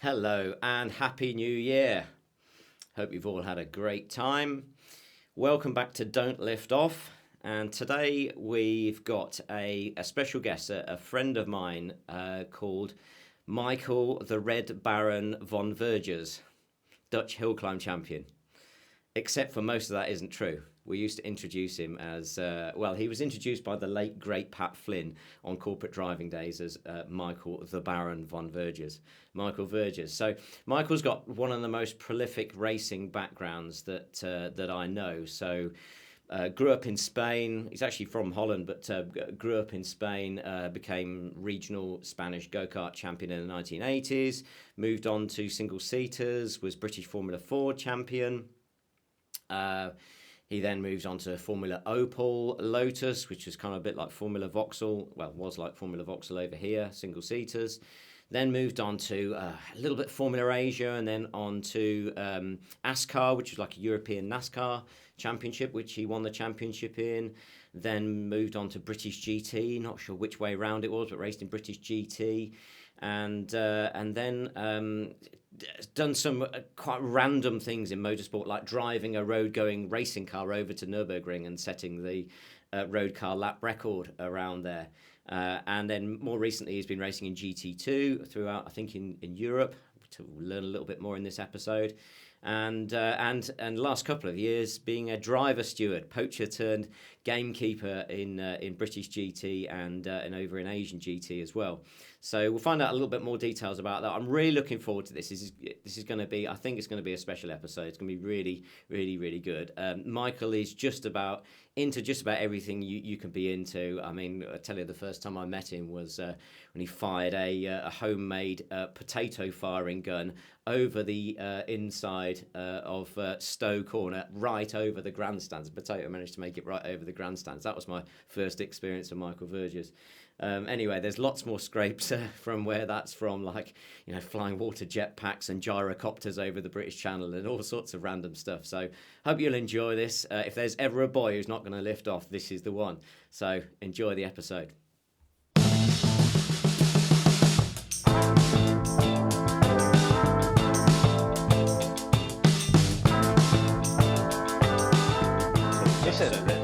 Hello and Happy New Year. Hope you've all had a great time. Welcome back to Don't Lift Off. And today we've got a special guest, a friend of mine called Michael the Red Baron von Vergers, Dutch Hillclimb champion. Except for most of that isn't true. We used to introduce him as, he was introduced by the late, great Pat Flynn on corporate driving days as Michael the Baron von Vergers. Michael Vergers. So Michael's got one of the most prolific racing backgrounds that I know. So grew up in Spain. He's actually from Holland, but grew up in Spain, became regional Spanish go-kart champion in the 1980s, moved on to single-seaters, was British Formula 4 champion. He then moved on to Formula Opel Lotus, which was kind of a bit like Formula Vauxhall. Well, was like Formula Vauxhall over here, single-seaters. Then moved on to a little bit Formula Asia, and then on to Ascar, which was like a European NASCAR championship, which he won the championship in. Then moved on to British GT, not sure which way round it was, but raced in British GT. And then done some quite random things in motorsport, like driving a road-going racing car over to Nurburgring and setting the road car lap record around there. And then more recently, he's been racing in GT2 throughout, I think, in Europe. To learn a little bit more in this episode. And last couple of years being a driver steward, poacher turned gamekeeper in British GT and over in Asian GT as well. So we'll find out a little bit more details about that. I'm really looking forward to this. This is going to be, I think it's going to be a special episode. It's going to be really, really, really good. Michael is into just about everything you can be into. I mean, I tell you, the first time I met him was when he fired a homemade potato firing gun over the inside of Stowe Corner, right over the grandstands. Potato managed to make it right over the grandstands. That was my first experience of Michael Vergers. Anyway, there's lots more scrapes from where that's from, like, flying water jetpacks and gyrocopters over the British Channel and all sorts of random stuff. So hope you'll enjoy this. If there's ever a boy who's not going to lift off, this is the one. So enjoy the episode.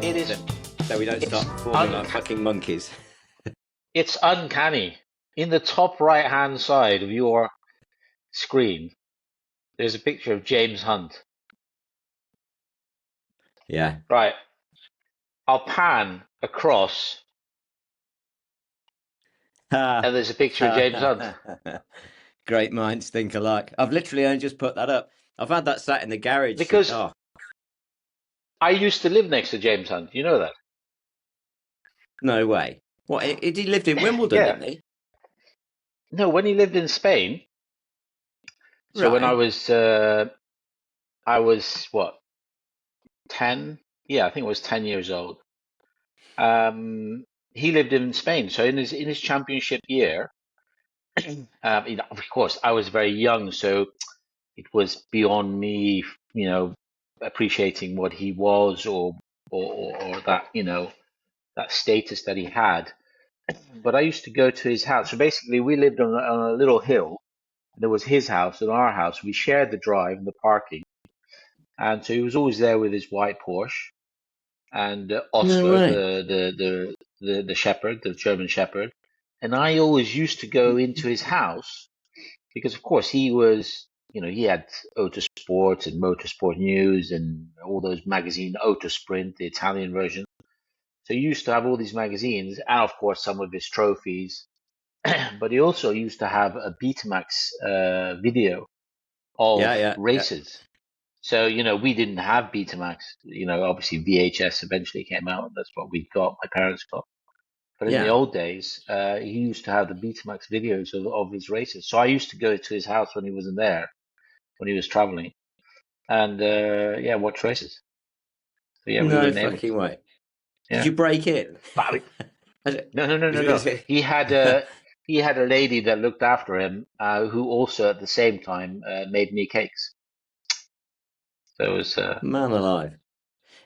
It is. So we don't start performing like fucking monkeys. It's uncanny. In the top right-hand side of your screen, there's a picture of James Hunt. Yeah. Right. I'll pan across, and there's a picture of James Hunt. Great minds think alike. I've literally only just put that up. I've had that sat in the garage. Because I used to live next to James Hunt. You know that? No way. What? He lived in Wimbledon, Yeah. didn't he? No, when he lived in Spain. So Right. when I was what, 10? Yeah, I think I was 10 years old. He lived in Spain. So in his championship year, of course, I was very young, so it was beyond me, appreciating what he was or that, that status that he had. But I used to go to his house. So basically, we lived on a little hill. There was his house and our house. We shared the drive and the parking. And so he was always there with his white Porsche. And Oscar, the shepherd, the German shepherd. And I always used to go into his house because, of course, he was, he had Autosport and Motorsport News and all those magazines, Autosprint, the Italian version. So he used to have all these magazines and, of course, some of his trophies. But he also used to have a Betamax video of races. So, we didn't have Betamax. Obviously VHS eventually came out. That's what we got, my parents got. But in the old days, he used to have the Betamax videos of his races. So I used to go to his house when he wasn't there, when he was traveling, and watch races. So yeah, no fucking way. Yeah. Did you break in? No. He had a lady that looked after him, who also at the same time made me cakes. So it was man alive.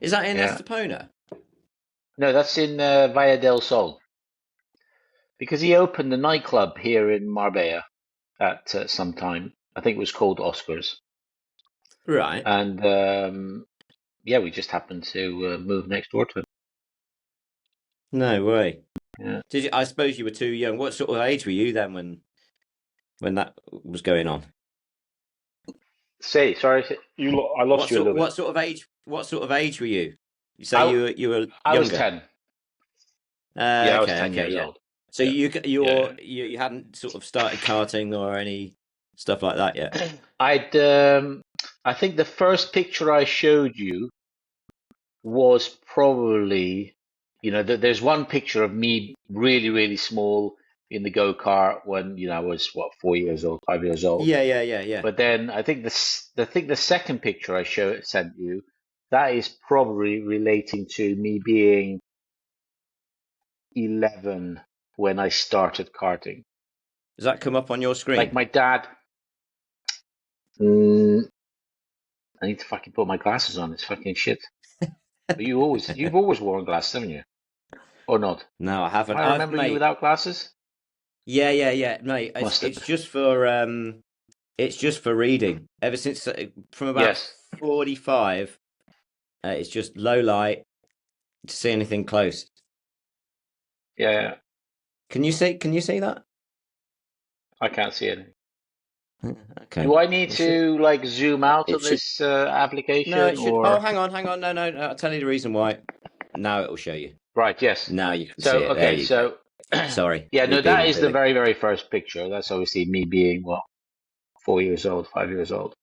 Is that in Estepona? No, that's in Valle del Sol. Because he opened a nightclub here in Marbella at some time. I think it was called Oscars. Right. And yeah, we just happened to move next door to him. No way. Yeah. Did you, I suppose you were too young. What sort of age were you then when that was going on? Sorry, I lost you a little bit. What sort of age? What sort of age were you? You say I, you were I was younger. 10. Yeah, I was Okay, 10 years yeah. old. So Yeah. you hadn't sort of started karting or any stuff like that yet. I think the first picture I showed you was probably, there's one picture of me really, really small in the go-kart when, I was 4 years old, 5 years old. Yeah. But then I think the second picture I sent you, that is probably relating to me being 11 when I started karting. Does that come up on your screen? Like my dad. I need to fucking put my glasses on. It's fucking shit. But you've always worn glasses, haven't you? Or not? No, I haven't. I remember you without glasses. Yeah, mate. It's just for reading. Ever since from about 45, it's just low light to see anything close. Yeah. Can you see that? I can't see anything. Okay. Do I need to zoom out of this application? No, it should. Or... Oh, hang on. No. I'll tell you the reason why. Now it will show you. Right. Yes. Now you can see it. Okay. So. Sorry. Yeah. No, that is the very, very first picture. That's obviously me being 4 years old, 5 years old.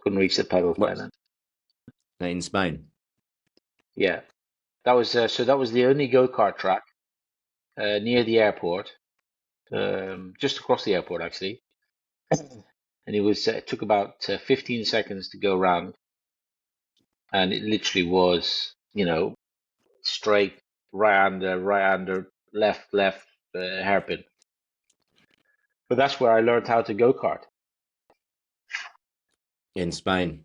Couldn't reach the pedals by then. In Spain. Yeah. That was that was the only go-kart track near the airport, just across the airport actually. And it took about 15 seconds to go round, and it literally was, straight, right under, left, hairpin. But that's where I learned how to go kart. In Spain.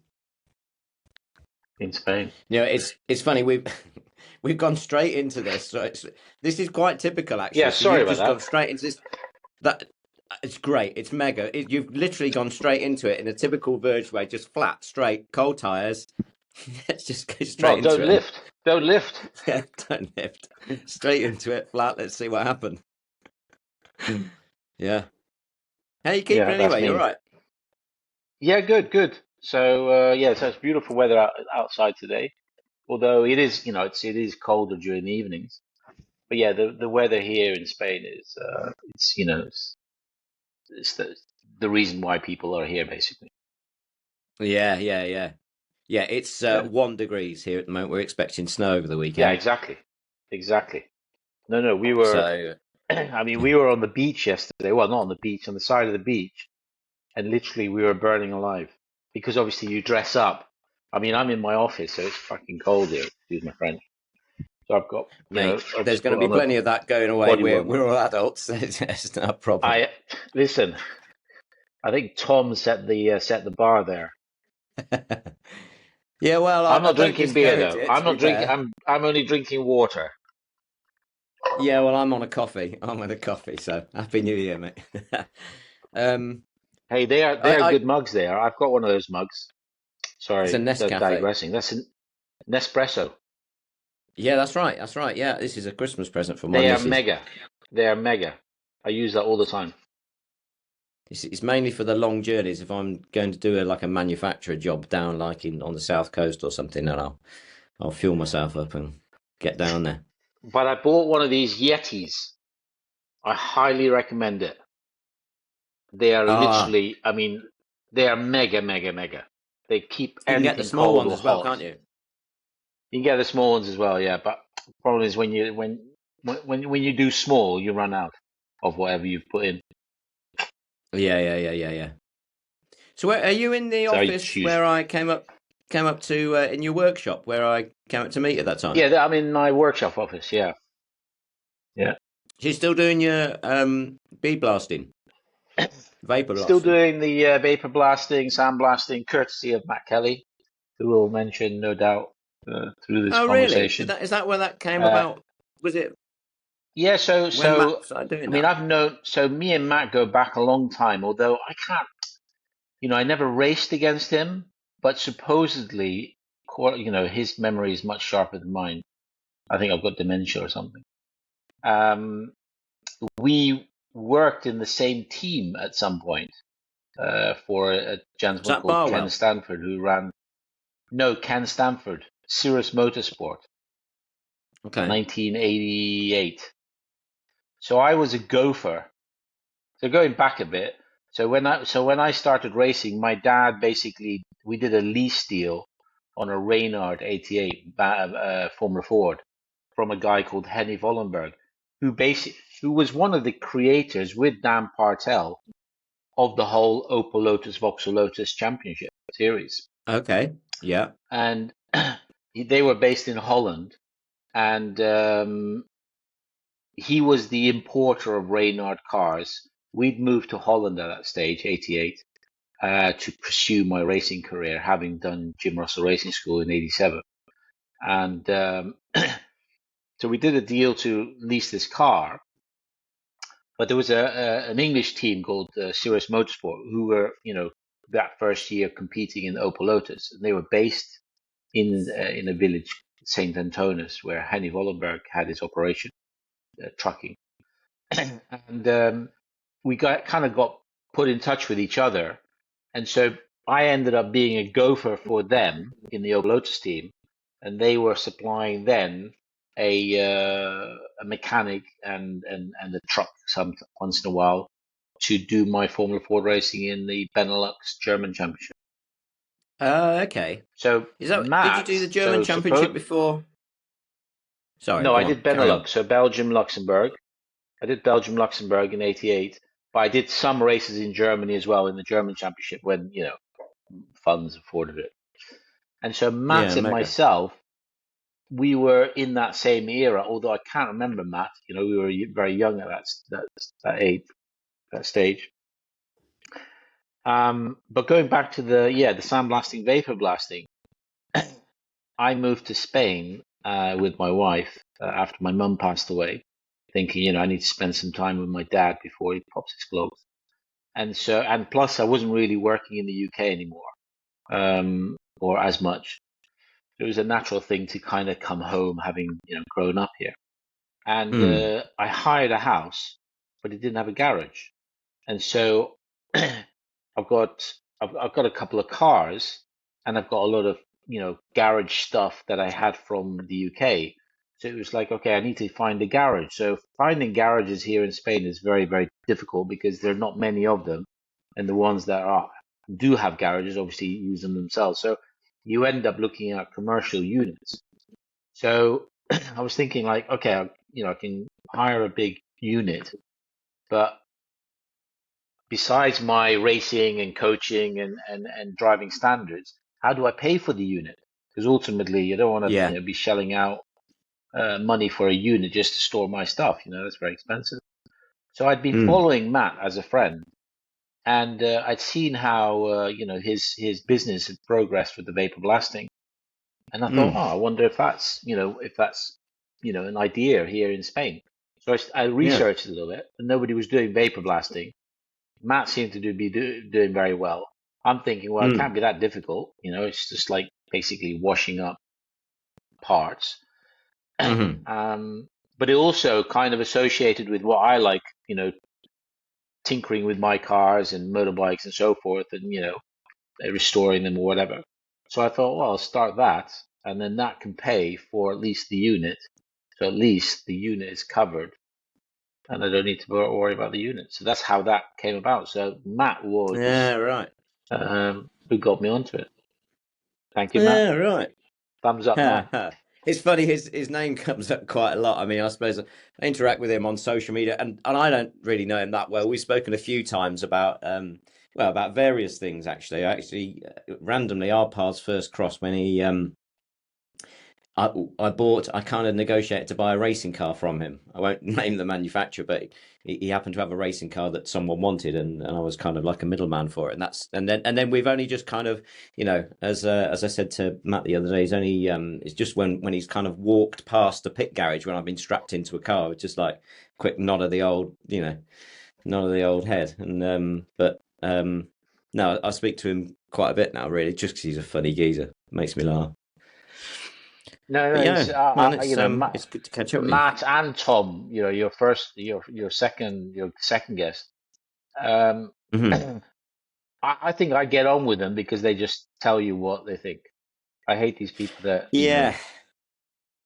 In Spain. It's funny we've gone straight into this. So this is quite typical, actually. Yeah, sorry about that. Gone straight into this. It's great. It's mega. You've literally gone straight into it in a typical Verge way, just flat, straight, cold tires. Let's just go straight into it. Don't lift. Yeah, don't lift. Straight into it, flat. Let's see what happened. Yeah. How you keeping anyway? You're right. Yeah, good. So so it's beautiful weather outside today. Although it is, it is colder during the evenings. But yeah, the weather here in Spain is, it's the reason why people are here, basically. Yeah. It's 1 degrees here at the moment. We're expecting snow over the weekend. Yeah, exactly. No, we were. So... I mean, we were on the beach yesterday. Well, not on the beach, on the side of the beach, and literally we were burning alive because obviously you dress up. I mean, I'm in my office, so it's fucking cold here. Excuse my French. So I've got, there's going to be plenty of that going away. We're all adults. It's not a problem. Listen. I think Tom set the bar there. Yeah, well, I'm not drinking beer though. I'm not drinking. I'm only drinking water. Yeah, well, I'm on a coffee. So Happy New Year, mate. Hey, they are good mugs. They are. I've got one of those mugs. Sorry, it's a Nescafe. Digressing. That's an Nespresso. Yeah, that's right. Yeah, this is a Christmas present for my missus. They are mega. I use that all the time. It's mainly for the long journeys. If I'm going to do a manufacturer job down on the south coast or something, then I'll fuel myself up and get down there. But I bought one of these Yetis. I highly recommend it. They are literally, I mean, they are mega. They keep anything. You can get the small ones as well, can't you? You can get the small ones as well, yeah. But the problem is when you do small, you run out of whatever you've put in. Yeah. So where are you in the office where I came up to in your workshop where I came up to meet at that time? Yeah, I'm in my workshop office. Yeah. She's still doing your bead blasting, vapor blasting. Still doing the vapor blasting, sand blasting, courtesy of Matt Kelly, who we'll mention no doubt through this conversation. Really? Is that where that came about? Was it Yeah, when Matt started I doing mean, that? I've known, so me and Matt go back a long time, although I can't, I never raced against him, but supposedly, his memory is much sharper than mine. I think I've got dementia or something. Um, we worked in the same team at some point, for a Was gentleman that called Ken Barwell? Stanford who ran, no, Ken Stanford, Cirrus Motorsport, Okay. 1988. So I was a gopher. So going back a bit, so when I started racing, my dad basically we did a lease deal on a Reynard 88 Formula Ford from a guy called Henny Vollenberg, who was one of the creators with Dan Partel of the whole Opel Lotus Vauxhall Lotus Championship series, Okay. Yeah. and they were based in Holland, and he was the importer of Reynard cars. We'd moved to Holland at that stage, 88, to pursue my racing career, having done Jim Russell Racing School in 87. And so we did a deal to lease this car, but there was an English team called Cirrus Motorsport who were, that first year competing in Opel Lotus. And they were based in a village, St. Antonis, where Henny Vollenberg had his operation, trucking. And we got put in touch with each other, and so I ended up being a gopher for them in the Opel Lotus team, and they were supplying then a mechanic and a truck once in a while to do my Formula Ford racing in the Benelux German Championship. Okay. So Is that? Did you do the German Championship before? Sorry. no, Go I on. did Carry on. Benelux, so Belgium, Luxembourg. I did Belgium, Luxembourg in '88, but I did some races in Germany as well in the German Championship when, funds afforded it. And so Matt Yeah. and Mega. myself, we were in that same era, although I can't remember Matt. We were very young at that age, that stage. But going back to the sandblasting, vapor blasting, I moved to Spain with my wife after my mum passed away, thinking, I need to spend some time with my dad before he pops his clogs. And plus, I wasn't really working in the UK anymore, or as much. It was a natural thing to kind of come home, having grown up here. And Hmm. I hired a house, but it didn't have a garage. And so I've got a couple of cars, and I've got a lot of garage stuff that I had from the UK. So it was like, okay, I need to find a garage. So finding garages here in Spain is very, very difficult because there are not many of them, and the ones that do have garages obviously use them themselves. So you end up looking at commercial units. So I was thinking like, okay, I can hire a big unit, but besides my racing and coaching and driving standards, how do I pay for the unit? Because ultimately, you don't want to Yeah. be shelling out money for a unit just to store my stuff. That's very expensive. So I'd been Hmm. following Matt as a friend, and I'd seen how his business had progressed with the vapor blasting, and I thought, Hmm. oh, I wonder if that's an idea here in Spain. So I Yeah. researched a little bit, and nobody was doing vapor blasting. Matt seemed to doing very well. I'm thinking, well, it Hmm. can't be that difficult. It's just like basically washing up parts. Hmm. But it also kind of associated with what I like, tinkering with my cars and motorbikes and so forth, and restoring them or whatever. So I thought, well, I'll start that, and then that can pay for at least the unit. So at least the unit is covered, and I don't need to worry about the unit. So that's how that came about. So Matt Yeah. was Right. who got me onto it. Thank you, Matt. Yeah. Right. Thumbs up, Ha, Matt. ha. It's funny, his name comes up quite a lot. I mean, I suppose I interact with him on social media, and I don't really know him that well. We've spoken a few times about well, about various things actually. Randomly our paths first crossed when I kind of negotiated to buy a racing car from him. I won't name the manufacturer, but he happened to have a racing car that someone wanted, and I was kind of like a middleman for it. And then we've only just kind of, as I said to Matt the other day, it's just when he's kind of walked past the pit garage when I've been strapped into a car, it's just like quick nod of the old, nod of the old head. And no, I speak to him quite a bit now, really, just because he's a funny geezer. Makes me laugh. No, But no, yeah, man, it's good to catch up with you. Matt and Tom, your second guest. Hmm. I think I get on with them because they just tell you what they think. I hate these people that, Yeah.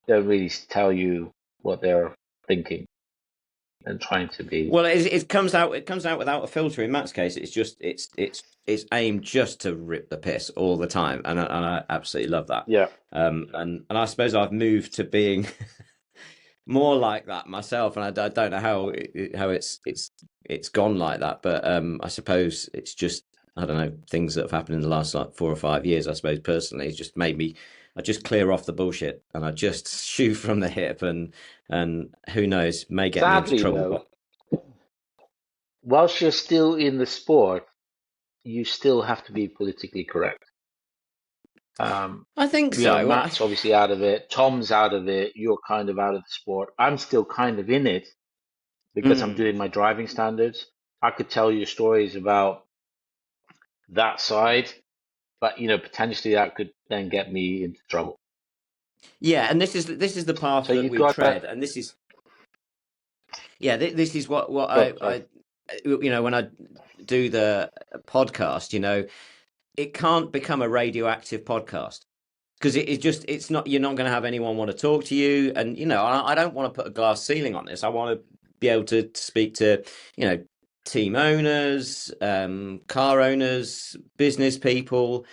don't really tell you what they're thinking and trying to be. Well, it comes out without a filter. In Matt's case, it's aimed just to rip the piss all the time, and I absolutely love that. Yeah. And I suppose I've moved to being more like that myself, and I don't know how it's gone like that, but I suppose it's just, I don't know, things that have happened in the last like 4 or 5 years. I suppose personally, it's just made me. I just clear off the bullshit and I just shoot from the hip, and who knows, may get me into Sadly, trouble. though, whilst you're still in the sport, you still have to be politically correct. I think so. Matt's obviously out of it. Tom's out of it. You're kind of out of the sport. I'm still kind of in it because I'm doing my driving standards. I could tell you stories about that side, but potentially that could then get me into trouble. Yeah, and this is the path that we tread, and this is this is what I when I do the podcast, it can't become a radioactive podcast because it's not, you're not going to have anyone want to talk to you, and I don't want to put a glass ceiling on this. I want to be able to speak to team owners, car owners, business people,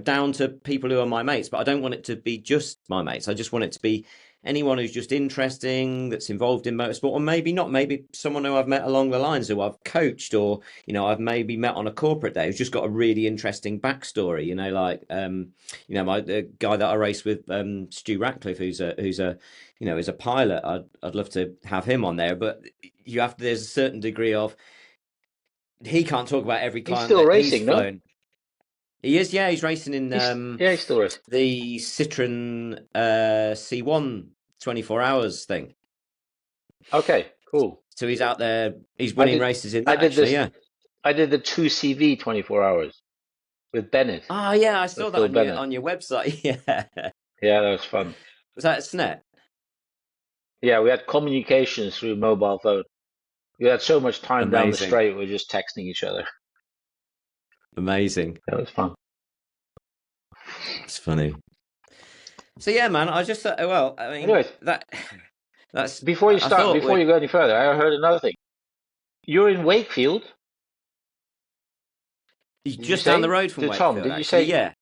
down to people who are my mates. But I don't want it to be just my mates. I just want it to be anyone who's just interesting, that's involved in motorsport, or maybe not, maybe someone who I've met along the lines, who I've coached, or I've maybe met on a corporate day, who's just got a really interesting backstory. The guy that I race with, Stu Ratcliffe, who's a pilot. I'd love to have him on there, but there's a certain degree of, he can't talk about every client. He's still racing, no? He is, yeah. He's racing in he's still racing. The Citroen C1 24 hours thing. Okay, cool. So he's out there. He's winning races in that. I did the 2CV 24 hours with Bennett. Oh yeah, I saw that on your website. Yeah. Yeah, that was fun. Was that a SNET? Yeah, we had communications through mobile phone. We had so much time down the straight, we were just texting each other. Amazing. That was fun. It's funny. So yeah, man, I just thought, well, I mean, anyways, that's before you go any further, I heard another thing. You're in Wakefield. Just down the road from Wakefield. Tom, did you say? Yeah.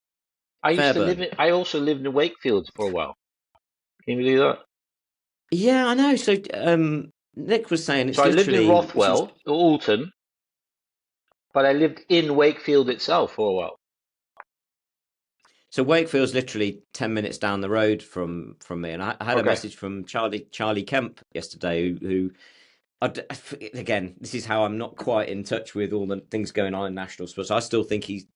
I also lived in Wakefield for a while. Can you believe that? Yeah, I know. So Nick was saying it's so literally... I lived in Rothwell, Alton, but I lived in Wakefield itself for a while. So Wakefield's literally 10 minutes down the road from me, and I had a message from Charlie Kemp yesterday, who again, this is how I'm not quite in touch with all the things going on in national sports. I still thought he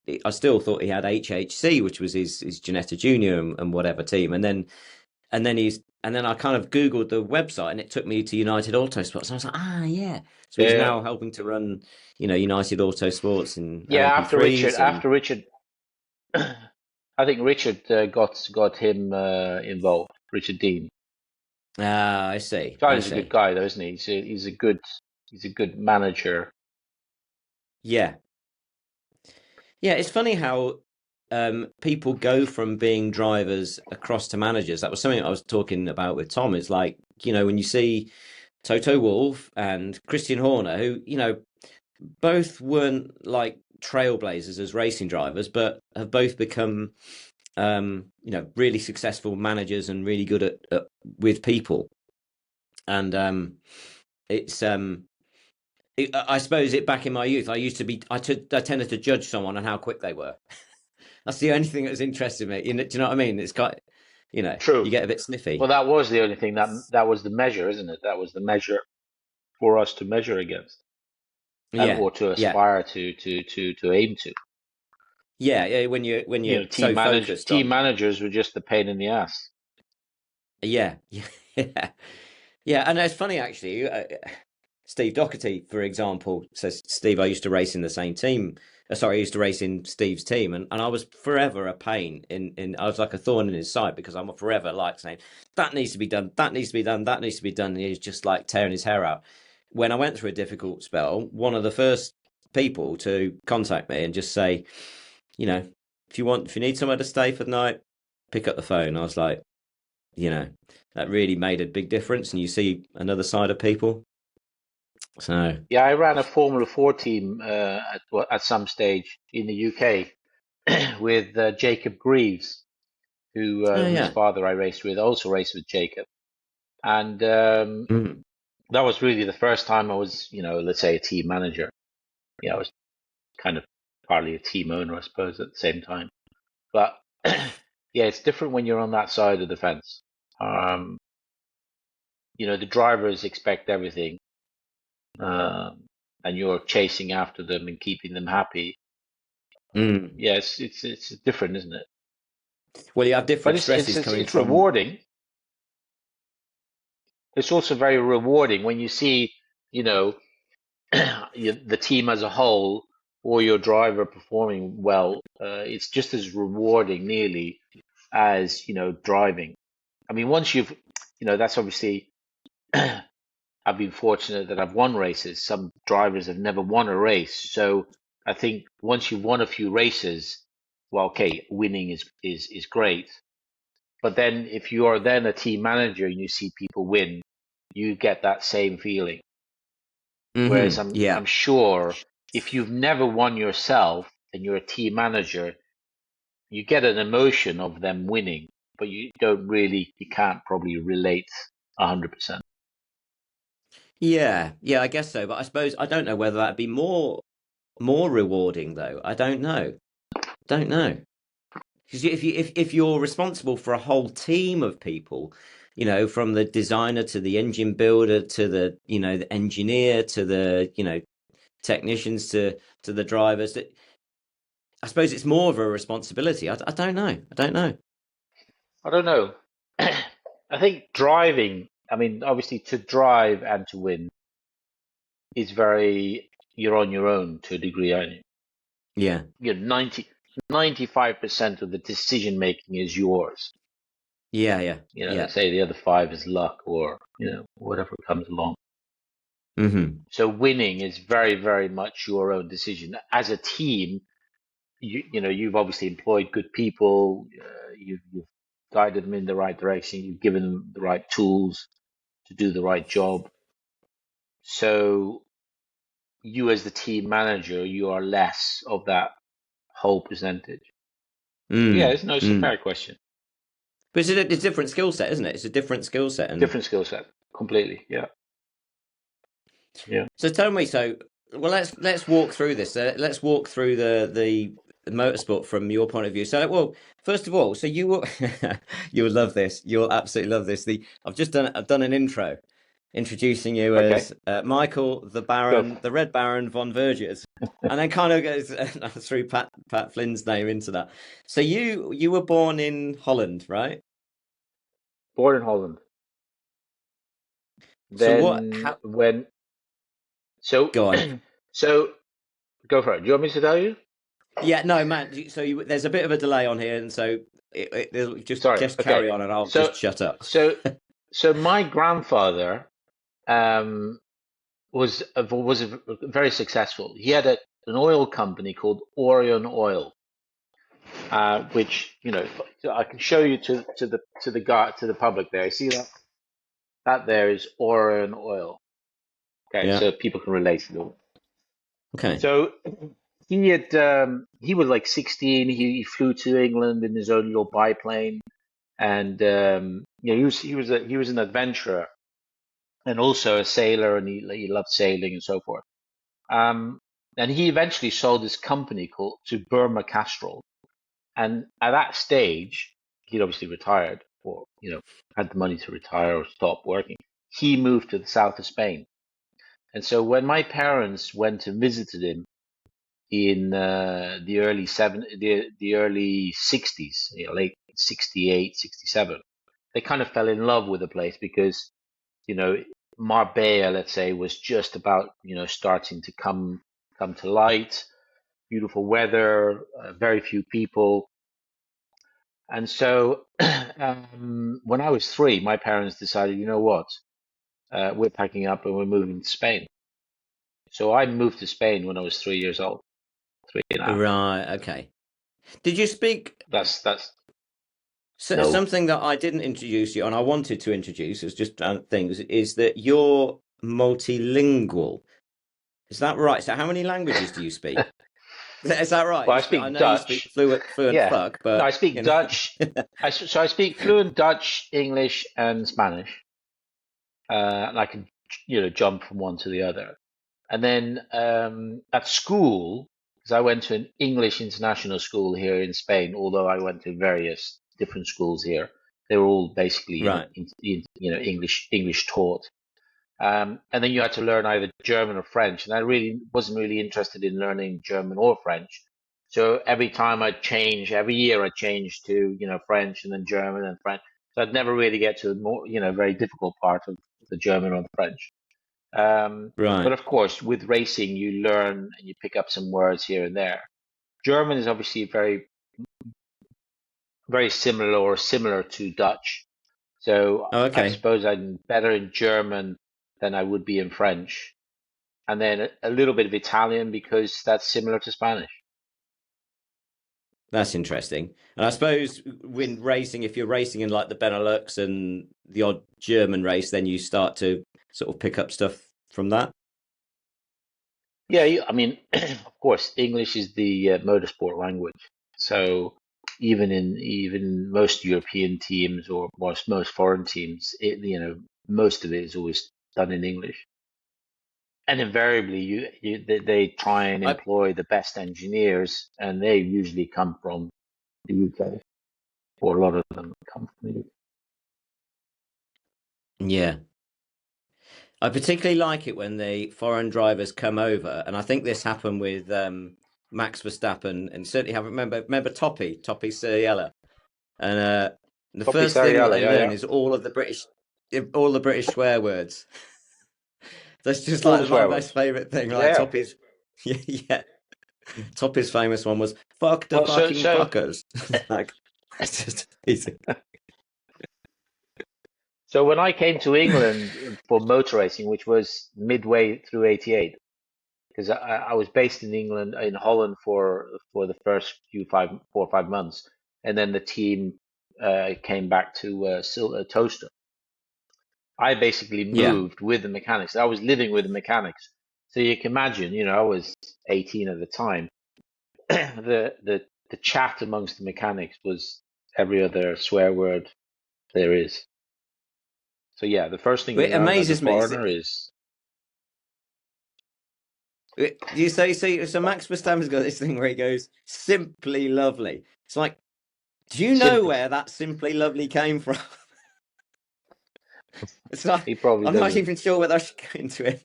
had HHC, which was his Ginetta Junior and whatever team, and then I kind of Googled the website, and it took me to United Autosports. And I was like, yeah. So he's now helping to run, United Autosports and after Richard. I think Richard got him involved. Richard Dean. I see. Charlie's a good guy, though, isn't he? He's a good manager. Yeah. Yeah, it's funny how people go from being drivers across to managers. That was something I was talking about with Tom. It's like, when you see Toto Wolff and Christian Horner, who, both weren't like trailblazers as racing drivers, but have both become, really successful managers and really good at with people. And I suppose back in my youth, I tended to judge someone on how quick they were. That's the only thing that's interested me. Do you know what I mean? It's True. you get a bit sniffy. Well, that was the only thing that was the measure, isn't it? That was the measure for us to measure against, Yeah, or to yeah, aspire to aim to. yeah. When you're so focused Team on, managers were just a pain in the ass. yeah, yeah, yeah. And it's funny actually. Steve Doherty, for example, says, Steve, I used to race in the same team. Sorry, I used to race in Steve's team, and I was forever a pain I was like a thorn in his side because I'm forever like saying, that needs to be done, that needs to be done, that needs to be done. And he's just like tearing his hair out. When I went through a difficult spell, one of the first people to contact me and just say, if you need somewhere to stay for the night, pick up the phone. I was like, that really made a big difference, and you see another side of people. So yeah, I ran a Formula 4 team at some stage in the UK with Jacob Greaves, whose father I raced with, also raced with Jacob, and that was really the first time I was, let's say a team manager. I was kind of partly a team owner, I suppose, at the same time. But yeah, it's different when you're on that side of the fence. The drivers expect everything, and you're chasing after them and keeping them happy. Yes, it's different, isn't it? Well, you have different But stresses coming it's from. rewarding. It's also very rewarding when you see, the team as a whole or your driver performing well. It's just as rewarding, nearly, as driving. I mean, once you've, that's obviously. I've been fortunate that I've won races. Some drivers have never won a race, so I think once you've won a few races, well, okay, winning is great. But then if you are then a team manager and you see people win, you get that same feeling. Whereas Yeah. I'm sure if you've never won yourself and you're a team manager, you get an emotion of them winning, but you can't probably relate 100%. Yeah, I guess so. But I suppose I don't know whether that'd be more rewarding though. I don't know. Don't know. Because if you're responsible for a whole team of people, from the designer to the engine builder to the engineer to the technicians to the drivers, I suppose it's more of a responsibility. I don't know. I don't know. I don't know. I think driving, I mean, obviously to drive and to win is you're on your own to a degree, aren't you? Yeah. 95% of the decision making is yours. Yeah. Let's say the other 5 is luck or, whatever comes along. So winning is very, very much your own decision. As a team, you've obviously employed good people. You've guided them in the right direction. You've given them the right tools to do the right job. So you as the team manager, you are less of that whole percentage. Yeah, it's a fair question. But it's a different skill set, isn't it? It's a different skill set. Different skill set, completely. Yeah. Yeah. So tell me, let's walk through this. Let's walk through the motorsport from your point of view. So, well, first of all, so you will you'll love this. You'll absolutely love this. I've done an intro introducing you as Michael the Baron, the Red Baron von Vergers, and then kind of goes through Pat Flynn's name into that. So you were born in Holland, right? Born in Holland. Then go on. So go for it. Do you want me to tell you? Yeah, no, man. So there's a bit of a delay on here, and so just carry on, and I'll just shut up. So my grandfather was very successful. He had an oil company called Orion Oil, which I can show you to the public there. See that? That there is Orion Oil. Okay, yeah. So people can relate to it. Okay. So he was like 16. He flew to England in his own little biplane, and he was an adventurer and also a sailor, and he loved sailing and so forth. And he eventually sold his company to Burma Castrol, and at that stage he'd obviously retired. or had the money to retire or stop working. He moved to the south of Spain, and so when my parents went and visited him in the early 60s, late 68, 67, they kind of fell in love with the place because Marbella, let's say, was just about starting to come to light. Beautiful weather, very few people. And so when I was 3, my parents decided, you know what, we're packing up and we're moving to Spain. So I moved to Spain when I was 3 years old, 3.5. Right. Okay. Did you speak? That's So, no. something that I didn't introduce you, and I wanted to introduce, as just things, is that you're multilingual. Is that right? So, how many languages do you speak? Is that right? Well, I I speak know you speak Dutch. fluent Yeah. fuck, but No, I speak Dutch. So I speak fluent Dutch, English, and Spanish. And I can, jump from one to the other. And then at school, because I went to an English international school here in Spain, although I went to various different schools here, they were all basically right. English taught. And then you had to learn either German or French, and I really wasn't really interested in learning German or French. So every year I'd change to French and then German and French. So I'd never really get to the more very difficult part of the German or the French. Right. But of course, with racing, you learn and you pick up some words here and there. German is obviously very, very similar to Dutch. So Oh, I okay. suppose I'm better in German than I would be in French. And then a little bit of Italian because that's similar to Spanish. That's interesting. And I suppose when racing, if you're racing in like the Benelux and the odd German race, then you start to sort of pick up stuff from that. Yeah, I mean, of course, English is the motorsport language. So even most European teams or most foreign teams, most of it is always done in English. And invariably, they try and I, employ the best engineers, and they usually come from the UK, or a lot of them come from the UK. yeah. I particularly like it when the foreign drivers come over, and I think this happened with Max Verstappen, and certainly have remember Toppy Seriella, and the Copy first thing that Sariella, they yeah, learn yeah. is all the British swear words. That's just All the like my swear words. most favourite thing. Like Yeah. Toppy's, yeah, Toppy's famous one was "fuck the Well, fucking fuckers." Like it's just easy. so when I came to England for motor racing, which was midway through '88, because I was based in England, in Holland for the first 4 or 5 months, and then the team came back to Toaster. I basically Yeah. moved with the mechanics. I was living with the mechanics, so you can imagine. I was 18 at the time. The chat amongst the mechanics was every other swear word there is. So yeah, the first thing you It learn as a amazes me. foreigner is You say, see, so Max Verstappen's got this thing where he goes, "Simply lovely." It's like, do you know simply. where that "simply lovely" came from? It's like, He probably I'm not doesn't. even sure whether I should go into it.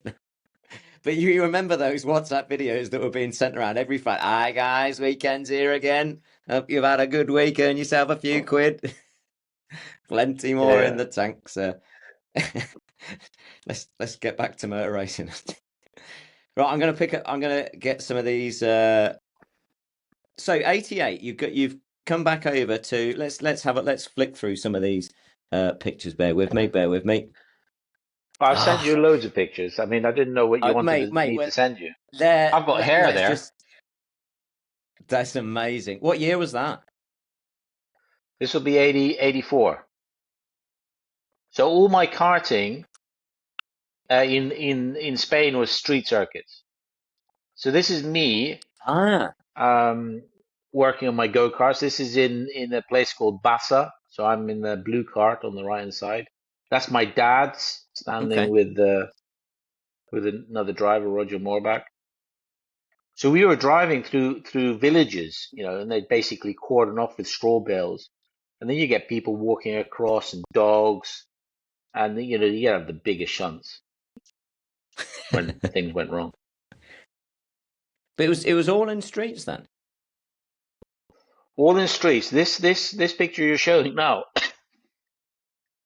But you remember those WhatsApp videos that were being sent around every Friday? Hi guys, weekend's here again. Hope you've had a good week, earn yourself a few quid. Plenty more in Yeah. the tank, sir. Let's get back to motor racing. Right, I'm gonna get some of these. So 88, you've come back over to let's flick through some of these pictures. Bear with me. I've sent you Ah, loads of pictures. I mean, I didn't know what you wanted mate, me to send you. there. I've got hair Let's there. just. That's amazing. What year was that? This will be 84. So all my karting in Spain was street circuits. So this is me Ah, working on my go-karts. This is in a place called Bassa. So I'm in the blue cart on the right hand side. That's my dad's standing okay. with another driver, Roger Moorbach. So we were driving through villages, and they basically cordon off with straw bales. and then you get people walking across and dogs, and you have the biggest shunts when things went wrong. But it was all in streets then. All in streets. This picture you're showing now,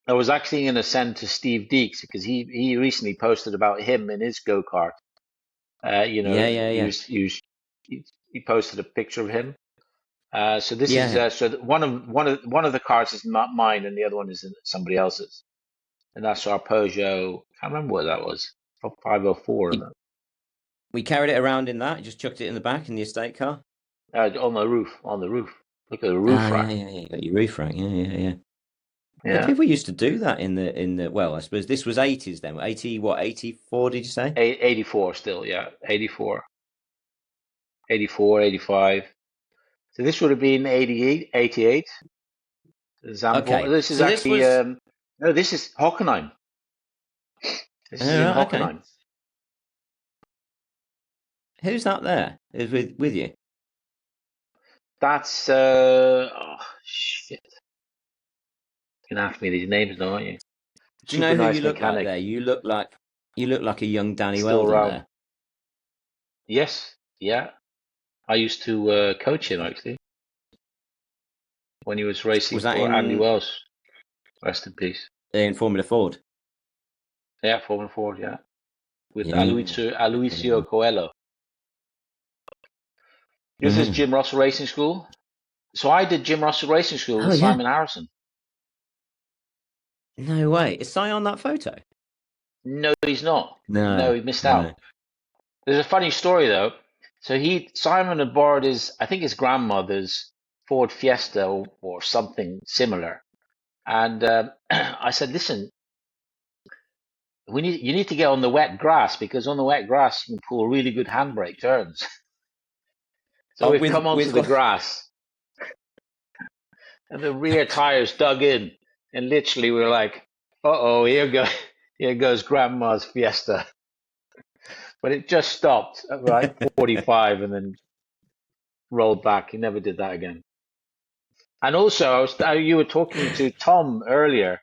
I was actually going to send to Steve Deeks because he recently posted about him in his go-kart. Yeah. He posted a picture of him. So this Yeah. is one of the cars is not mine, and the other one is somebody else's, and that's our Peugeot. I can't remember what that was. 504. We carried it around in that. Just chucked it in the back in the estate car. On the roof. Look at the roof rack. Yeah. Got your roof rack. Yeah. Yeah. People used to do that in the. Well, I suppose this was 80s then. 84? Did you say? 84 still. Yeah, 84, 85. So this would have been 88. Example. Okay. This is so actually this was... no. This is Hockenheim. This is in Hockenheim. Okay. Who's that there? Is with you? That's oh shit. You're gonna ask me these names now, aren't you? Do you know who you look like there? You look like a young Danny Still Weldon around. there. Yes, yeah. I used to coach him actually when he was racing Was that for in Andy Wells. Rest in peace. in Formula Ford? Yeah, Formula Ford, yeah. With Yeah. Aloisio Coelho. This is Jim Russell Racing School. So I did Jim Russell Racing School with Simon Harrison. No way. Is Si on that photo? No, he's not. No, he missed out. There's a funny story though. So Simon had borrowed his grandmother's Ford Fiesta or something similar, and I said, "Listen, you need to get on the wet grass because on the wet grass you can pull really good handbrake turns." So we've come onto the grass, and the rear tires dug in, and literally we were like, "Uh-oh, here goes Grandma's Fiesta." But it just stopped at like 45 and then rolled back. He never did that again. And also, you were talking to Tom earlier,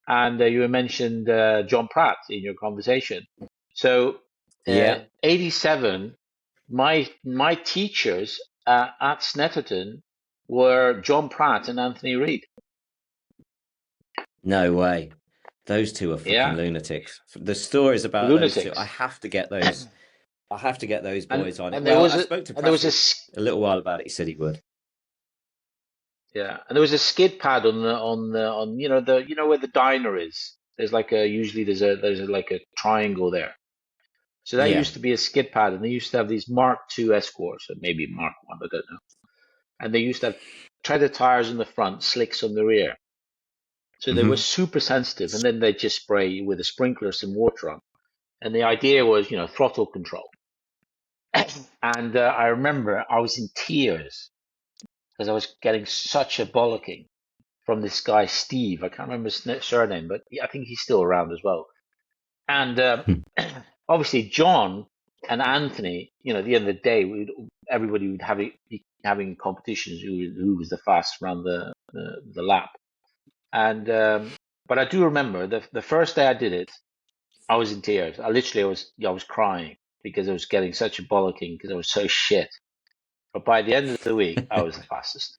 and you mentioned John Pratt in your conversation. So, 87, my teachers at Snetterton were John Pratt and Anthony Reid. No way. Those two are fucking lunatics. The stories about those two, I have to get those. I have to get those boys on it. I spoke to Pratt a little while about it. He said he would. Yeah, and there was a skid pad on where the diner is. There's like there's like a triangle there. So that used to be a skid pad, and they used to have these Mark II Escorts, or maybe Mark I, I don't know. And they used to have treader tires in the front, slicks on the rear. So they were super sensitive, and then they'd just spray with a sprinkler some water on. And the idea was, throttle control. And I remember I was in tears because I was getting such a bollocking from this guy, Steve. I can't remember his surname, but I think he's still around as well. And obviously, John and Anthony, at the end of the day, everybody would be having competitions who was the fastest around the lap. And but I do remember the first day I did it, I was in tears. I was crying because I was getting such a bollocking because I was so shit. But by the end of the week, I was the fastest.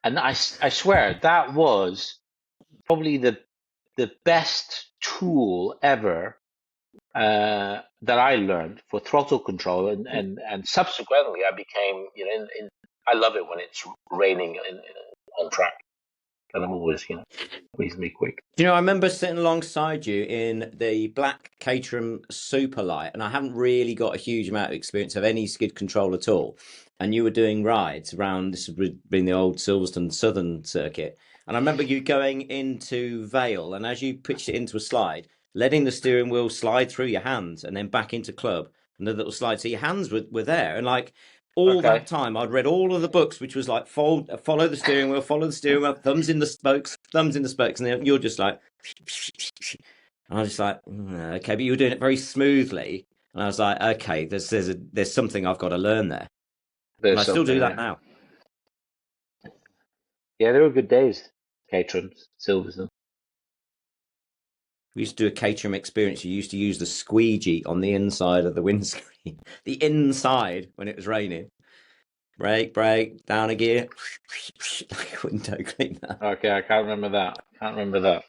And I swear that was probably the best tool ever that I learned for throttle control. And subsequently, I became, I love it when it's raining on track. And I'm always, reasonably quick. I remember sitting alongside you in the black Caterham Superlight, and I haven't really got a huge amount of experience of any skid control at all. And you were doing rides around, this would been the old Silverstone Southern circuit. And I remember you going into Vale, and as you pitched it into a slide, letting the steering wheel slide through your hands and then back into club, and the little slide. So your hands were there. And that time, I'd read all of the books, which was like follow the steering wheel, thumbs in the spokes, and then you're just like, and I was just like, okay, but you were doing it very smoothly, and I was like, okay, there's something I've got to learn there. And I still do that now. Yeah, they were good days. Caterhams, Silverstone. We used to do a Caterham experience. You used to use the squeegee on the inside of the windscreen, the inside when it was raining. Brake, down a gear, like a window cleaner. Okay, I can't remember that. Can't remember that.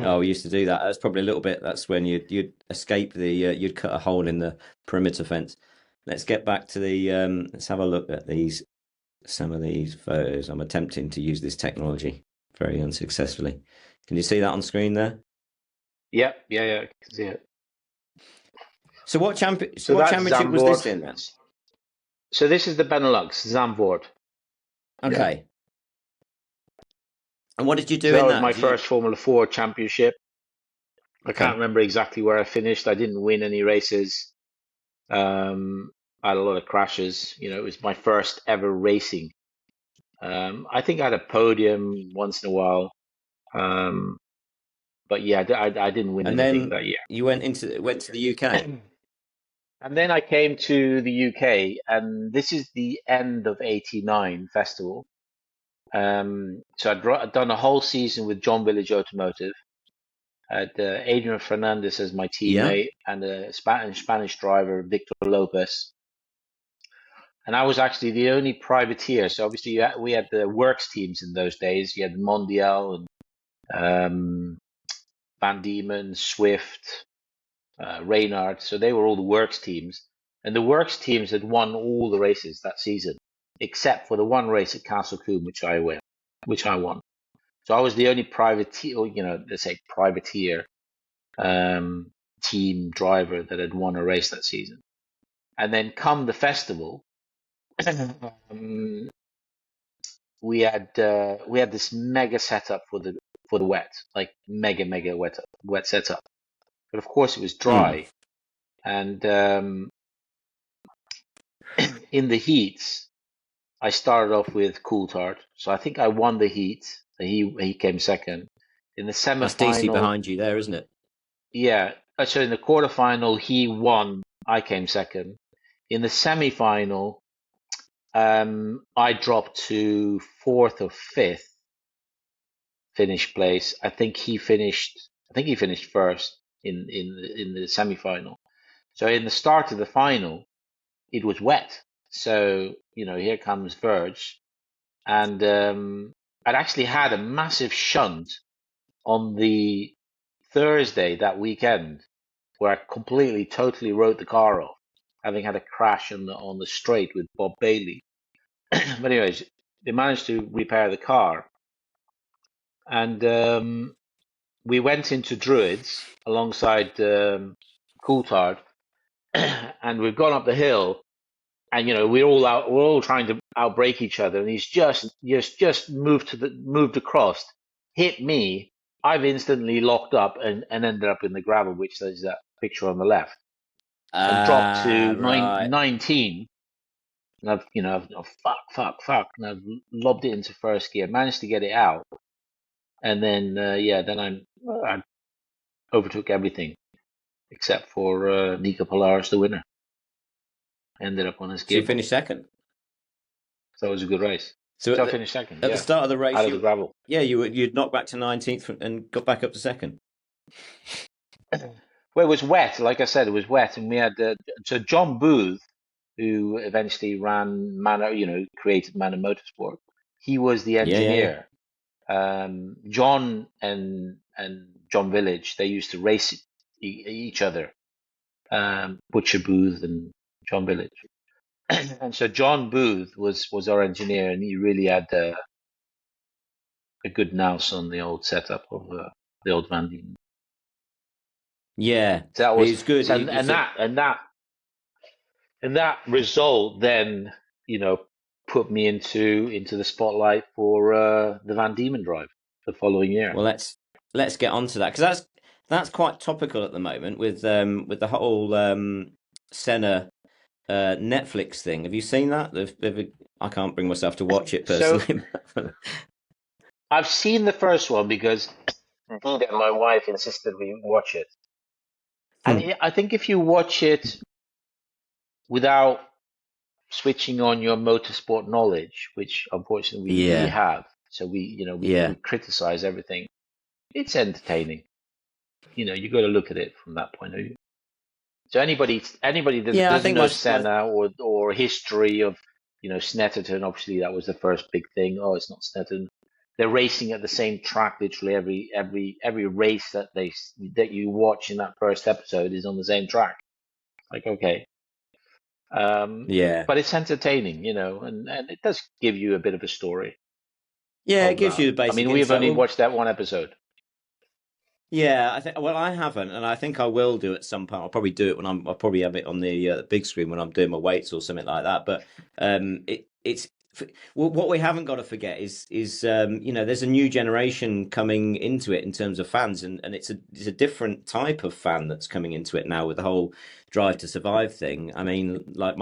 Oh, we used to do that. That's probably a little bit. That's when you'd escape the. You'd cut a hole in the perimeter fence. Let's get back to the. Let's have a look at some of these photos. I'm attempting to use this technology very unsuccessfully. Can you see that on screen there? Yeah, I can see it. So what championship was this in then? So this is the Benelux Zandvoort. Okay. And what did you do So in that that? was my first Formula 4 championship. I can't remember exactly where I finished. I didn't win any races. I had a lot of crashes. It was my first ever racing. I think I had a podium once in a while. But yeah, I didn't win anything that year. You went to the UK. And then I came to the UK, and this is the end of '89 festival. So I'd done a whole season with John Village Automotive. I had Adrian Fernandez as my teammate, and a Spanish driver, Victor Lopez. And I was actually the only privateer. So obviously we had the works teams in those days. You had Mondial and Van Diemen, Swift, Reynard. So they were all the works teams. And the works teams had won all the races that season, except for the one race at Castle Combe, which I won. So I was the only privateer, let's say privateer team driver that had won a race that season. And then come the festival, we had this mega setup for the wet, like mega wet setup. But of course it was dry, and in the heats, I started off with Coulthard, so I think I won the heat. He came second. In the semi-final, that's DC behind you there, isn't it? Yeah. So in the quarterfinal, he won. I came second. In the semi-final, I dropped to fourth or fifth finish place. I think he finished first in the semi-final. So in the start of the final, it was wet. So here comes Verge, and I'd actually had a massive shunt on the Thursday that weekend, where I totally wrote the car off, having had a crash on the straight with Bob Bailey. But anyways, they managed to repair the car, and we went into Druids alongside Coulthard, and we've gone up the hill, and we're all trying to outbrake each other, and he's just moved across, hit me. I've instantly locked up and ended up in the gravel, which is that picture on the left, and dropped to 19. And I've fuck, and I've lobbed it into first gear, managed to get it out, and then then I overtook everything except for Nico Polaris, the winner. Ended up on his gear. So you finished second. So it was a good race. So I finished second. At the start of the race, out of the gravel. Yeah, you'd knocked back to 19th and got back up to second. Well, it was wet. Like I said, it was wet, and we had so John Booth, who eventually ran created Manor Motorsport. He was the engineer. Yeah. John and John Village, they used to race each other. Butcher Booth and John Village. And so John Booth was our engineer, and he really had a good nous on the old setup of the old Van Diemen. Yeah, so that was good. So, and that result then, put me into the spotlight for the Van Diemen drive the following year. Well, let's get onto that, because that's quite topical at the moment with the whole Senna Netflix thing. Have you seen that? I can't bring myself to watch it personally. So, I've seen the first one because my wife insisted we watch it. And I think if you watch it without switching on your motorsport knowledge, which unfortunately we have, So we Yeah. criticize everything. It's entertaining. You got to look at it from that point of view. So anybody that Yeah, I doesn't think know my Senna or history of Snetterton, obviously that was the first big thing. Oh, it's not Snetterton. They're racing at the same track literally every race that you watch in that first episode is on the same track. Like, okay. yeah. But it's entertaining, and it does give you a bit of a story Yeah, it of gives that. you the I basic mean, we've insight. only Well, watched that one episode. yeah, I think. Well, I haven't, and I think I will do at some point. I'll probably do it when I'll probably have it on the big screen when I'm doing my weights or something like that. But it's well, what we haven't got to forget is there's a new generation coming into it in terms of fans, and it's a different type of fan that's coming into it now with the whole Drive to Survive thing. I mean, like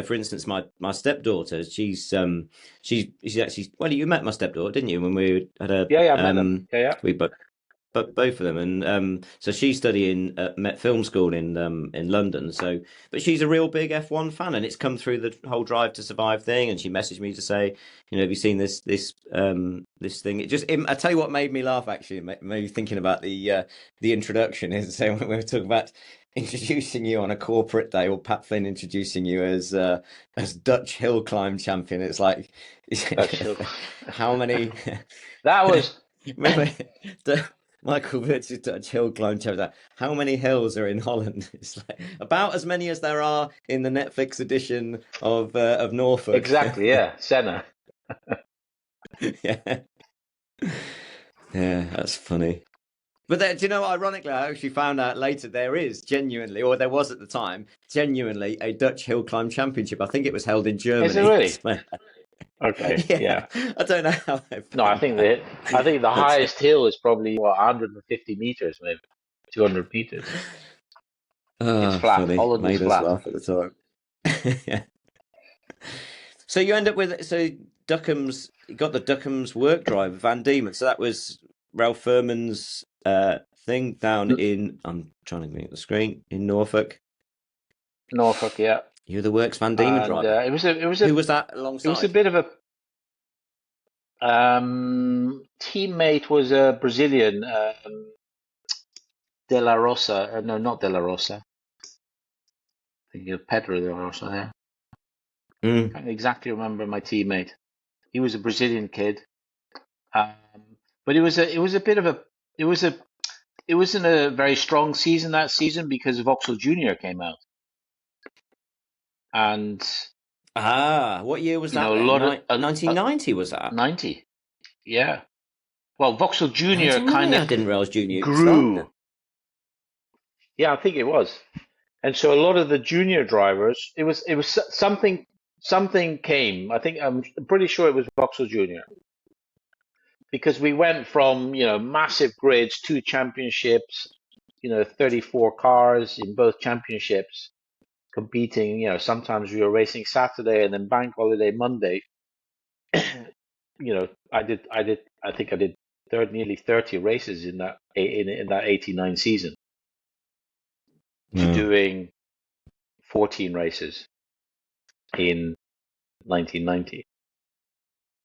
for instance, my stepdaughter, she's actually, well, you met my stepdaughter, didn't you, when we had a Yeah, I met them. Yeah. we but both of them, and so she's studying at Met Film School in London. So, but she's a real big F1 fan, and it's come through the whole Drive to Survive thing. And she messaged me to say, have you seen this thing? I tell you what made me laugh actually, maybe thinking about the introduction is so when we were talking about introducing you on a corporate day, or Pat Flynn introducing you as Dutch Hillclimb champion. It's like, how many? That was. Remember, Michael Vergers Dutch hill climb chapter. How many hills are in Holland? It's like about as many as there are in the Netflix edition of Norfolk. Exactly, yeah, Senna. Yeah, that's funny. But do you know what? Ironically, I actually found out later there is genuinely, or there was at the time, genuinely a Dutch hill climb championship. I think it was held in Germany. Is it really? Okay, yeah. I don't know how they No, I think the highest hill is probably 150 meters, maybe 200 meters. It's flat. Funny. Holland is Made us flat. laugh at the time. Yeah. So you end up with Duckham's. You got the Duckham's work drive, Van Diemen. So that was Ralph Furman's thing down in. I'm trying to get the screen in Norfolk. Norfolk, yeah. You're the works Van Diemen driver. It was Who was that alongside? It was a bit of a teammate was a Brazilian, De La Rosa. No, not De La Rosa. I think of Pedro De La Rosa there. I can't exactly remember my teammate. He was a Brazilian kid, but it wasn't a very strong season that season because Vauxhall Junior came out, and what year was that? 1990 was that? 90, yeah. Well, Vauxhall Junior kind of I didn't realize Junior grew. Yeah, I think it was. And so a lot of the junior drivers, it was something came. I'm pretty sure it was Vauxhall Junior, because we went from massive grids, 2 championships, 34 cars in both championships, competing. Sometimes we were racing Saturday and then bank holiday Monday. I think I did nearly 30 races in that 89 season. To doing 14 races in 1990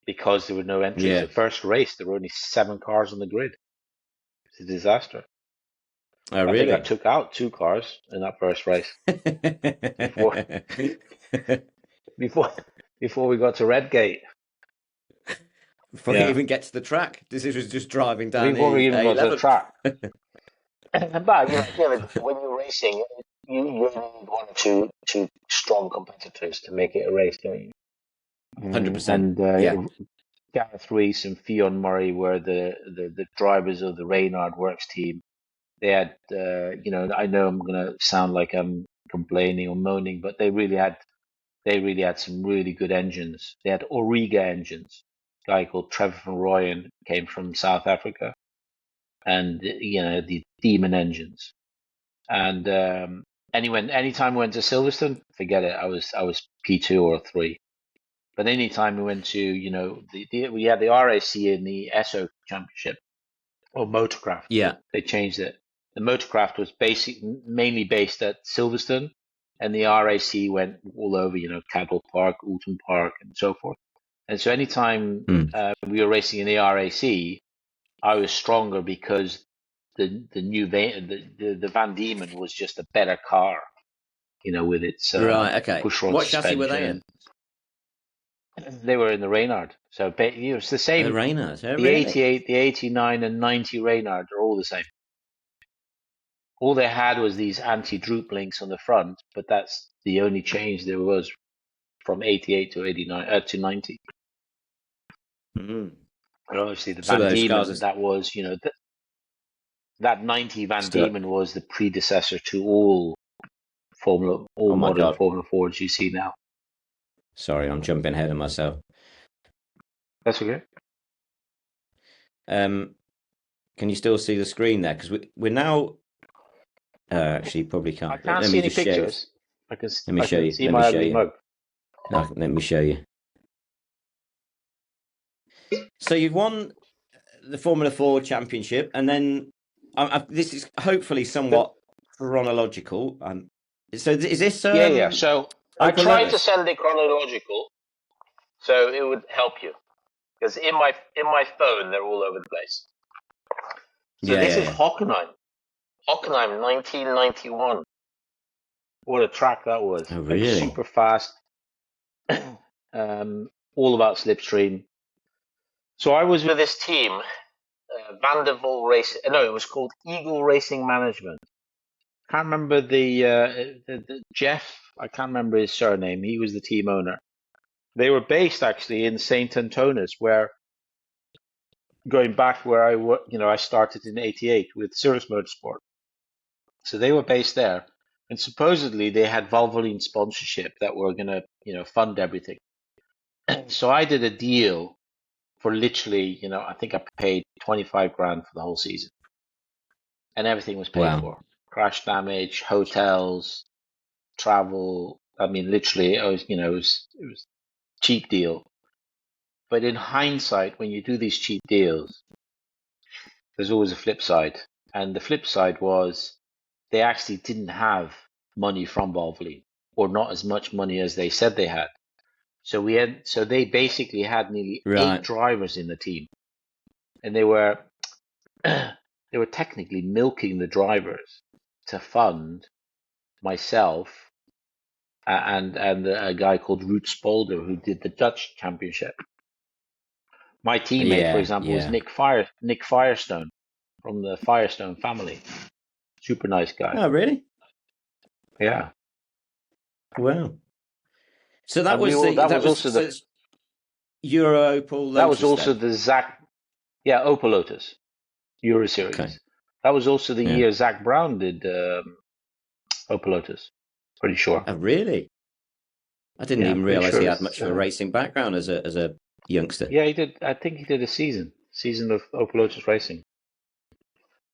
because there were no entries. Yeah. The first race, there were only 7 cars on the grid. It's a disaster. Oh, really? I think I took out 2 cars in that first race before we got to Redgate. Before you even get to the track, this was just driving down. Before we even got to the track. But when you're racing, you need 1 or 2 strong competitors to make it a race, don't you? 100%. And Gareth Rees and Fionn Murray were the drivers of the Reynard Works team. They had, I know I'm going to sound like I'm complaining or moaning, but they really had some really good engines. They had Auriga engines. A guy called Trevor van Rooyen came from South Africa, and the Demon engines. And anytime we went to Silverstone, forget it. I was P2 or 3. But anytime we went to, we had the RAC in the SO Championship or Motorcraft. Yeah, they changed it. The Motorcraft was mainly based at Silverstone, and the RAC went all over, Cadwell Park, Oulton Park, and so forth. And so anytime we were racing in the RAC, I was stronger because the Van Diemen was just a better car, with its Right. Okay. pushrod What chassis were they suspension. in? They were in the Reynard, so it's the same. The Reynard. Oh, The really? 88, the 89, and 90 Reynard are all the same. All they had was these anti-droop links on the front, but that's the only change there was from 88 to 89 to 90. Mm-hmm. And obviously the So Van those Diemen, cars that was, that 90 Van Still- Diemen was the predecessor to all Oh my modern God. Formula Fords you see now. Sorry, I'm jumping ahead of myself. That's okay. Can you still see the screen there? Because we're now. Actually, you probably can't. I can't Let see me any just show you. pictures. Let me show you. See Let my me show ugly you. mug. No, let me show you. So you've won the Formula 4 championship, and then this is hopefully somewhat chronological. So is this Yeah. So I Opel tried to Lotus? send it chronological, so it would help you. Because in my phone, they're all over the place. So this is Hockenheim. Hockenheim, 1991. What a track that was. Oh, really? Like super fast. All about slipstream. So I was with this team, Vandervol Racing. No, it was called Eagle Racing Management. Can't remember the Jeff. I can't remember his surname. He was the team owner. They were based actually in Saint Antonis, where going back where I started in '88 with Cirrus Motorsport. So they were based there, and supposedly they had Valvoline sponsorship that were gonna fund everything. So I did a deal for literally, I think I paid 25 grand for the whole season, and everything was paid for. Crash damage, hotels, travel. I mean, literally, it was cheap deal. But in hindsight, when you do these cheap deals, there's always a flip side. And the flip side was they actually didn't have money from Valvoline, or not as much money as they said they had. So they basically had nearly 8 drivers in the team, and they were technically milking the drivers to fund myself and a guy called Ruud Spolder who did the Dutch championship. My teammate, for example, was Nick Firestone from the Firestone family. Super nice guy. Oh, really? Yeah. Wow. So that was Euro Opel Lotus. That was also then? the Opel Lotus Euro Series. Okay. That was also the year Zach Brown did Opel Lotus. Pretty sure. Oh, really? I didn't even realize he had much of a racing background as a youngster. Yeah, he did. I think he did a season of Opel Lotus racing,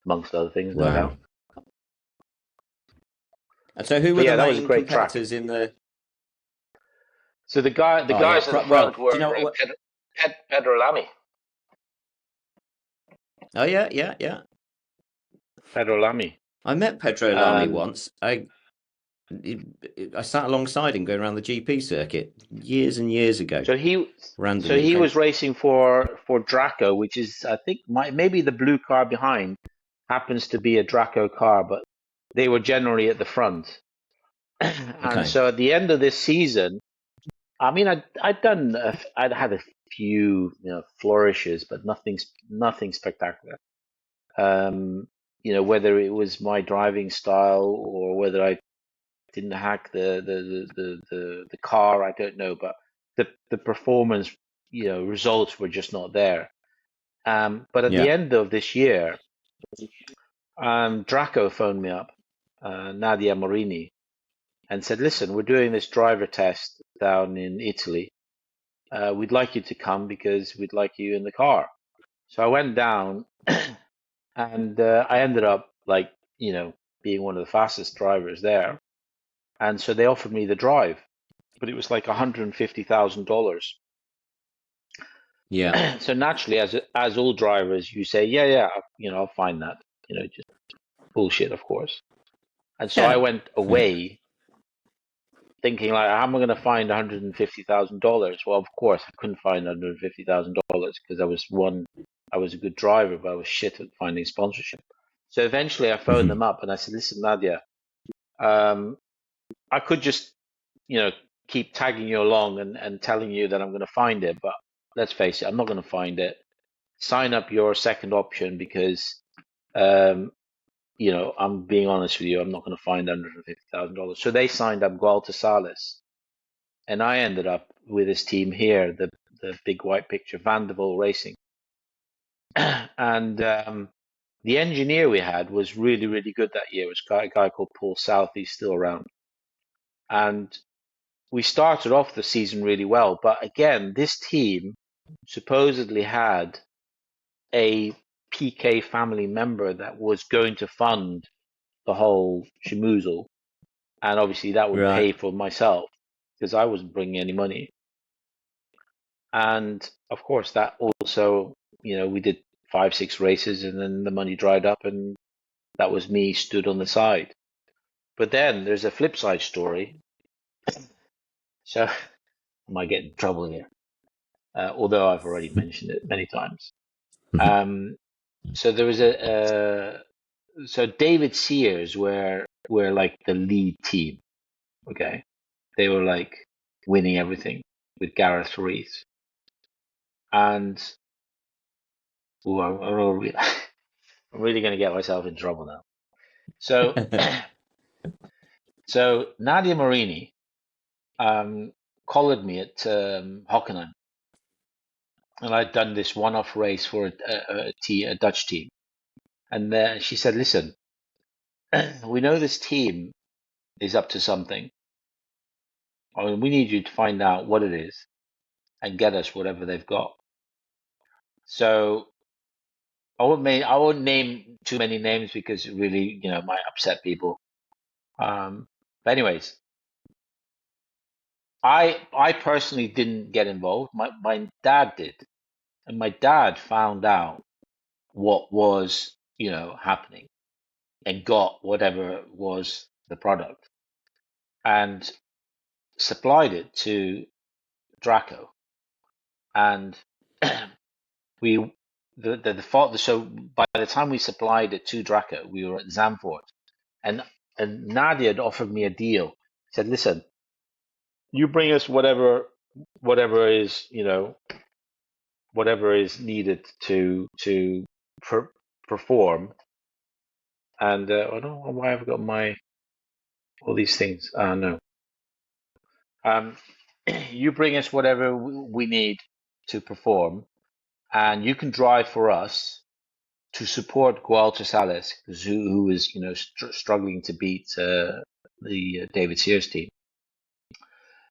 amongst other things. Wow. No doubt. And so, who were the main competitors in the? So the guys in the front were Pedro Lamy. Oh yeah. Pedro Lamy. I met Pedro Lamy once. I sat alongside him going around the GP circuit years and years ago. So he was racing for Draco, which is, I think, maybe the blue car behind happens to be a Draco car, but they were generally at the front. And so at the end of this season, I mean, I'd had a few flourishes, but nothing spectacular. Whether it was my driving style or whether I didn't hack the car, I don't know, but the performance results were just not there. But at the end of this year, Draco phoned me up, Nadia Morini, and said, listen, we're doing this driver test down in Italy. We'd like you to come because we'd like you in the car. So I went down and I ended up being one of the fastest drivers there. And so they offered me the drive, but it was like $150,000. Yeah. So naturally, as all drivers, you say, yeah, I'll find that. Just bullshit, of course. And so I went away thinking like, how am I going to find $150,000? Well, of course, I couldn't find $150,000 because I was a good driver, but I was shit at finding sponsorship. So eventually, I phoned them up and I said, "Listen, Nadia, I could just, keep tagging you along and telling you that I'm going to find it, but let's face it, I'm not going to find it. Sign up your second option because, I'm being honest with you, I'm not going to find $150,000." So they signed up Gualta Salis, and I ended up with this team here, the big white picture, Vanderbilt Racing. And the engineer we had was really, really good that year. It was a guy called Paul South. He's still around. And we started off the season really well. But again, this team supposedly had a PK family member that was going to fund the whole schmoozle. And obviously that would pay for myself because I wasn't bringing any money. And of course, that also, we did 5-6 races and then the money dried up and that was me stood on the side. But then there's a flip side story. So I might get in trouble here, although I've already mentioned it many times. So there was so David Sears were like the lead team. Okay, they were like winning everything with Gareth Reith, and I'm really going to get myself in trouble now. So, so Nadia Marini collared me at Hockenheim, and I'd done this one-off race for a Dutch team, and she said, "Listen, we know this team is up to something. I mean, we need you to find out what it is and get us whatever they've got." So I won't name too many names because it really, might upset people. But anyways, I personally didn't get involved. My dad did, and my dad found out what was, happening, and got whatever was the product, and supplied it to Draco, and so by the time we supplied it to Draco, we were at Zandvoort, and Nadia had offered me a deal. Said, "Listen, you bring us whatever is whatever is needed to perform." And I don't know why I've got all these things. No. You bring us whatever we need to perform, and you can drive for us to support Gualter Salis, who is struggling to beat the David Sears team.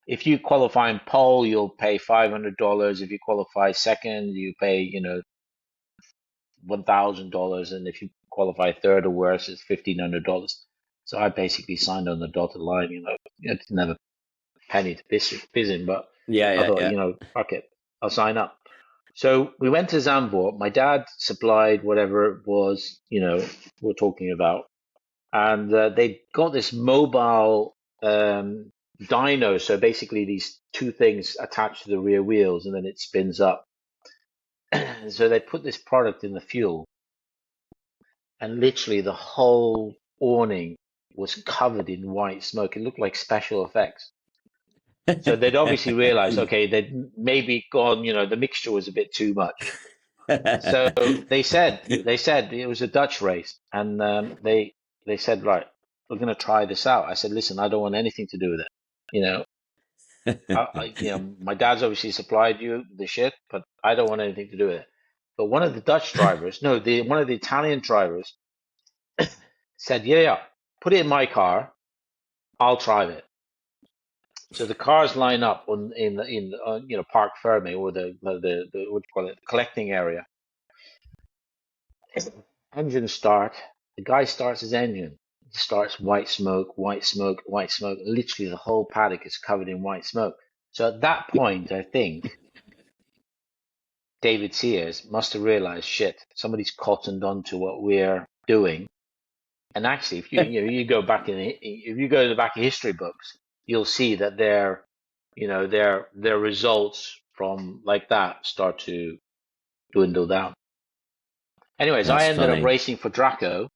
If you qualify in pole, you'll pay $500. If you qualify second, you pay $1,000, and if you qualify third or worse, it's $1,500. So I basically signed on the dotted line. I didn't have a penny to piss in, but I thought, fuck it, I'll sign up. So we went to Zandvoort. My dad supplied whatever it was, we're talking about. And they got this mobile dyno. So basically these two things attached to the rear wheels and then it spins up. So they put this product in the fuel. And literally the whole awning was covered in white smoke. It looked like special effects. So they'd obviously realized, okay, they'd maybe gone, the mixture was a bit too much. So they said it was a Dutch race, and they said, right, we're going to try this out. I said, listen, I don't want anything to do with it. My dad's obviously supplied you the shit, but I don't want anything to do with it. But one of the Dutch drivers, one of the Italian drivers said, yeah, put it in my car, I'll drive it. So the cars line up in Park Ferme, or the what do you call it, collecting area. Engine start. The guy starts his engine. It starts white smoke, white smoke, white smoke. Literally, the whole paddock is covered in white smoke. So at that point, I think David Sears must have realized, shit, somebody's cottoned on to what we're doing. And actually, if you go back if you go to the back of history books, you'll see that their results from like that start to dwindle down. Anyways, I That's ended up funny. racing for Draco,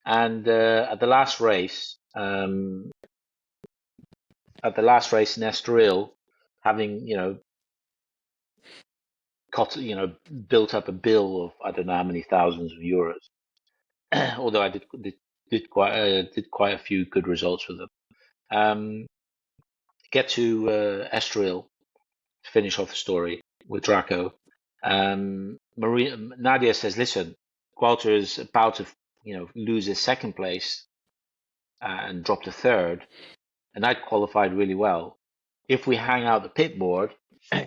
and at the last race, in Estoril, having built up a bill of I don't know how many thousands of euros. Although I did quite a few good results with them. Get to Estoril to finish off the story with Draco. Nadia says, "Listen, Walter is about to lose his second place and drop to third, and I'd qualified really well. If we hang out the pit board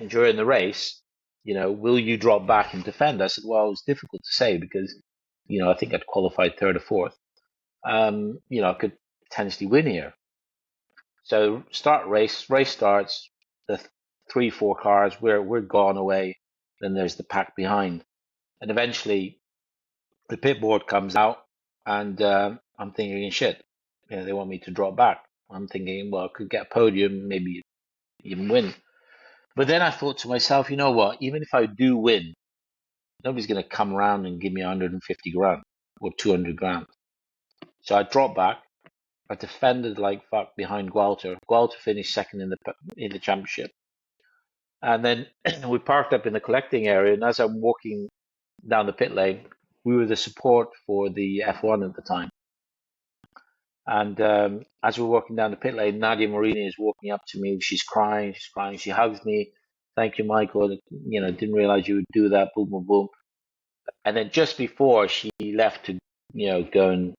during the race, will you drop back and defend?" I said, "Well, it's difficult to say because, I think I'd qualified third or fourth. I could potentially win here." So race starts. The 3-4 cars, we're gone away. Then there's the pack behind, and eventually the pit board comes out, and I'm thinking, shit, they want me to drop back. I'm thinking, well, I could get a podium, maybe even win. But then I thought to myself, you know what? Even if I do win, nobody's going to come around and give me 150 grand or 200 grand. So I dropped back. I defended like fuck behind Gualter. Gualter finished second in the championship. And then we parked up in the collecting area. And as I'm walking down the pit lane, we were the support for the F1 at the time. And as we're walking down the pit lane, Nadia Marini is walking up to me. She's crying. She hugs me. "Thank you, Michael. Didn't realize you would do that." Boom, boom, boom. And then just before she left to, go and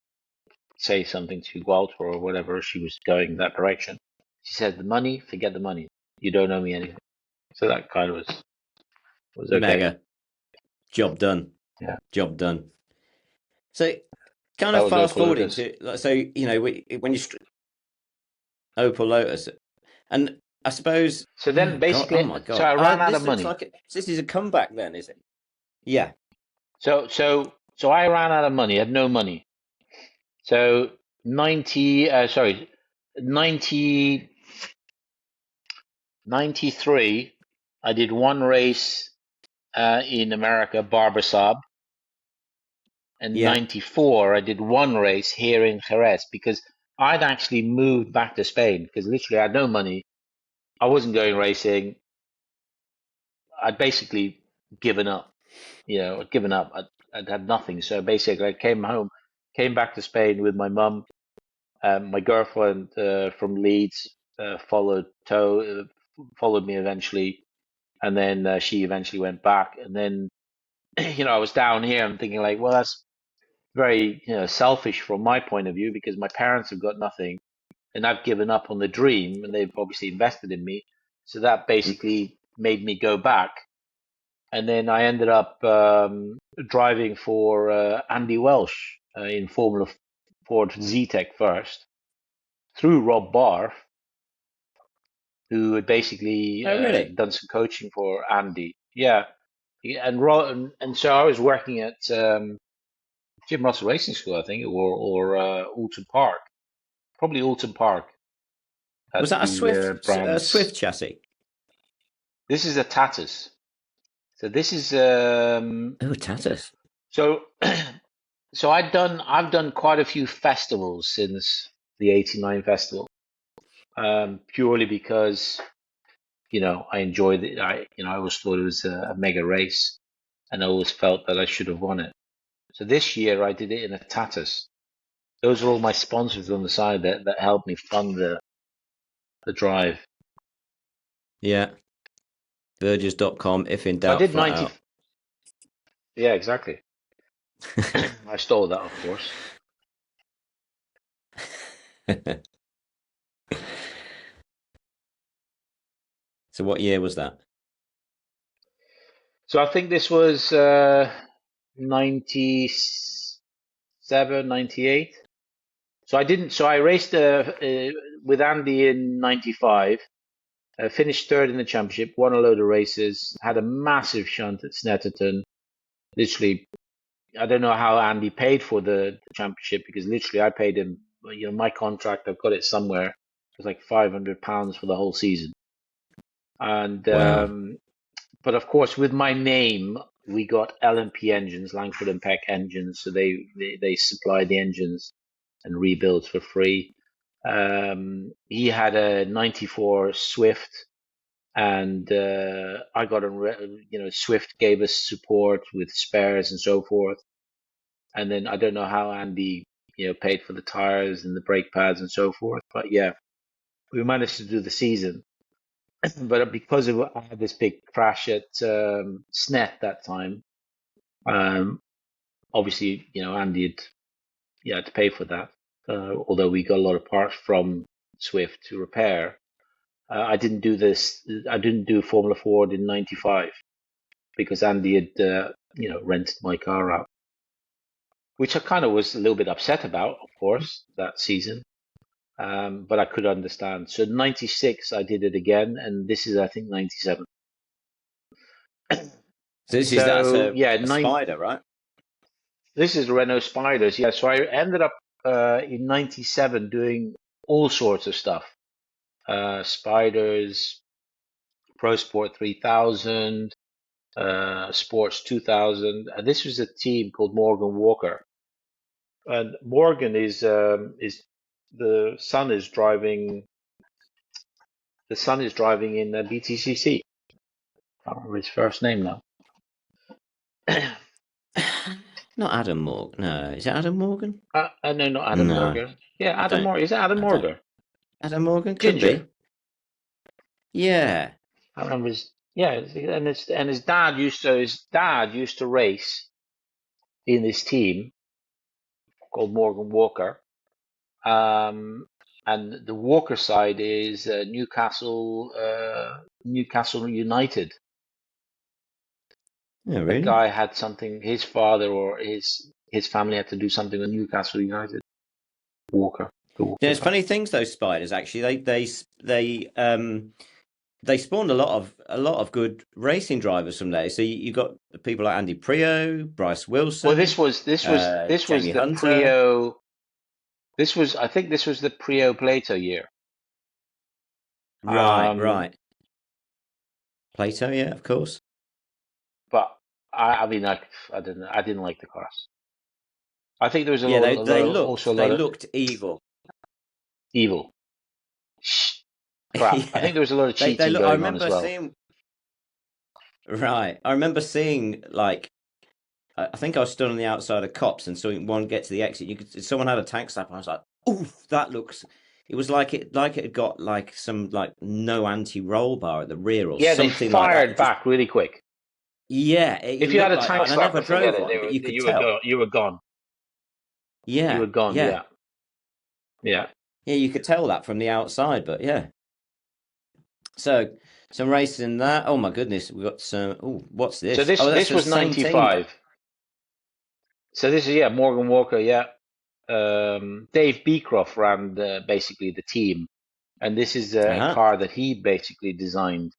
say something to Gualter or whatever, she was going that direction. She said, "The money, forget the money. You don't owe me anything." So that kind of was okay. Mega. Job done. Yeah. Job done. So kind of fast forwarding to, so, when you Opel Lotus, and I suppose. So then basically, oh my God. So I ran out of money. This is a comeback then, is it? Yeah. So I ran out of money. I had no money. So 93, I did one race in America, Barber Saab. And 94, I did one race here in Jerez because I'd actually moved back to Spain because literally I had no money. I wasn't going racing. I'd basically given up. I'd had nothing. So basically I came back to Spain with my mum. My girlfriend from Leeds followed me eventually. And then she eventually went back. And then, I was down here. I'm thinking like, well, that's very selfish from my point of view because my parents have got nothing and I've given up on the dream and they've obviously invested in me. So that basically made me go back. And then I ended up driving for Andy Welsh in Formula Ford Z-Tech first through Rob Barr, who had basically done some coaching for Andy. Yeah. And so I was working at Jim Russell Racing School, I think, or Alton Park. Probably Alton Park. Was that a Swift chassis? This is a Tatus. So this is Tatus. So I've done quite a few festivals since the '89 festival, purely because I enjoyed it. I always thought it was a mega race, and I always felt that I should have won it. So this year I did it in a Tatus. Those are all my sponsors on the side that helped me fund the drive. Yeah. Vergers.com, if in doubt. So I did 90. Out. Yeah, exactly. I stole that, of course. So what year was that? So I think this was 97, 98. So I raced with Andy in 95. Finished third in the championship, won a load of races, had a massive shunt at Snetterton. Literally, I don't know how Andy paid for the championship because literally I paid him, my contract, I've got it somewhere, was like £500 for the whole season. And Wow. but of course, with my name, we got LMP engines, Langford and Peck engines, so they supply the engines and rebuilds for free. He had a '94 Swift, and I got Swift gave us support with spares and so forth. And then I don't know how Andy, paid for the tires and the brake pads and so forth, but yeah, we managed to do the season. But because I had this big crash at SNET that time, obviously, Andy had to pay for that. Although we got a lot of parts from Swift to repair. I didn't do this. I didn't do Formula Ford in '95 because Andy had, rented my car out, which I kind of was a little bit upset about, of course, that season. But I could understand. So '96, I did it again, and this is, I think, '97. So that's So yeah, a Spider, right? this is Renault Spiders. Yeah, so I ended up in '97 doing all sorts of stuff. Spiders, Pro Sport 3000, Sports 2000. And this was a team called Morgan Walker. And Morgan is the son is driving. The son is driving in BTCC. I don't remember his first name now. Not Adam Morgan. No, is it Adam Morgan? No, not Adam No, Morgan. Yeah, I Adam don't. Morgan. Is it Adam I don't. Morgan? Adam Morgan could Ginger. be. Yeah. I remember his. Yeah, and his dad used to race in this team called Morgan Walker. And the Walker side is Newcastle United. Oh, The really? guy had something. His father or his family had to do something with Newcastle United. Walker. The Walker There's guy. funny things those spiders actually. They spawned a lot of good racing drivers from there. So you got people like Andy Prio, Bryce Wilson. Well, this was Jamie the Hunter. Prio. I think this was the Prio Plato year. Right. Plato, yeah, of course. But I mean, I didn't like the cars. I think there was They looked evil. evil. Crap. Yeah. I think there was a lot of They cheating look. I going on as remember well. seeing. Right, I remember seeing like. I think I was stood on the outside of cops and saw one get to the exit. Someone had a tank stop, and I was like, "Oof, that looks." It was like it had got like some like no anti-roll bar at the rear or Yeah, they something like that. fired back really quick. Yeah, If you had a tank and I never stopper, forget drove it. one, but you could You were tell. gone. You were gone. You Yeah, were gone. yeah, Yeah. yeah. You could tell that from the outside, but yeah. So some racing that. Oh my goodness, we got some. Oh, what's this? So That's this the was same team. '95. So this is Morgan Walker. Yeah. Dave Beecroft ran basically the team, and this is a car that he basically designed.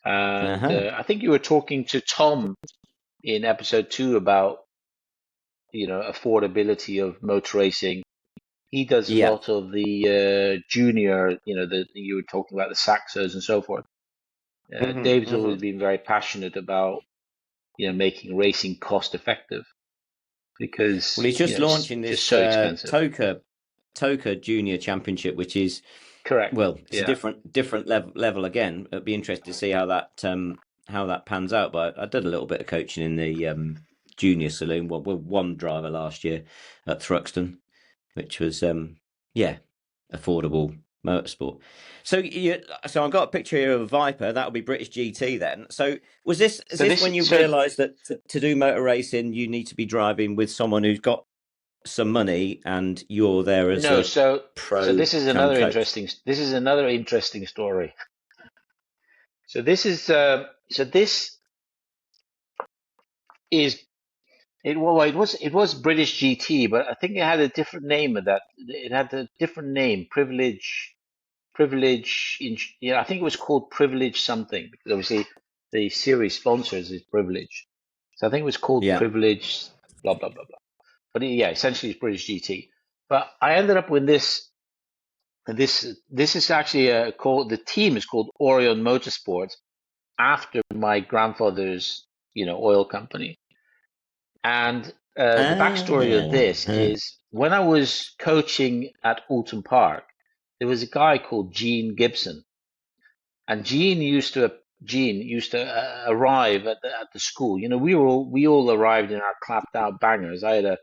And I think you were talking to Tom in episode 2 about affordability of motor racing. He does a lot of the junior, you were talking about the Saxos and so forth. Dave's always been very passionate about making racing cost effective because he's just launching this just so expensive. Toka Junior Championship, which is correct. Well, it's a different level again. It'd be interesting to see how that pans out. But I did a little bit of coaching in the junior saloon with one driver last year at Thruxton, which was affordable motorsport. So I've got a picture here of a Viper. That would be British GT then. So was this when you realised that to do motor racing you need to be driving with someone who's got some money and you're there as a pro? So this is another interesting story. So this is it was British GT, but I think it had a different name of that. It had a different name, Privilege. I think it was called Privilege something because obviously the series sponsors is Privilege. So I think it was called Privilege, blah blah blah blah. But essentially it's British GT. But I ended up with this And this is actually called, the team is called Orion Motorsport, after my grandfather's, oil company. And the backstory of this is, when I was coaching at Alton Park, there was a guy called Gene Gibson, and Gene used to arrive at the school. We all arrived in our clapped out bangers. I had a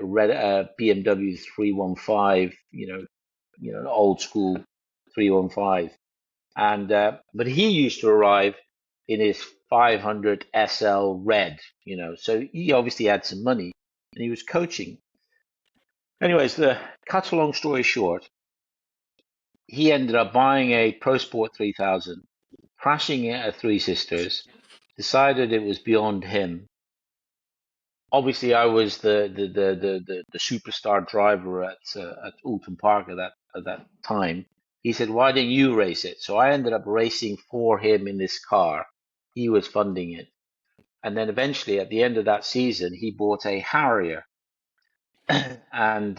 red BMW 315, an old school 315, and but he used to arrive in his 500 SL red. So he obviously had some money, and he was coaching. Anyways, cut a long story short, he ended up buying a Pro Sport 3000, crashing it at Three Sisters, decided it was beyond him. Obviously, I was the superstar driver at Alton Park at that time. He said, "Why didn't you race it?" So I ended up racing for him in this car. He was funding it, and then eventually, at the end of that season, he bought a Harrier, and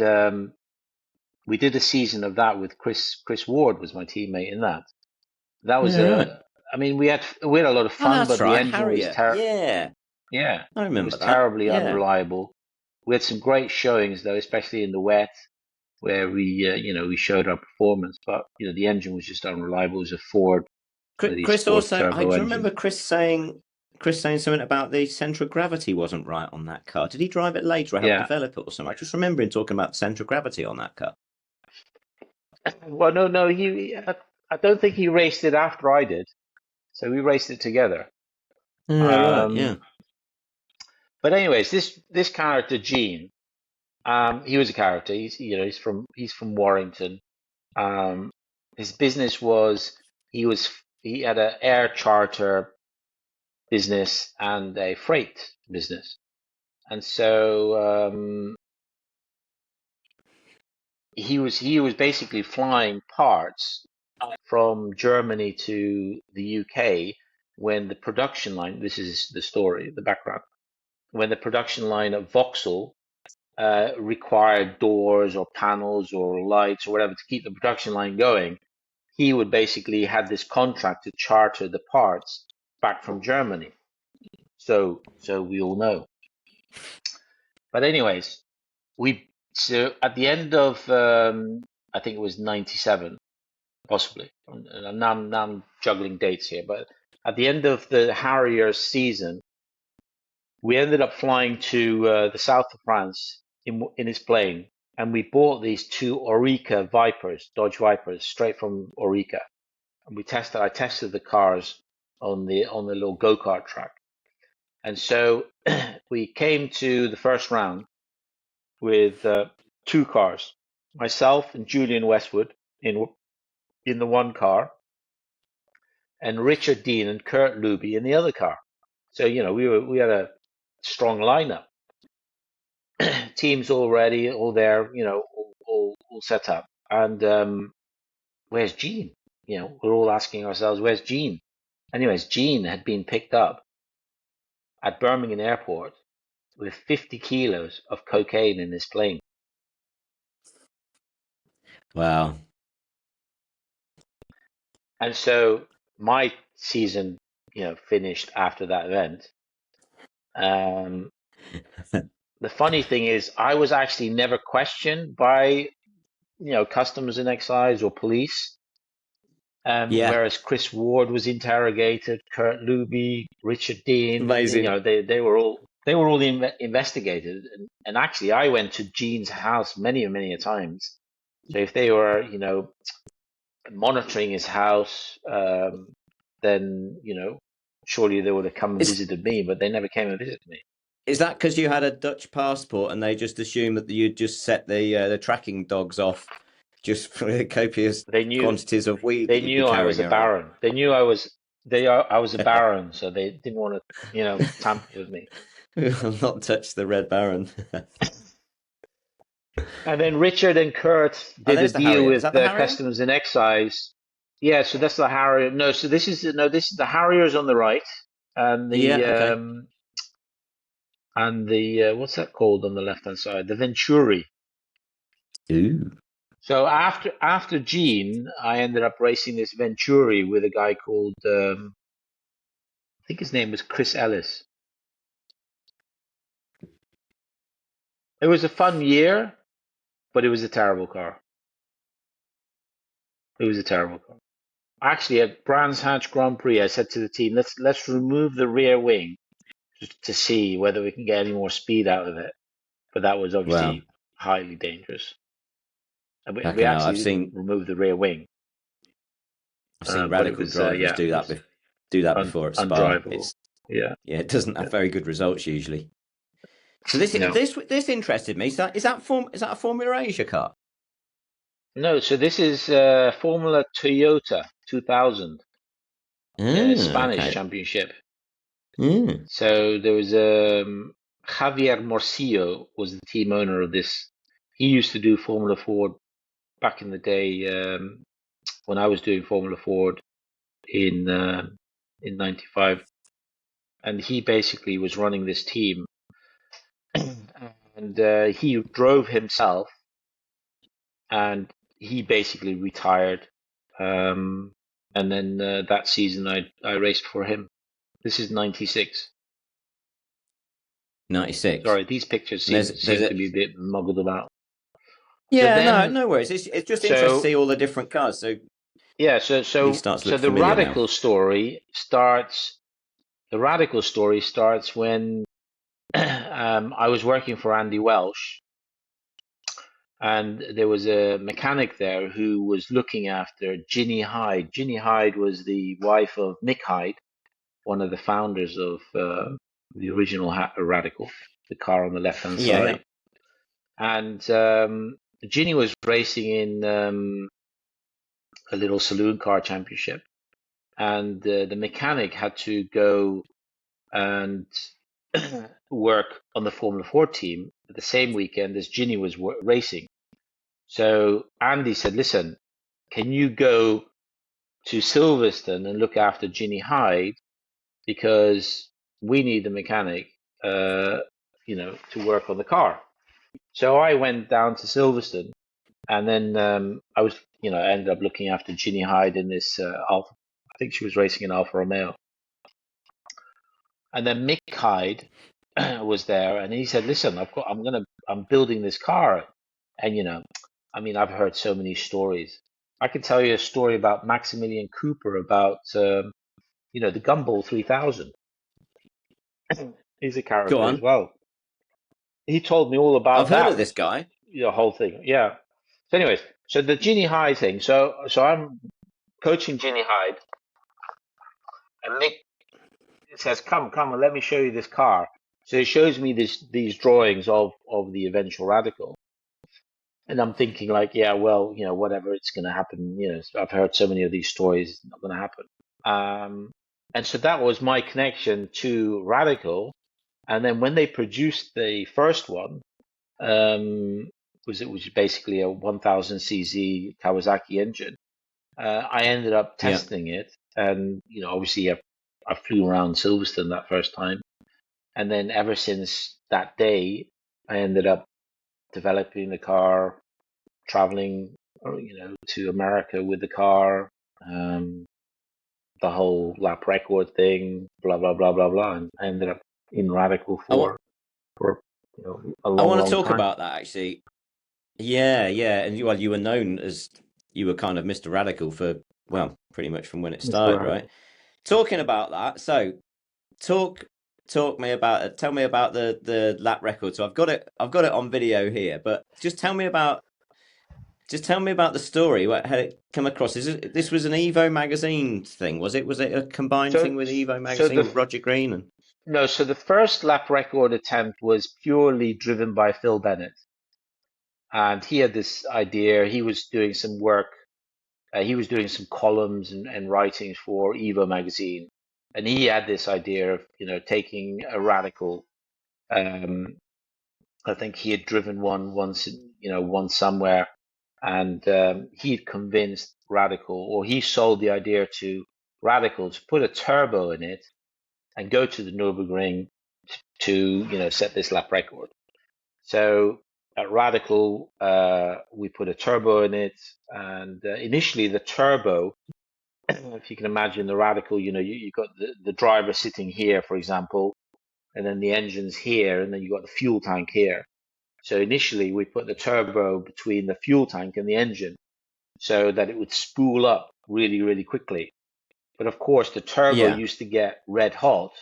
we did a season of that with Chris Ward was my teammate in that. That was Right. I mean, we had a lot of fun, That's but the right, engine was Harrier. Yeah, I it remember was that. terribly Yeah. unreliable. We had some great showings though, especially in the wet, where we showed our performance. But the engine was just unreliable. It was a Ford, one of these Chris Ford also, I turbo do engines. remember Chris saying something about the centre of gravity wasn't right on that car. Did he drive it later or help Yeah. develop it or something? I just remember him talking about the centre of gravity on that car. Well, no, I don't think he raced it after I did. So we raced it together. Right, yeah. But anyways, this character Gene, he was a character. He's from Warrington. His business was he had an air charter business and a freight business, and so he was basically flying parts from Germany to the UK when the production line. This is the story, the background. When the production line of Vauxhall required doors or panels or lights or whatever to keep the production line going, he would basically had this contract to charter the parts back from Germany. So we all know. But anyways, so at the end of I think it was 97, possibly. And now I'm juggling dates here, but at the end of the Harrier season, we ended up flying to the south of France in his plane, and we bought these two Oreca Vipers, Dodge Vipers, straight from Oreca. And I tested the cars on the little go-kart track. And so we came to the first round with two cars, myself and Julian Westwood in the one car, and Richard Dean and Kurt Luby in the other car. So we had a strong lineup. Teams all ready, all there, all set up. And where's Gene? We're all asking ourselves, where's Gene? Anyways, Gene had been picked up at Birmingham Airport with 50 kilos of cocaine in his plane. Wow. And so my season, finished after that event. The funny thing is, I was actually never questioned by, customs and excise or police. Yeah. Whereas Chris Ward was interrogated, Kurt Luby, Richard Dean, Amazing. they were all investigated. And actually, I went to Gene's house many a times. So if they were, monitoring his house, then surely they would have come and visited me. But they never came and visited me. Is that because you had a Dutch passport and they just assumed that you'd just set the tracking dogs off just for the copious quantities of weed? They knew I was a baron. They knew I was a baron, so they didn't want to, tamper with me. I'll not touch the Red Baron. And then Richard and Kurt did a deal with the customs and excise. Yeah, so that's the Harrier. No, so this is the Harriers on the right, and the and the what's that called on the left hand side? The Venturi. Ooh. So after Gene, I ended up racing this Venturi with a guy called I think his name was Chris Ellis. It was a fun year, but it was a terrible car. It was a terrible car. Actually, at Brands Hatch Grand Prix, I said to the team, let's remove the rear wing just to see whether we can get any more speed out of it. But that was Well, obviously highly dangerous. And we fucking hell, actually didn't remove the rear wing, I've seen but it radical was drivers do that before at Spa. undrivable. Yeah, It doesn't have very good results usually. So no, this interested me. So is that a Formula Asia car? no. So this is Formula Toyota 2000, Spanish Okay. championship. Mm. So there was Javier Morcillo was the team owner of this. He used to do Formula Ford back in the day when I was doing Formula Ford in '95, and he basically was running this team, and he drove himself, and he basically retired. And then that season, I raced for him. This is '96. 96. Sorry, these pictures seem to be a bit muggled about. Yeah, So then, no worries. It's just interesting to so see all the different cars. So yeah, so he starts to look the familiar now. radical story starts. The radical story starts when I was working for Andy Welsh, and there was a mechanic there who was looking after Ginny Hyde. Ginny Hyde was the wife of Nick Hyde, one of the founders of the original Radical, the car on the left-hand side. And Ginny was racing in a little saloon car championship, and the mechanic had to go and work on the Formula 4 team at the same weekend as Ginny was racing. So Andy said, listen, can you go to Silverstone and look after Ginny Hyde, because we need the mechanic to work on the car. So I went down to Silverstone, and then I ended up looking after Ginny Hyde in this Alfa. I think she was racing in Alfa Romeo. And then Mick Hyde was there, and he said, "Listen, I'm building this car, and I've heard so many stories. I can tell you a story about Maximilian Cooper about the Gumball 3000. He's a character as well. He told me all about I've that. heard of this guy. The whole thing, yeah. So, anyways, so the Ginny Hyde thing. So I'm coaching Ginny Hyde, and Mick says, "Come, and let me show you this car." So he shows me these drawings of the eventual Radical, and I'm thinking like, yeah, well, whatever, it's going to happen. I've heard so many of these stories, it's not going to happen. And so that was my connection to Radical. And then when they produced the first one, it was basically a 1000cc Kawasaki engine. I ended up testing it, and obviously I flew around Silverstone that first time, and then ever since that day, I ended up developing the car, traveling, to America with the car, the whole lap record thing, blah blah blah blah blah, and I ended up in Radical for a long. I want to talk about that actually. Yeah, and you were known as, you were kind of Mr. Radical for, well, pretty much from when it started, right? Talking about that, so tell me about the lap record. So I've got it on video here, but just tell me about the story. How it come across? This was an Evo magazine thing, was it? Was it a combined thing with Evo magazine with Roger Green and? No, so the first lap record attempt was purely driven by Phil Bennett. And he had this idea. He was doing some work. He was doing some columns and writings for Evo magazine. And he had this idea of, taking a Radical. I think he had driven one once somewhere. And he had convinced Radical, or he sold the idea to Radical, to put a turbo in it and go to the Nürburgring to set this lap record. So At Radical, we put a turbo in it, and initially the turbo, if you can imagine the Radical, you got the driver sitting here, for example, and then the engine's here, and then you got the fuel tank here. So initially we put the turbo between the fuel tank and the engine so that it would spool up really, really quickly. But of course, the turbo Yeah. used to get red hot.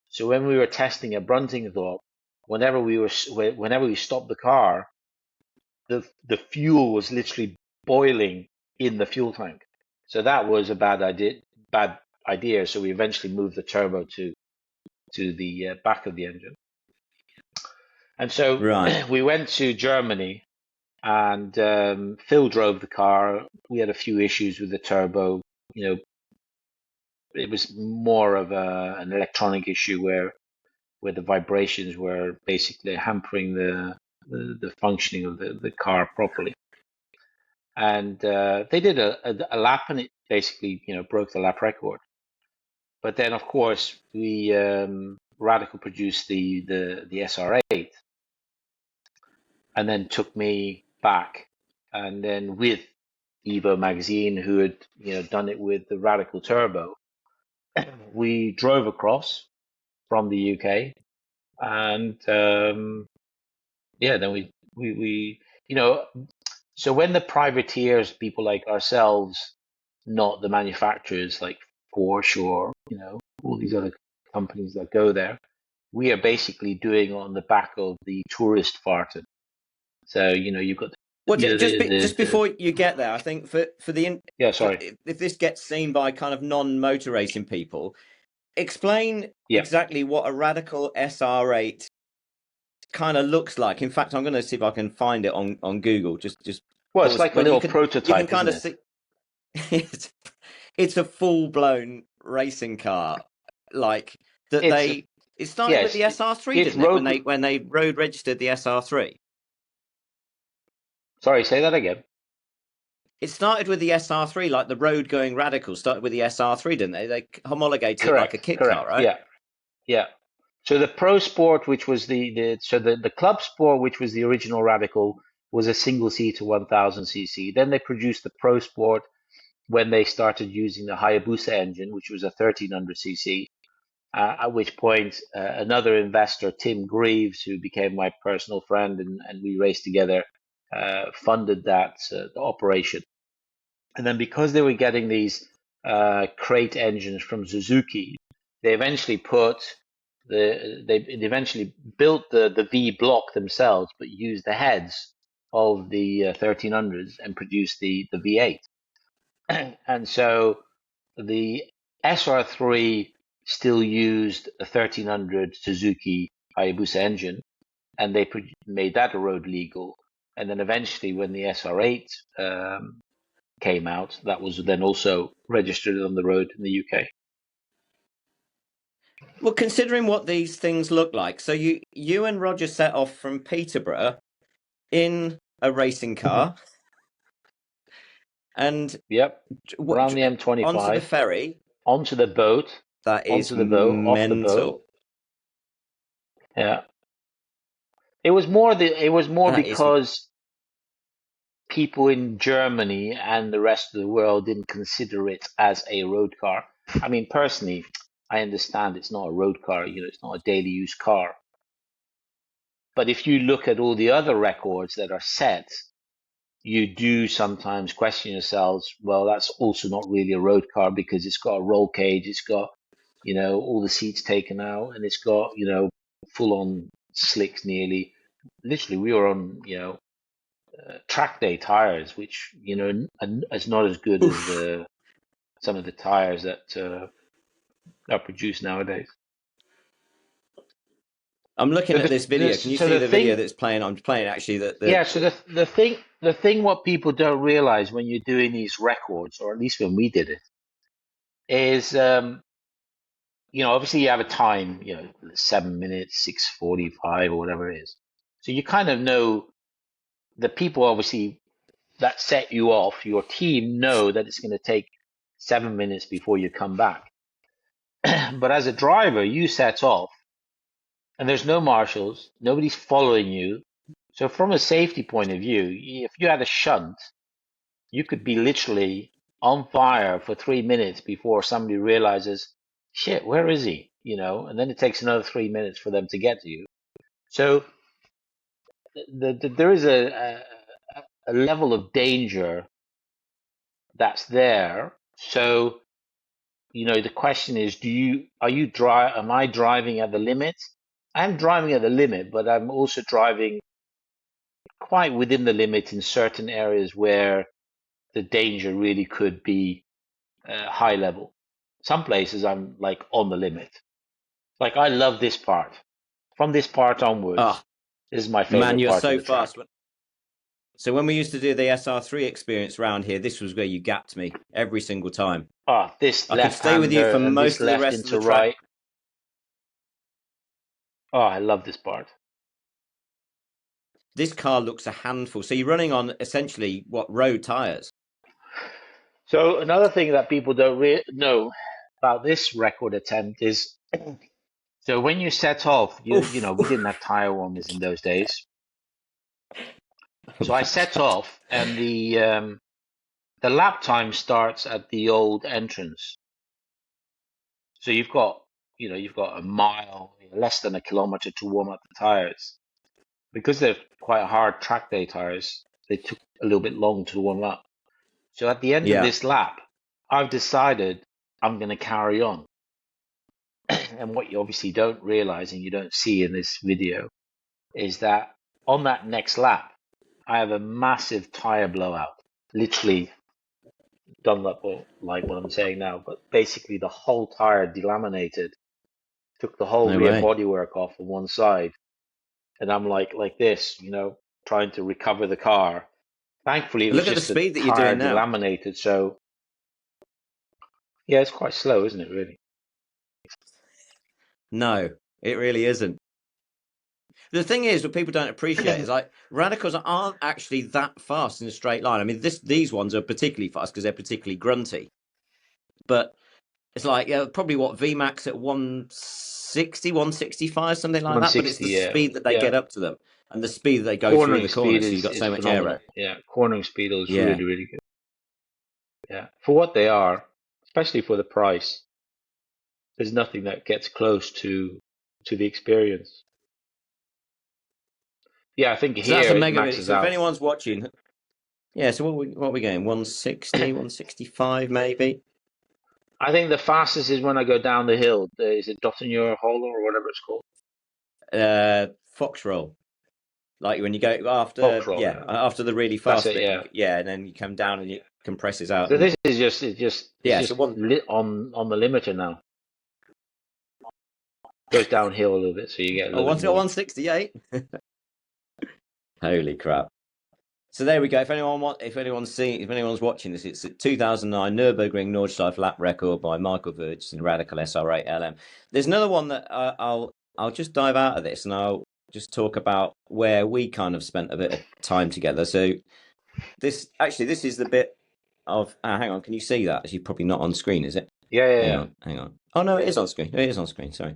So when we were testing at Bruntingthorpe, whenever we stopped the car, the fuel was literally boiling in the fuel tank. So that was a bad idea. So we eventually moved the turbo to the back of the engine. And so Right. we went to Germany, and Phil drove the car. We had a few issues with the turbo. It was more of an electronic issue where the vibrations were basically hampering the functioning of the car properly. And they did a lap, and it basically broke the lap record. But then, of course, we Radical produced the SR8, and then took me back, and then with Evo magazine, who had done it with the Radical Turbo, we drove across from the UK, and then we so when the privateers, people like ourselves, not the manufacturers like Porsche or all these other companies that go there, we are basically doing on the back of the tourist farten. So you've got Well, just before you get there, I think for sorry. if this gets seen by kind of non-motor racing people, explain Yeah. exactly what a Radical SR8 kind of looks like. In fact, I'm going to see if I can find it on Google. Well, it's like a little prototype, you can kind of isn't see it's a full-blown racing car, like that. It started with the SR3, didn't it? When they road registered the SR3. Sorry, say that again. It started with the SR3, like the road going Radical started with the SR3, didn't they? They homologated it like a kit car, right? Yeah. So the Pro Sport, which was the Club Sport, which was the original Radical, was a single seater 1000cc. Then they produced the Pro Sport when they started using the Hayabusa engine, which was a 1300cc. At which point, another investor, Tim Greaves, who became my personal friend, and we raced together, funded that operation. And then because they were getting these crate engines from Suzuki, they eventually built the V block themselves, but used the heads of the 1300s and produced the V8. And so the SR3 still used a 1300 Suzuki Hayabusa engine, and they made that a road legal. And then eventually, when the SR8 came out, that was then also registered on the road in the UK. Well, considering what these things look like, so you and Roger set off from Peterborough in a racing car, and around the M25 onto the ferry, onto the boat, that is onto the boat, mental. off the boat. Yeah, it was more because people in Germany and the rest of the world didn't consider it as a road car. I mean, personally, I understand it's not a road car, it's not a daily use car. But if you look at all the other records that are set, you do sometimes question yourselves, well, that's also not really a road car because it's got a roll cage, it's got, all the seats taken out, and it's got, full on slicks nearly. Literally, we were on, track day tires, which is not as good as some of the tires that are produced nowadays. I'm looking at this video. Can you see the video that's playing? I'm playing actually So the thing what people don't realize when you're doing these records, or at least when we did it, is obviously you have a time, 7 minutes, 6:45 or whatever it is. So you kind of know the people obviously that set you off, your team know that it's going to take 7 minutes before you come back. But as a driver, you set off and there's no marshals, nobody's following you. So from a safety point of view, if you had a shunt, you could be literally on fire for 3 minutes before somebody realizes, shit, where is he? And then it takes another 3 minutes for them to get to you. So there is a level of danger that's there. So, the question is, am I driving at the limit? I'm driving at the limit, but I'm also driving quite within the limit in certain areas where the danger really could be high level. Some places I'm like on the limit. Like I love this part. From this part onwards, this is my Man, favorite you're part of so the track. fast. So when we used to do the SR3 experience round here, this was where you gapped me every single time. This I could stay with you for and most this of the left rest of into the track. right. Oh, I love this part. This car looks a handful. So you're running on essentially what, road tires? So another thing that people don't know about this record attempt is, so when you set off, we didn't have tire warmers in those days. So I set off, and the lap time starts at the old entrance. So you've got a mile, less than a kilometer to warm up the tires. Because they're quite hard track day tires, they took a little bit long to warm up. So at the end of this lap, I've decided I'm going to carry on. And what you obviously don't realize and you don't see in this video is that on that next lap, I have a massive tire blowout. Literally done up like what I'm saying now, but basically the whole tire delaminated, took the whole rear bodywork off on one side. And I'm like this, trying to recover the car. Thankfully, it was Look at the just speed that the you're tire doing now. delaminated. So, yeah, it's quite slow, isn't it, really? No, it really isn't. The thing is, what people don't appreciate is like radicals aren't actually that fast in a straight line. I mean, these ones are particularly fast because they're particularly grunty. But it's like probably what VMAX at 160, 165, something like that. But it's the speed that they get up to them and the speed that they go through the corner. So you've got so much phenomenal. aero. Yeah, cornering speed is really, really good. Yeah, for what they are, especially for the price, there's nothing that gets close to the experience. Yeah, I think So here that's a it mega. maxes So if out. anyone's watching, yeah. So what are we going? 160, 165 maybe. I think the fastest is when I go down the hill. Is it Dottinger Hollow or whatever it's called? Fox roll. Like when you go after, Foxroll, after the really fast bit, yeah. and then you come down and it compresses out. So this is just so on the limiter now. Goes downhill a little bit, so you get a little bit more. 168. Holy crap! So there we go. If anyone's watching this, it's a 2009 Nürburgring Nordschleife lap record by Michael Vergers in Radical SR8 LM. There's another one that I'll just dive out of this and I'll just talk about where we kind of spent a bit of time together. So this is the bit of hang on, can you see that? It's probably not on screen, is it? Yeah. Hang on. Oh no, it is on screen. It is on screen. Sorry.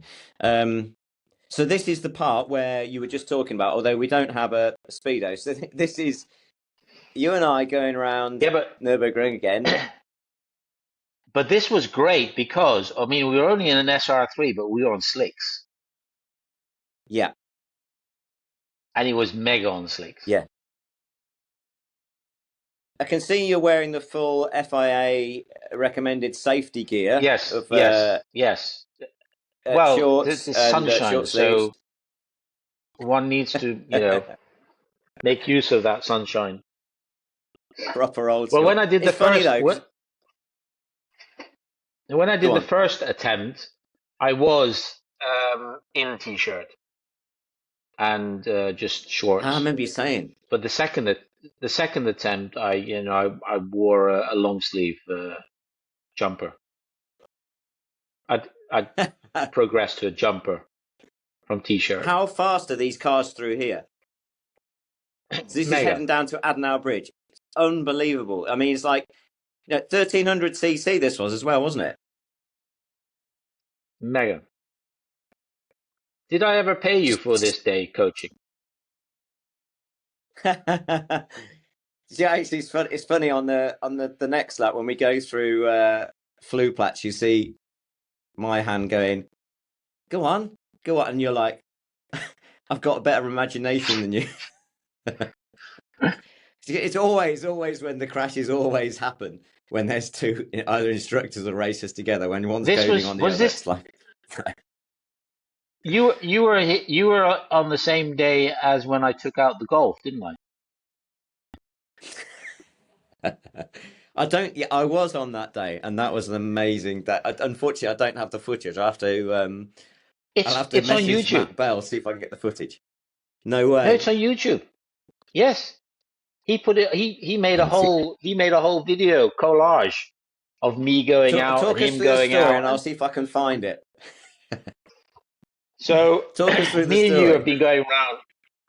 So this is the part where you were just talking about. Although we don't have a speedo, so this is you and I going around Nürburgring again. But this was great because we were only in an SR3, but we were on slicks. Yeah. And it was mega on slicks. Yeah. I can see you're wearing the full FIA recommended safety gear. Yes. Well, shorts this is sunshine, short sleeves. so one needs to, make use of that sunshine. Proper old school. Well, when I did the first attempt, I was in t-shirt and just shorts. I remember you saying. But the second attempt, I wore a long sleeve jumper. I progressed to a jumper from t-shirt. How fast are these cars through here? So this is heading down to Adenauer Bridge. It's unbelievable. I mean, it's like 1300 cc. This was as well, wasn't it? Mega. Did I ever pay you for this day coaching? Yeah, actually, it's funny on the next lap when we go through Flue Platz, you see my hand going, go on, and you're like, I've got a better imagination than you. It's always when the crashes always happen when there's two either instructors or racers together. When one's goading on the other, it's like you were on the same day as when I took out the Golf, didn't I? I was on that day, and that was an amazing day. Unfortunately, I don't have the footage. I'll have to It's on message YouTube. Matt Bell, see if I can get the footage. No way. No, it's on YouTube. Yes. He put it. He made a whole video collage of me going out and Talk us him through the going story, out. and I'll see if I can find it. So talk us through the me and story. you have been going around.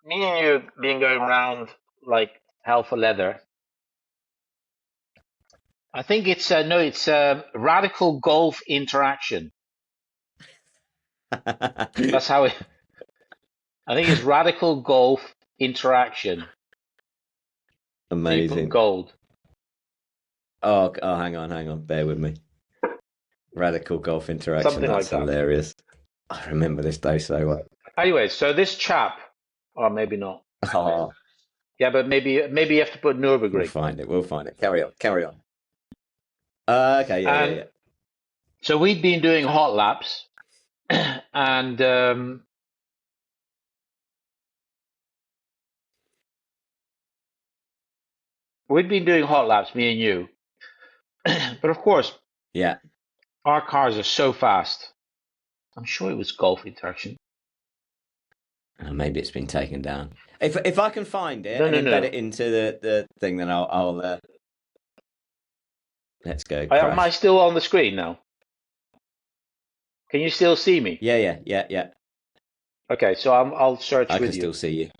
Me and you have been going around like hell for leather. I think it's radical golf interaction. That's how it. I think it's radical golf interaction. Amazing. Gold. Oh, hang on, bear with me. Radical golf interaction. Something That's like that. Hilarious. I remember this day so well. Anyway, so this chap, or maybe not. Oh. Yeah, but maybe you have to put Nurburgring. We'll find it. Carry on. Okay, yeah. So we'd been doing hot laps, and we'd been doing hot laps, me and you. But of course, yeah, our cars are so fast. I'm sure it was golf interaction. Maybe it's been taken down. If I can find it and embed it into the thing, then I'll let's go. Am I still on the screen now? Can you still see me? Yeah. Okay, so I'll search with you. I can still see you.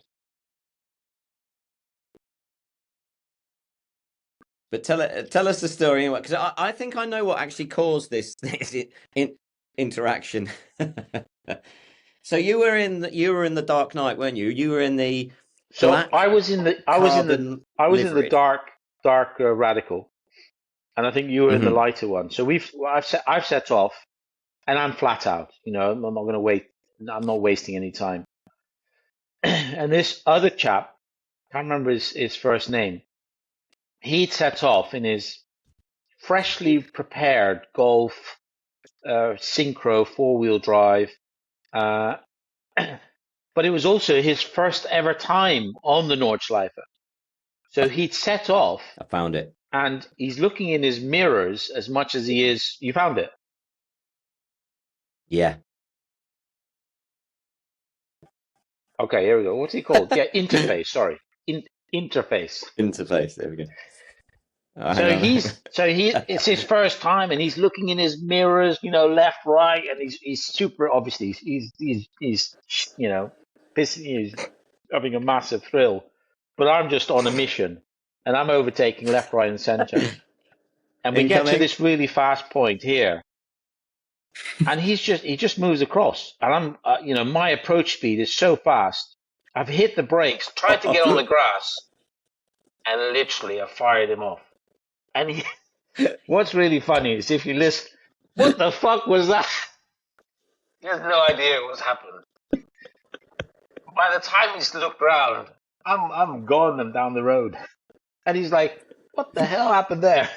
But tell us the story anyway, because I think I know what actually caused this interaction. So you were in the Dark Knight, weren't you? You were in the black. I was in the dark radical, and I think you were in the lighter one. So I've set off, and I'm flat out. You know, I'm not going to wait. I'm not wasting any time. And this other chap, I can't remember his first name. He'd set off in his freshly prepared Golf Synchro 4-wheel drive. But it was also his first ever time on the Nordschleife. So he'd set off. I found it. And he's looking in his mirrors as much as he is. You found it? Yeah. Okay, here we go. What's he called? Yeah, interface. Sorry. Interface. Interface. There we go. It's his first time, and he's looking in his mirrors, you know, left, right, and he's super. Obviously, he's you know, he's having a massive thrill. But I'm just on a mission, and I'm overtaking left, right, and center. And we get to this really fast point here, and he just moves across, and I'm you know, my approach speed is so fast. I've hit the brakes, tried to get on the grass, and literally I fired him off. And what's really funny is if you listen, what the fuck was that? He has no idea what's happened. By the time he's looked around, I'm gone and down the road, and he's like, "What the hell happened there?"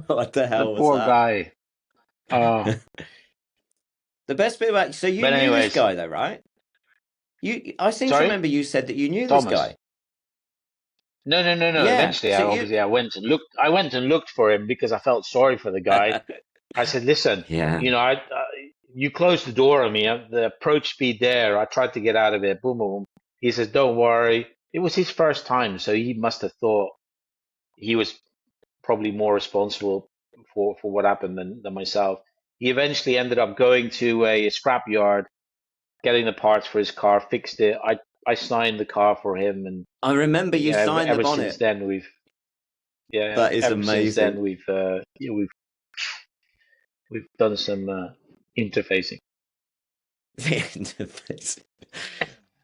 What the hell was poor that? Guy. Oh. The best bit about knew this guy though, right? I seem to remember you said that you knew this guy. No. Yeah. Eventually, I went and looked for him because I felt sorry for the guy. I said, "Listen, you know, you closed the door on me. The approach speed there. I tried to get out of it. Boom, boom." He says, "Don't worry." It was his first time, so he must have thought he was probably more responsible for what happened than myself. He eventually ended up going to a scrapyard, getting the parts for his car, fixed it. I signed the car for him, and I remember you signed the bonnet. Since then we've that is amazing. Since then we've done some interfacing. The interface.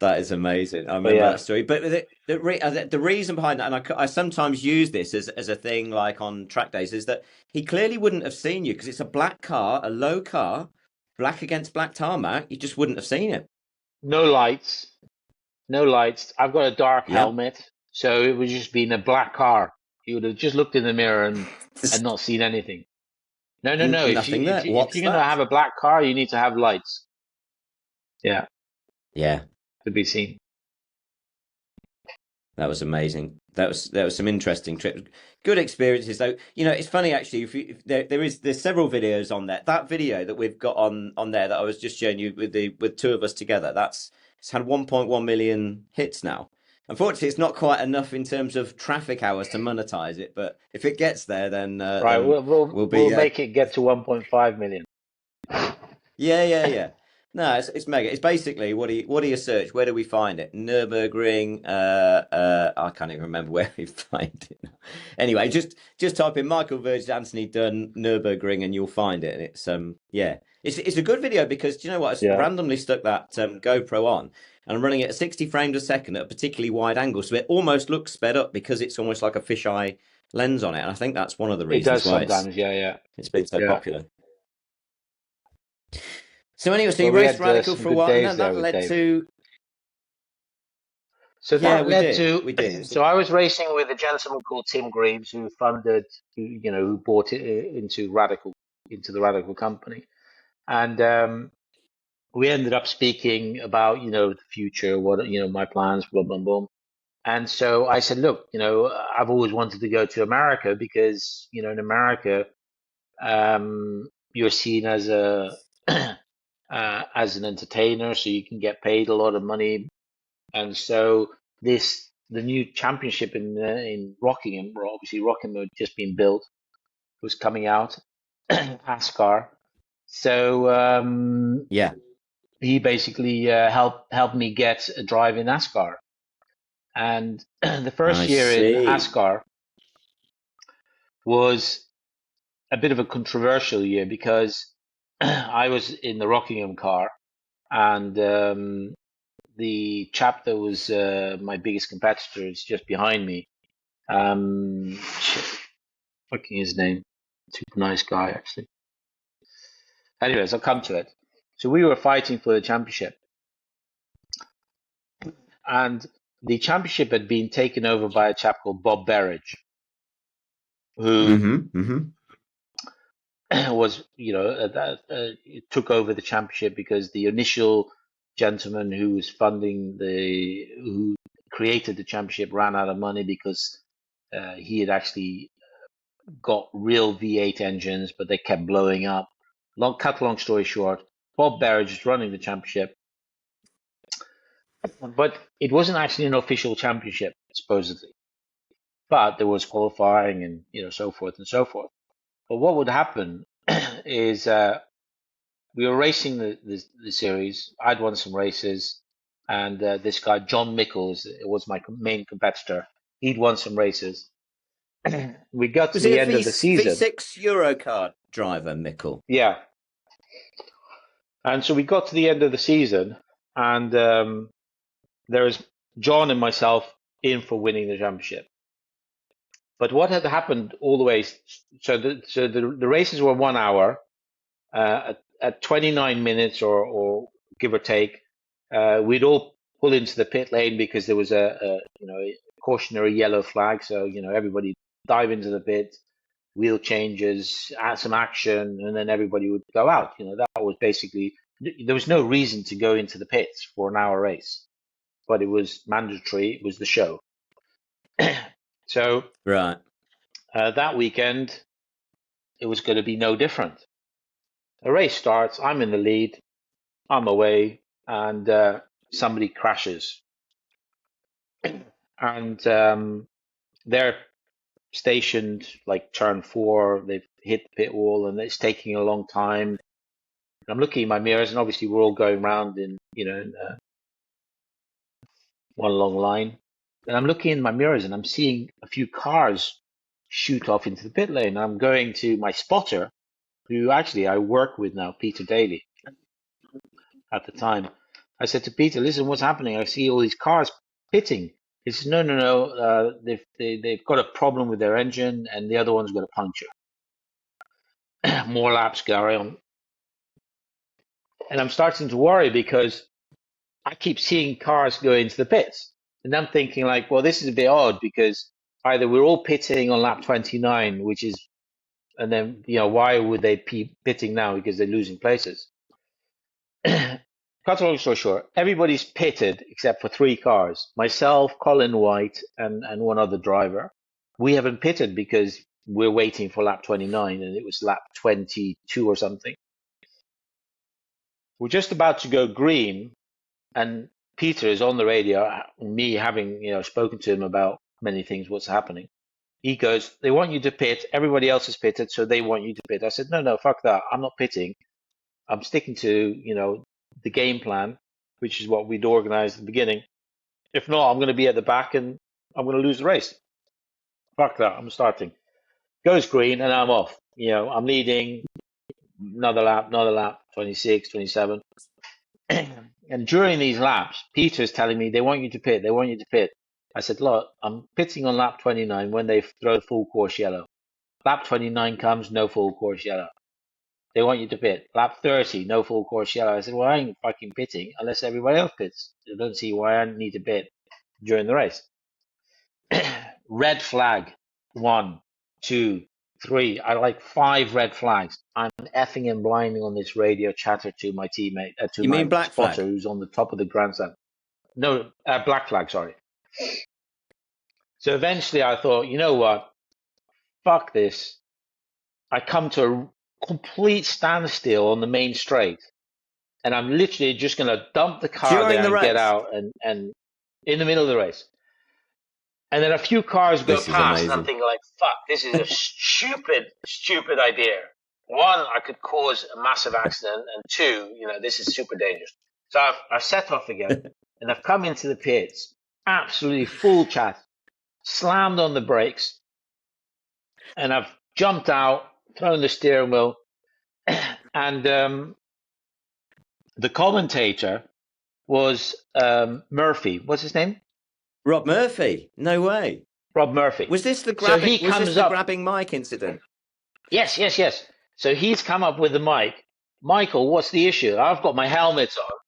That is amazing. I But remember yeah, that story. But the reason behind that, and I sometimes use this as a thing like on track days, is that he clearly wouldn't have seen you because it's a black car, a low car, black against black tarmac. You just wouldn't have seen it. no lights, no lights. I've got a dark Yeah. helmet, so it would just be in a black car. You would have just looked in the mirror and Just not seen anything. No, no, no. If you nothing there. if What's you're gonna that? have a black car, you need to have lights. Yeah, Yeah. to be seen. That was amazing. That was some interesting trips. Good experiences though. You know, it's funny actually. If there's several videos on there. That video that we've got on there that I was just showing you with two of us together. It's had 1.1 million hits now. Unfortunately, it's not quite enough in terms of traffic hours to monetize it. But if it gets there, Right, then we'll be we'll make it get to 1.5 million. yeah. No, it's mega. It's basically what do you search? Where do we find it? Nurburgring. I can't even remember where we find it. Anyway, just type in Michael Vergers, Anthony Dunn, Nurburgring, and you'll find it. And it's a good video because do you know what? I Yeah, randomly stuck that GoPro on, and I'm running it at 60 frames a second at a particularly wide angle, so it almost looks sped up because it's almost like a fisheye lens on it. And I think that's one of the it does reasons why sometimes. Yeah. it's been so Yeah. popular. So anyway, so Well, you we raced had Radical some for a good while, and days that there with led Dave. to So yeah, that led we did. to, so I was racing with a gentleman called Tim Greaves who funded, who bought it into the Radical company. And we ended up speaking about, the future, what, my plans, blah, blah, blah. And so I said, look, I've always wanted to go to America because, in America, you're seen as as an entertainer, so you can get paid a lot of money. And so the new championship in Rockingham, well, obviously Rockingham had just been built, was coming out, Ascar. So Yeah, he basically helped me get a drive in Ascar. And the I first year in see. Ascar was a bit of a controversial year because I was in the Rockingham car, and the chap that was my biggest competitor is just behind me. Shit, fucking his name. Super nice guy, actually. Anyways, I'll come to it. So we were fighting for the championship, and the championship had been taken over by a chap called Bob Berridge, who was, took over the championship because the initial gentleman who was who created the championship ran out of money because he had actually got real V8 engines, but they kept blowing up. Cut long story short, Bob Berridge is running the championship, but it wasn't actually an official championship, supposedly. But there was qualifying and so forth and so forth. But what would happen is we were racing the series. I'd won some races, and this guy John Mickles was my main competitor. He'd won some races. We got to Was he the a end of the season. V6 Eurocard driver, Mickle? Yeah. And so we got to the end of the season, and there was John and myself in for winning the championship. But what had happened all the way, so the races were 1 hour, at 29 minutes or give or take, we'd all pull into the pit lane because there was a cautionary yellow flag. So everybody dive into the pit, wheel changes, add some action, and then everybody would go out. That was basically, there was no reason to go into the pits for an hour race, but it was mandatory. It was the show. So Right. that weekend, it was going to be no different. The race starts. I'm in the lead. I'm away, and somebody crashes, and they're stationed like turn 4. They've hit the pit wall, and it's taking a long time. I'm looking in my mirrors, and obviously we're all going round in one long line. And I'm looking in my mirrors, and I'm seeing a few cars shoot off into the pit lane. I'm going to my spotter, who actually I work with now, Peter Daly, at the time. I said to Peter, listen, what's happening? I see all these cars pitting. He says, no. They've got a problem with their engine, and the other one's got a puncture. More laps carry on. And I'm starting to worry because I keep seeing cars go into the pits. And I'm thinking like, well, this is a bit odd because either we're all pitting on lap 29, which is, and then, why would they be pitting now? Because they're losing places. Cut a long story short, everybody's pitted except for 3 cars. Myself, Colin White, and one other driver. We haven't pitted because we're waiting for lap 29, and it was lap 22 or something. We're just about to go green, and Peter is on the radio, me having spoken to him about many things, what's happening. He goes, they want you to pit. Everybody else is pitted, so they want you to pit. I said, no, fuck that. I'm not pitting. I'm sticking to, the game plan, which is what we'd organized at the beginning. If not, I'm going to be at the back and I'm going to lose the race. Fuck that. I'm starting. Goes green and I'm off. I'm leading another lap, 26, 27. And during these laps, Peter's telling me they want you to pit. They want you to pit. I said, look, I'm pitting on lap 29 when they throw full course yellow. Lap 29 comes, no full course yellow. They want you to pit. Lap 30, no full course yellow. I said, well, I ain't fucking pitting unless everybody else pits. I don't see why I need to pit during the race. Red flag. 1, 2, 3. I like 5 red flags. I'm effing and blinding on this radio chatter to my teammate, to my spotter who's on the top of the grandstand. No, black flag, sorry. So eventually I thought, you know what? Fuck this. I come to a complete standstill on the main straight, and I'm literally just going to dump the car there and get out and in the middle of the race. And then a few cars go past, and I'm thinking like, fuck, this is a stupid idea. 1, I could cause a massive accident, and 2, this is super dangerous. So I've set off again, and I've come into the pits, absolutely full chat, slammed on the brakes, and I've jumped out, thrown the steering wheel, and the commentator was Murphy. What's his name? Rob Murphy. No way. Rob Murphy. Was this the grabbing? So was this the grabbing mic incident? Yes. So he's come up with the mic. Michael, what's the issue? I've got my helmet on.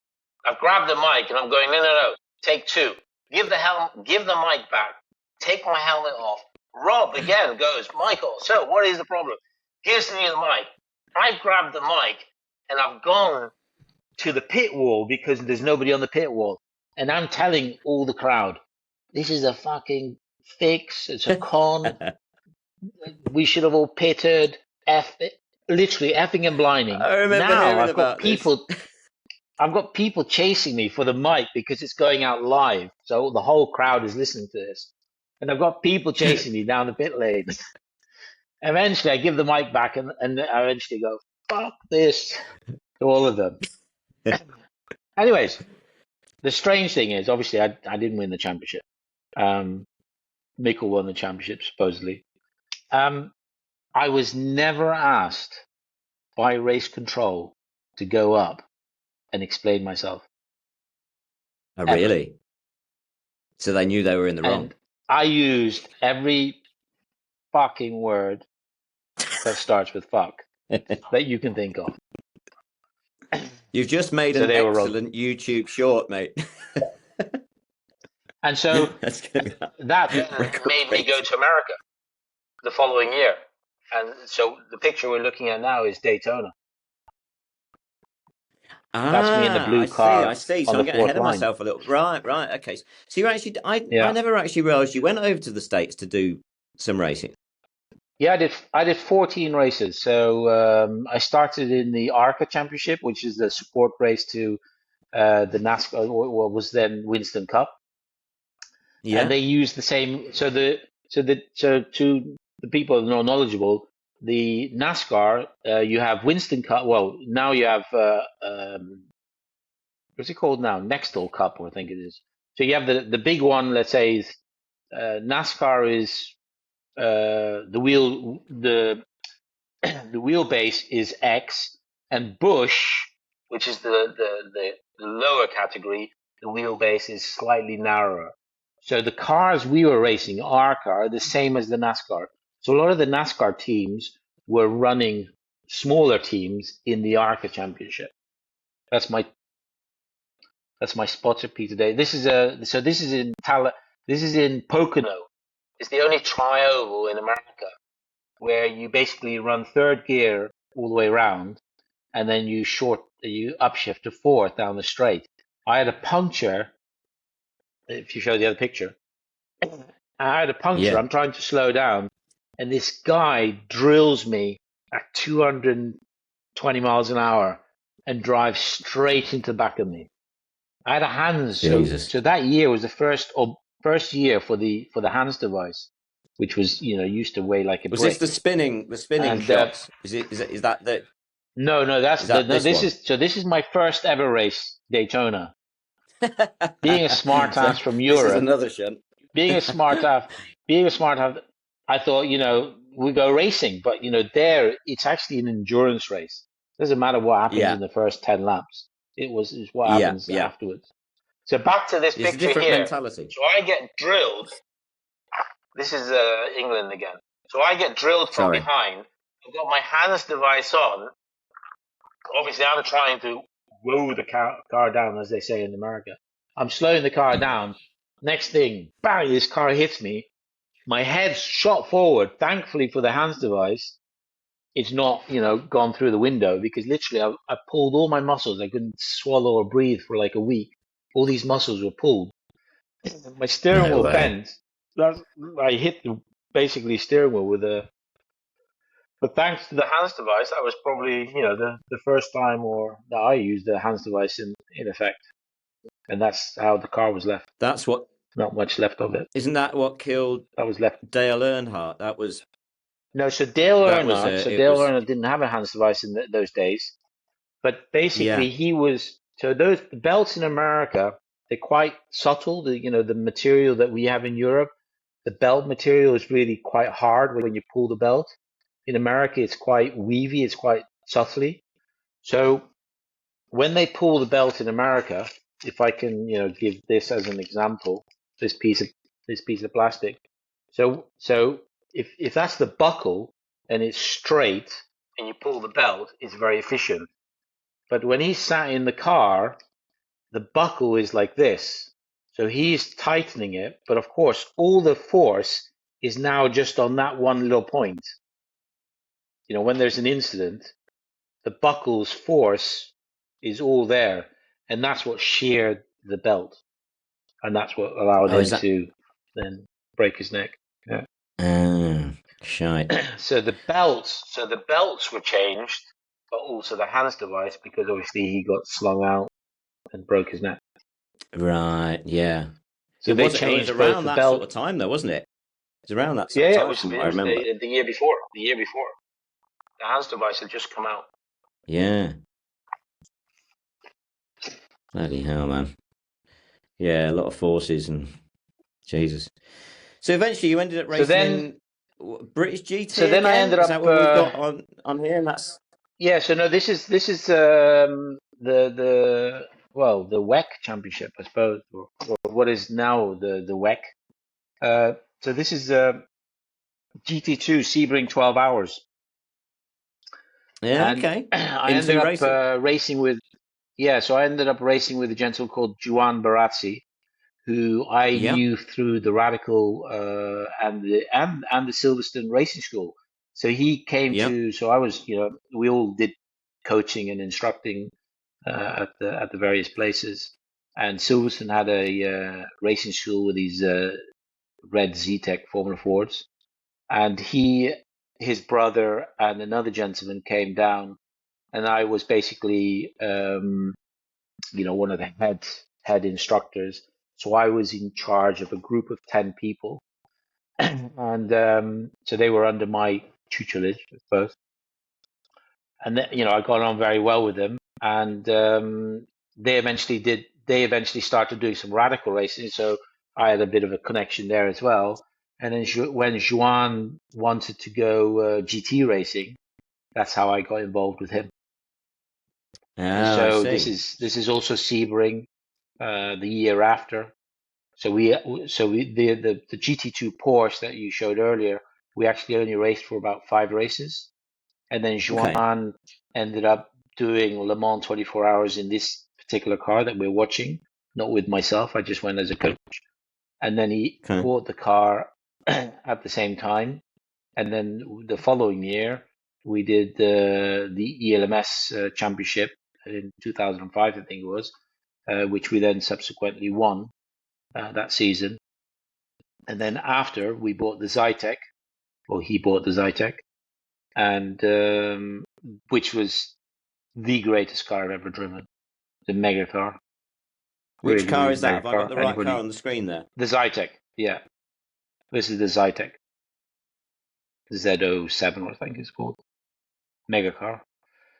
I've grabbed the mic and I'm going, no. Take 2. Give the mic back. Take my helmet off. Rob again goes, Michael, so what is the problem? Gives me the mic. I've grabbed the mic and I've gone to the pit wall because there's nobody on the pit wall. And I'm telling all the crowd, this is a fucking fix. It's a con. We should have all pitted. Literally effing and blinding. I remember now I've got people. I've got people chasing me for the mic because it's going out live. So the whole crowd is listening to this. And I've got people chasing me down the pit lane. Eventually, I give the mic back and I eventually go, fuck this, to all of them. Anyways, the strange thing is, obviously, I didn't win the championship. Mikkel won the championship, supposedly. I was never asked by race control to go up and explain myself. Oh, really? So they knew they were in the wrong. I used every fucking word that starts with fuck that you can think of. You've just made an excellent YouTube short, mate. And so that made me go to America the following year. And so the picture we're looking at now is Daytona. That's me in the blue car. I see. So I'm getting ahead of myself a little. Right. Okay. So you actually, I never actually realised you went over to the States to do some racing. Yeah, I did 14 races. So I started in the ARCA Championship, which is the support race to the NASCAR, what was then Winston Cup. Yeah. And they use the same. So to the people who are not knowledgeable, the NASCAR, you have Winston Cup. Well, now you have what's it called now? Nextel Cup, I think it is. So you have the big one. Let's say is NASCAR is the wheelbase is X, and Busch which is the lower category, the wheelbase is slightly narrower. So the cars we were racing, ARCA, are the same as the NASCAR. So a lot of the NASCAR teams were running smaller teams in the ARCA championship. That's my spotter P today. This is in Pocono. It's the only tri-oval in America where you basically run third gear all the way around, and then you upshift to fourth down the straight. I had a puncture. If you show the other picture, I had a puncture. Yeah. I'm trying to slow down, and this guy drills me at 220 miles an hour and drives straight into the back of me. I had a hands. So that year was the first year for the hands device, which was used to weigh like a brick. Was this the spinning shots? Is that the? No, this is my first ever race, Daytona. Being a smart ass from Europe. This is another shunt. Being a smart ass, I thought, we go racing, but there it's actually an endurance race. Doesn't matter what happens in the first 10 laps. It's what happens afterwards. So back to this picture different here. Mentality. So I get drilled. This is England again. So I get drilled from behind. I've got my hands device on. Obviously, I'm trying to roll the car down, as they say in America. I'm slowing the car down. Next thing, bang, this car hits me. My head's shot forward. Thankfully for the hands device, it's not, gone through the window, because literally I pulled all my muscles. I couldn't swallow or breathe for like a week. All these muscles were pulled. My steering wheel bent. I hit the basically steering wheel with a. But thanks to the hands device, that was probably the first time that I used the hands device in effect, and that's how the car was left. That's what. Not much left of it. Isn't that what killed? That was left. Dale Earnhardt. That was. No, so Dale Earnhardt didn't have a hands device in those days, but basically he was. So the belts in America, they're quite subtle. The material that we have in Europe, the belt material is really quite hard when you pull the belt. In America, it's quite weavy. It's quite subtly. So when they pull the belt in America, if I can, give this as an example, this piece of plastic. So if that's the buckle and it's straight and you pull the belt, it's very efficient. But when he's sat in the car, the buckle is like this. So he's tightening it, but of course, all the force is now just on that one little point. When there's an incident, the buckle's force is all there, and that's what sheared the belt, and that's what allowed him to then break his neck. Yeah. Shite. So the belts were changed, but also the hands device, because obviously he got slung out and broke his neck. Right. Yeah. So they changed it was around that sort of time, though, wasn't it? It was around that sort of time. It was I remember the year before. The hands device had just come out. Yeah. Bloody hell, man. Yeah, a lot of forces and Jesus. So eventually you ended up racing British GT. So then I ended up. Is that what we've got on here? And that's. Yeah. So no, this is the WEC Championship, I suppose, or what is now the WEC. So this is GT2 Sebring 12 hours. Yeah, and okay. I ended up racing with. Yeah, so I ended up racing with a gentleman called Juan Barazzi, who I knew through the Radical and the Silverstone Racing School. So he came to. So I was, we all did coaching and instructing at the various places. And Silverstone had a racing school with these red ZTEC Formula Fords, and his brother and another gentleman came down, and I was basically, one of the head instructors. So I was in charge of a group of 10 people, and so they were under my tutelage, I suppose. And then, I got on very well with them, and they eventually started doing some radical racing. So I had a bit of a connection there as well. And then when Juan wanted to go GT racing, that's how I got involved with him. And Ah, I so see. this is also Sebring the year after. So the GT2 Porsche that you showed earlier, we actually only raced for about 5 races, and then Okay. Juan ended up doing Le Mans 24 hours in this particular car that we're watching, not with myself. I just went as a coach, and then he Okay. bought the car at the same time, and then the following year we did the ELMS championship in 2005, I think it was, which we then subsequently won that season. And then after we bought the Zytek, or he bought the Zytek, and which was the greatest car I've ever driven, the mega car, Which really, car really is that? mega Have I got car. the right car Anybody, on the screen there? the Zytek, yeah, this is the Zytek, Z07, I think it's called, mega car.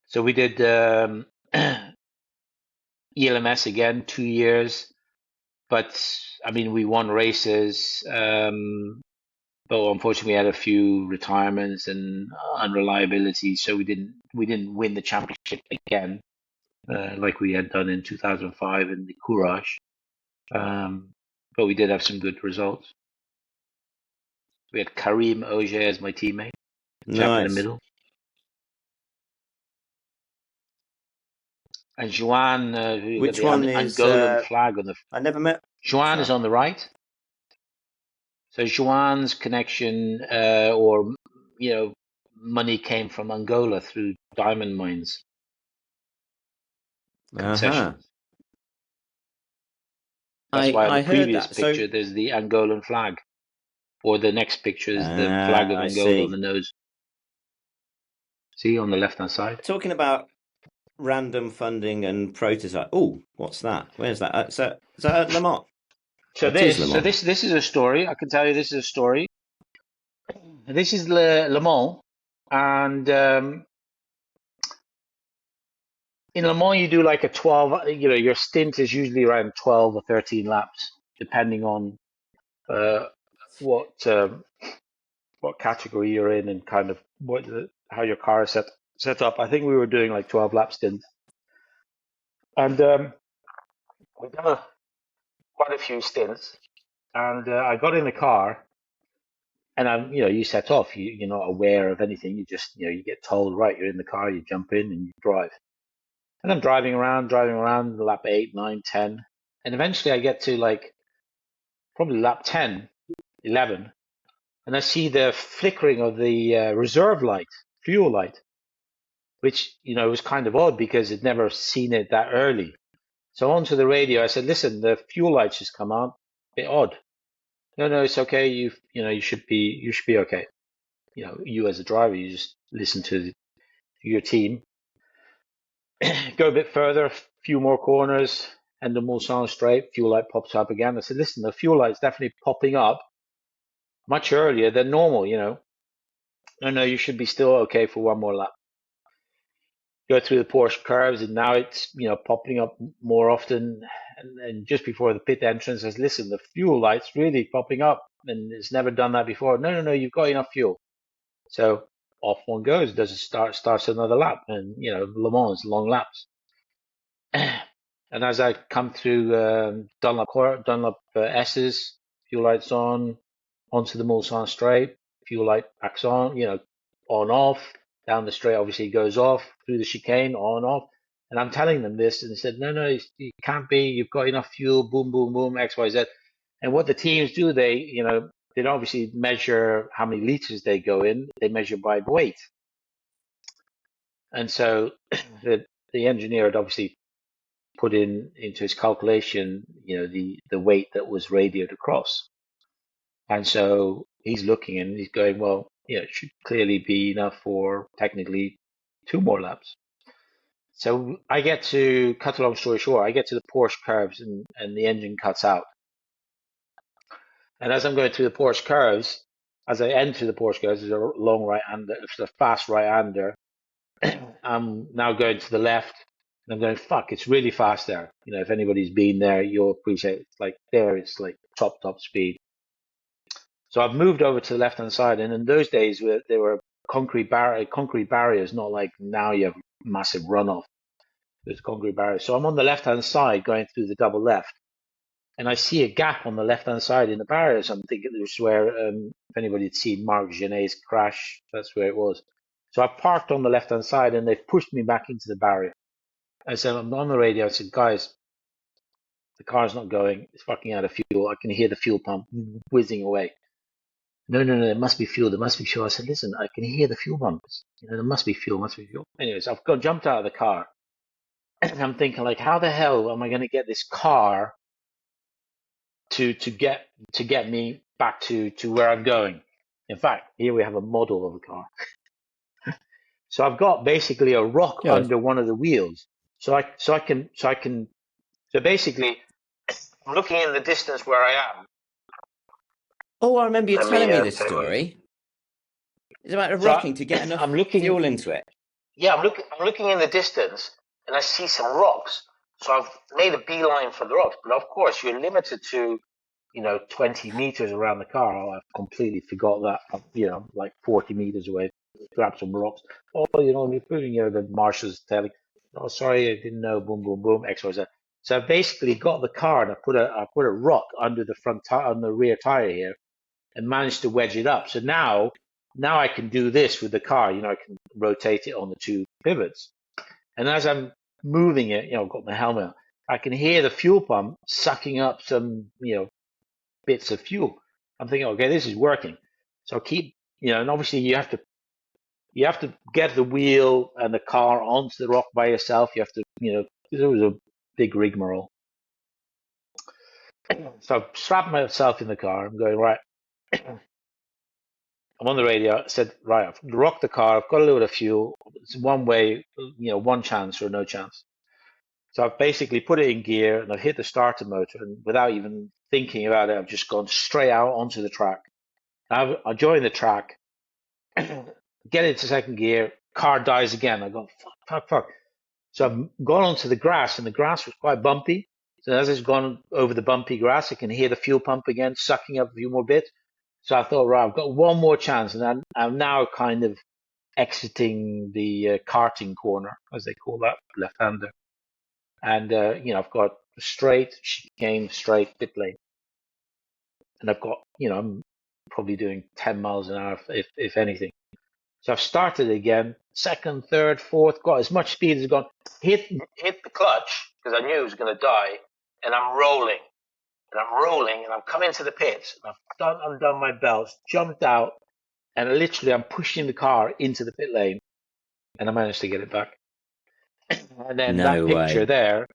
So we did ELMS again, 2 years, but I mean we won races. But unfortunately, we had a few retirements and unreliability, so we didn't win the championship again, like we had done in 2005 in the Courage. But we did have some good results. We had Karim Auger as my teammate, chap in the Nice. middle, and Joan, who got Which the one is? Angolan flag on the. I never met. Joan is Huh. on the right. So Joan's connection, or money came from Angola through diamond mines Uh-huh. concessions. That's why on the I heard previous that. So picture there's the Angolan flag, or the next picture is the flag of I Angola on see. the nose. See on the left hand side. Talking about random funding and prototype. Oh, what's that? Where's that? Is that at Le Mans? So It is Le Mans. this is a story. I can tell you this is a story. This is Le Mans, and in Le Mans you do like a 12. Your stint is usually around 12 or 13 laps, depending on uh, what category you're in and kind of how your car is set up. I think we were doing like 12 lap stints, and we've done quite a few stints. And I got in the car, and you set off. You're not aware of anything. You just, you get told, right, you're in the car, you jump in and you drive. And I'm driving around, lap 8, 9, 10. And eventually I get to like probably lap 10, 11. And I see the flickering of the reserve light, fuel light, which, was kind of odd because I'd never seen it that early. So onto the radio, I said, listen, the fuel lights just come on. Bit odd. No, it's okay. You should be okay. You as a driver, you just listen to your team. Go a bit further, a few more corners, and the Mulsanne straight, fuel light pops up again. I said, listen, the fuel light's definitely popping up much earlier than normal, No, you should be still okay for one more lap. Go through the Porsche curves, and now it's, popping up more often. And just before the pit entrance, I said, listen, the fuel light's really popping up, and it's never done that before. No, you've got enough fuel. So off one goes, does it starts another lap, and Le Mans long laps. And as I come through Dunlop S's, fuel lights onto the Mulsanne straight, fuel light backs on, on off, down the straight obviously it goes off, through the chicane, on off. And I'm telling them this, and they said, no, you can't be, you've got enough fuel, boom, boom, boom, X, Y, Z. And what the teams do, they don't obviously measure how many liters they go in, they measure by weight. And so the engineer had obviously put into his calculation, the weight that was radioed across. And so he's looking and he's going, well, it should clearly be enough for technically 2 more laps. So I get to, cut a long story short, I get to the Porsche curves and the engine cuts out. And as I'm going through the Porsche curves, as I enter the Porsche curves, there's a long right-hander, it's a fast right-hander. I'm now going to the left, and I'm going, fuck, it's really fast there. If anybody's been there, you'll appreciate it. It's like there, it's like top speed. So I've moved over to the left-hand side, and in those days, there were concrete barriers, not like now you have massive runoff. There's concrete barriers. So I'm on the left-hand side going through the double left, and I see a gap on the left-hand side in the barriers. I'm thinking this is where, if anybody had seen Marc Genet's crash, that's where it was. So I parked on the left-hand side, and they've pushed me back into the barrier. I said, I'm on the radio. I said, guys, the car's not going. It's fucking out of fuel. I can hear the fuel pump whizzing away. No, there must be fuel. There must be fuel. I said, listen, I can hear the fuel pumps. There must be fuel. Anyways, I've jumped out of the car, and I'm thinking, like, how the hell am I going to get this car to get me back to where I'm going? In fact, here we have a model of a car. So I've got basically a rock under one of the wheels. So basically, I'm looking in the distance where I am. Oh, I remember you telling me this story. It's about rocking to get enough fuel into it. Yeah, I'm looking in the distance, and I see some rocks. So I've made a beeline for the rocks. But of course, you're limited to, 20 meters around the car. Oh, I've completely forgot that. Like 40 meters away, grab some rocks. Oh, the marshal's telling, oh, sorry, I didn't know. Boom, boom, boom. X, Y, Z. So I basically got the car, and I put a rock under the front tire, on the rear tire here, and managed to wedge it up. So now I can do this with the car. I can rotate it on the two pivots. And as I'm moving it, I've got my helmet on, I can hear the fuel pump sucking up some, bits of fuel. I'm thinking, okay, this is working. So I keep, and obviously you have to get the wheel and the car onto the rock by yourself. You have to, it was a big rigmarole. So I strapped myself in the car. I'm going, right. I'm on the radio. I said, right, I've rocked the car. I've got a little bit of fuel. It's one way, one chance or no chance. So I've basically put it in gear, and I've hit the starter motor, and without even thinking about it, I've just gone straight out onto the track. I join the track, get into second gear, car dies again. I go, fuck. So I've gone onto the grass, and the grass was quite bumpy. So as it's gone over the bumpy grass, I can hear the fuel pump again, sucking up a few more bits. So I thought, right, I've got one more chance, and I'm now kind of exiting the karting corner, as they call that, left-hander. And, I've got a straight pit lane. And I've got, I'm probably doing 10 miles an hour, if anything. So I've started again, second, third, fourth, got as much speed as gone, hit the clutch, because I knew it was going to die, and I'm rolling. And I'm coming to the pits. I've undone my belts, jumped out, and literally I'm pushing the car into the pit lane, and I managed to get it back. And then that picture there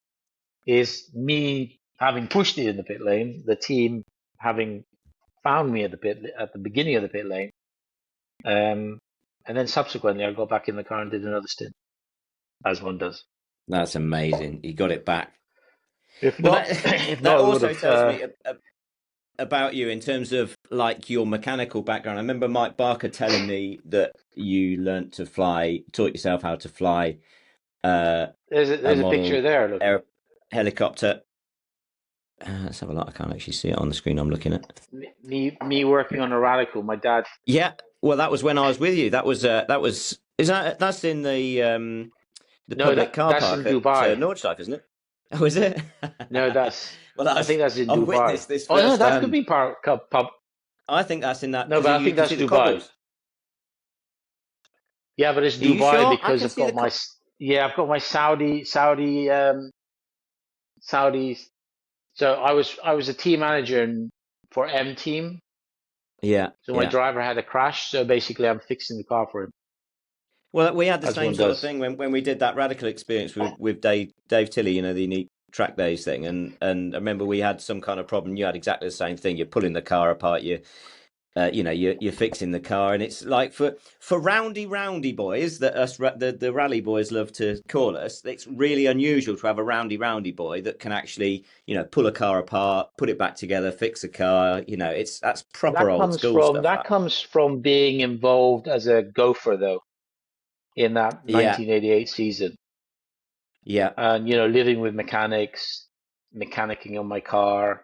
is me having pushed it in the pit lane, the team having found me at the beginning of the pit lane, and then subsequently I got back in the car and did another stint, as one does. That's amazing. You got it back. That also tells me about you in terms of like your mechanical background. I remember Mike Barker telling me that you learnt to fly, taught yourself how to fly. There's a picture there. Helicopter. Let's have a look. I can't actually see it on the screen I'm looking at. Me working on a Radical. My dad. Yeah. Well, that was when I was with you. That's in the public car park in Dubai. At Nordschleife, isn't it? Oh, is it? No, that's. I think that's in Dubai. Witnessed this that could be pub. I think that's in that. No, but I think that's Dubai. Yeah, but it's Dubai sure? because I've got my Saudis. So I was a team manager for M Team. Yeah. So my driver had a crash. So basically, I'm fixing the car for him. Well, we had the same sort of thing when we did that Radical experience with Dave Tilley, the unique track days thing, and I remember we had some kind of problem. You had exactly the same thing. You're pulling the car apart. You're fixing the car, and it's like for roundy boys that us the rally boys love to call us. It's really unusual to have a roundy boy that can actually pull a car apart, put it back together, fix a car. That's proper old school stuff. That comes from being involved as a gopher though. In that 1988 season. Yeah. And, living with mechanics, mechanicking on my car.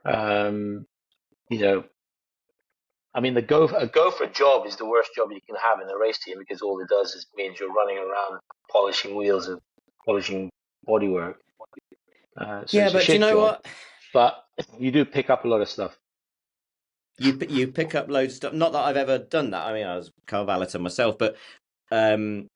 I mean, a gopher job is the worst job you can have in a race team because all it does is means you're running around polishing wheels and polishing bodywork. So Yeah, it's a but do you shit know job, what? but you do pick up a lot of stuff. You pick up loads of stuff. Not that I've ever done that. I mean, I was a car valeter myself, but um,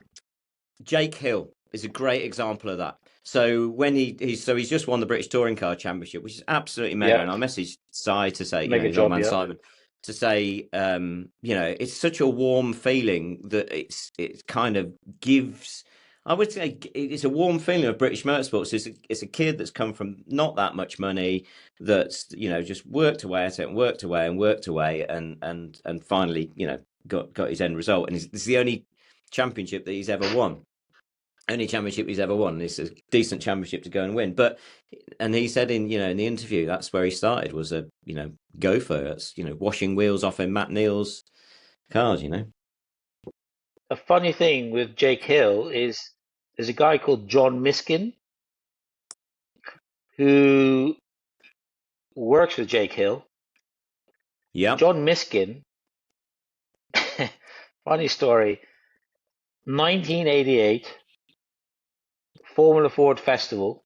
Jake Hill is a great example of that. So when he's just won the British Touring Car Championship, which is absolutely mega. Yeah, And I messaged Si to say, mega his old job. man Yeah, Simon, to say, it's such a warm feeling that it kind of gives. I would say it's a warm feeling of British motorsports. It's a kid that's come from not that much money, that's just worked away at it and worked away and worked away and finally got his end result. And it's the only championship that he's ever won. Only championship he's ever won. It's a decent championship to go and win. And he said in the interview, that's where he started, was a gopher. That's washing wheels off in Matt Neal's cars. a funny thing with Jake Hill is there's a guy called John Miskin who works with Jake Hill. Yeah. John Miskin, funny story, 1988 Formula Ford Festival.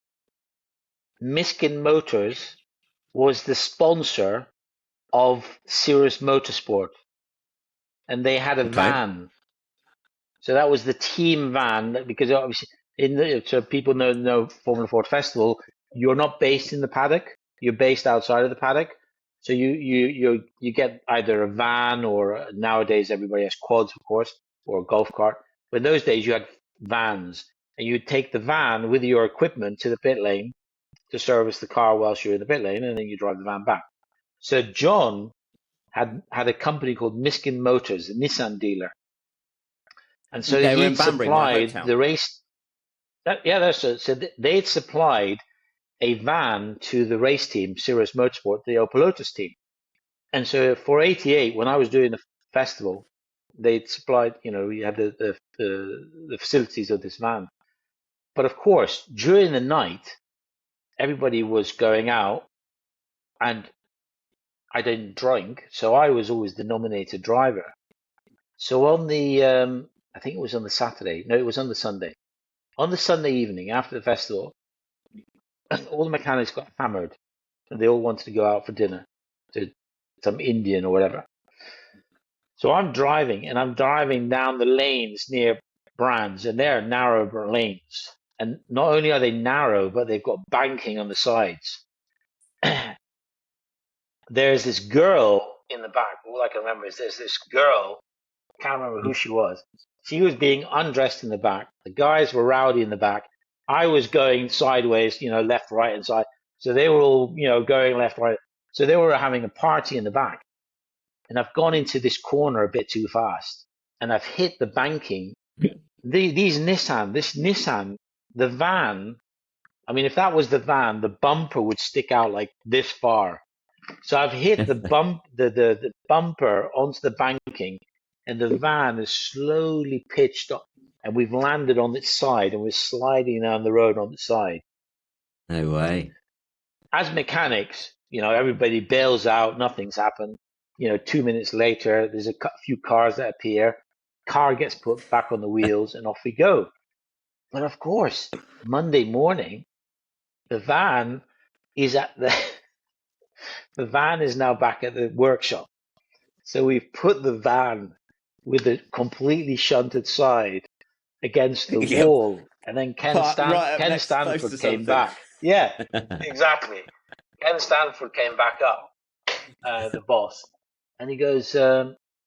Miskin Motors was the sponsor of Cirrus Motorsport, and they had a Okay. van. So that was the team van, because obviously so people know Formula Ford Festival, you're not based in the paddock, you're based outside of the paddock. So you get either a van, or nowadays everybody has quads, of course, or a golf cart. But in those days you had vans, and you'd take the van with your equipment to the pit lane to service the car whilst you're in the pit lane, and then you drive the van back. So John had a company called Miskin Motors, a Nissan dealer, and so They were in he'd Banbury, my supplied hometown. the race. That's it. So they'd supplied a van to the race team, Cirrus Motorsport, the Opel Lotus team. And so for '88, when I was doing the festival, they'd supplied, we had the facilities of this van. But of course, during the night, everybody was going out, and I didn't drink, so I was always the nominated driver. So on the, I think it was on the Saturday, no, it was on the Sunday. On the Sunday evening after the festival, all the mechanics got hammered, and they all wanted to go out for dinner to some Indian or whatever. So I'm driving, and I'm driving down the lanes near Brands, and they're narrow lanes. And not only are they narrow, but they've got banking on the sides. There's this girl in the back. All I can remember is there's this girl. I can't remember who she was. She was being undressed in the back. The guys were rowdy in the back. I was going sideways, left, right, and side. So they were all, going left, right. So they were having a party in the back. And I've gone into this corner a bit too fast, and I've hit the banking. This Nissan, the van. I mean, if that was the van, the bumper would stick out like this far. So I've hit the bumper onto the banking, and the van is slowly pitched up, and we've landed on its side, and we're sliding down the road on the side. No way. As mechanics, everybody bails out, nothing's happened. 2 minutes later, there's a few cars that appear, car gets put back on the wheels, and off we go. But of course, Monday morning, the van is the van is now back at the workshop. So we've put the van with a completely shunted side against the Yep. wall, and then Ken Right up next, close Stanford to came something. back. Yeah, exactly. Ken Stanford came back up, the boss, and he goes,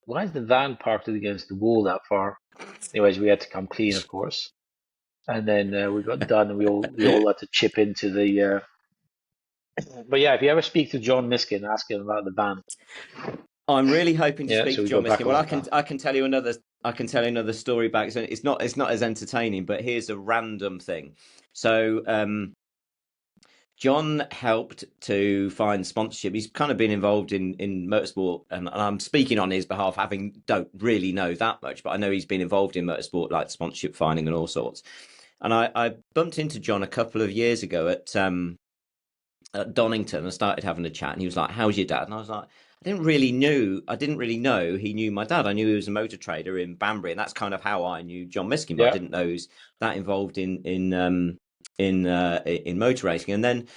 "Why is the van parked against the wall that far?" Anyways, we had to come clean, of course, and then we got done, and we all had to chip into the. But yeah, if you ever speak to John Miskin, ask him about the van. I'm really hoping to Yeah, speak so to we John got back Miskin. on Well, that path. I can tell you another story back. So it's not as entertaining, but here's a random thing. So John helped to find sponsorship. He's kind of been involved in motorsport, and I'm speaking on his behalf, don't really know that much, but I know he's been involved in motorsport, like sponsorship finding and all sorts. And I bumped into John a couple of years ago at at Donington and started having a chat, and he was like, "How's your dad?" And I was like, I didn't really know he knew my dad. I knew he was a motor trader in Banbury, and that's kind of how I knew John Miskin, but I Yeah. didn't know he was that involved in motor racing. And then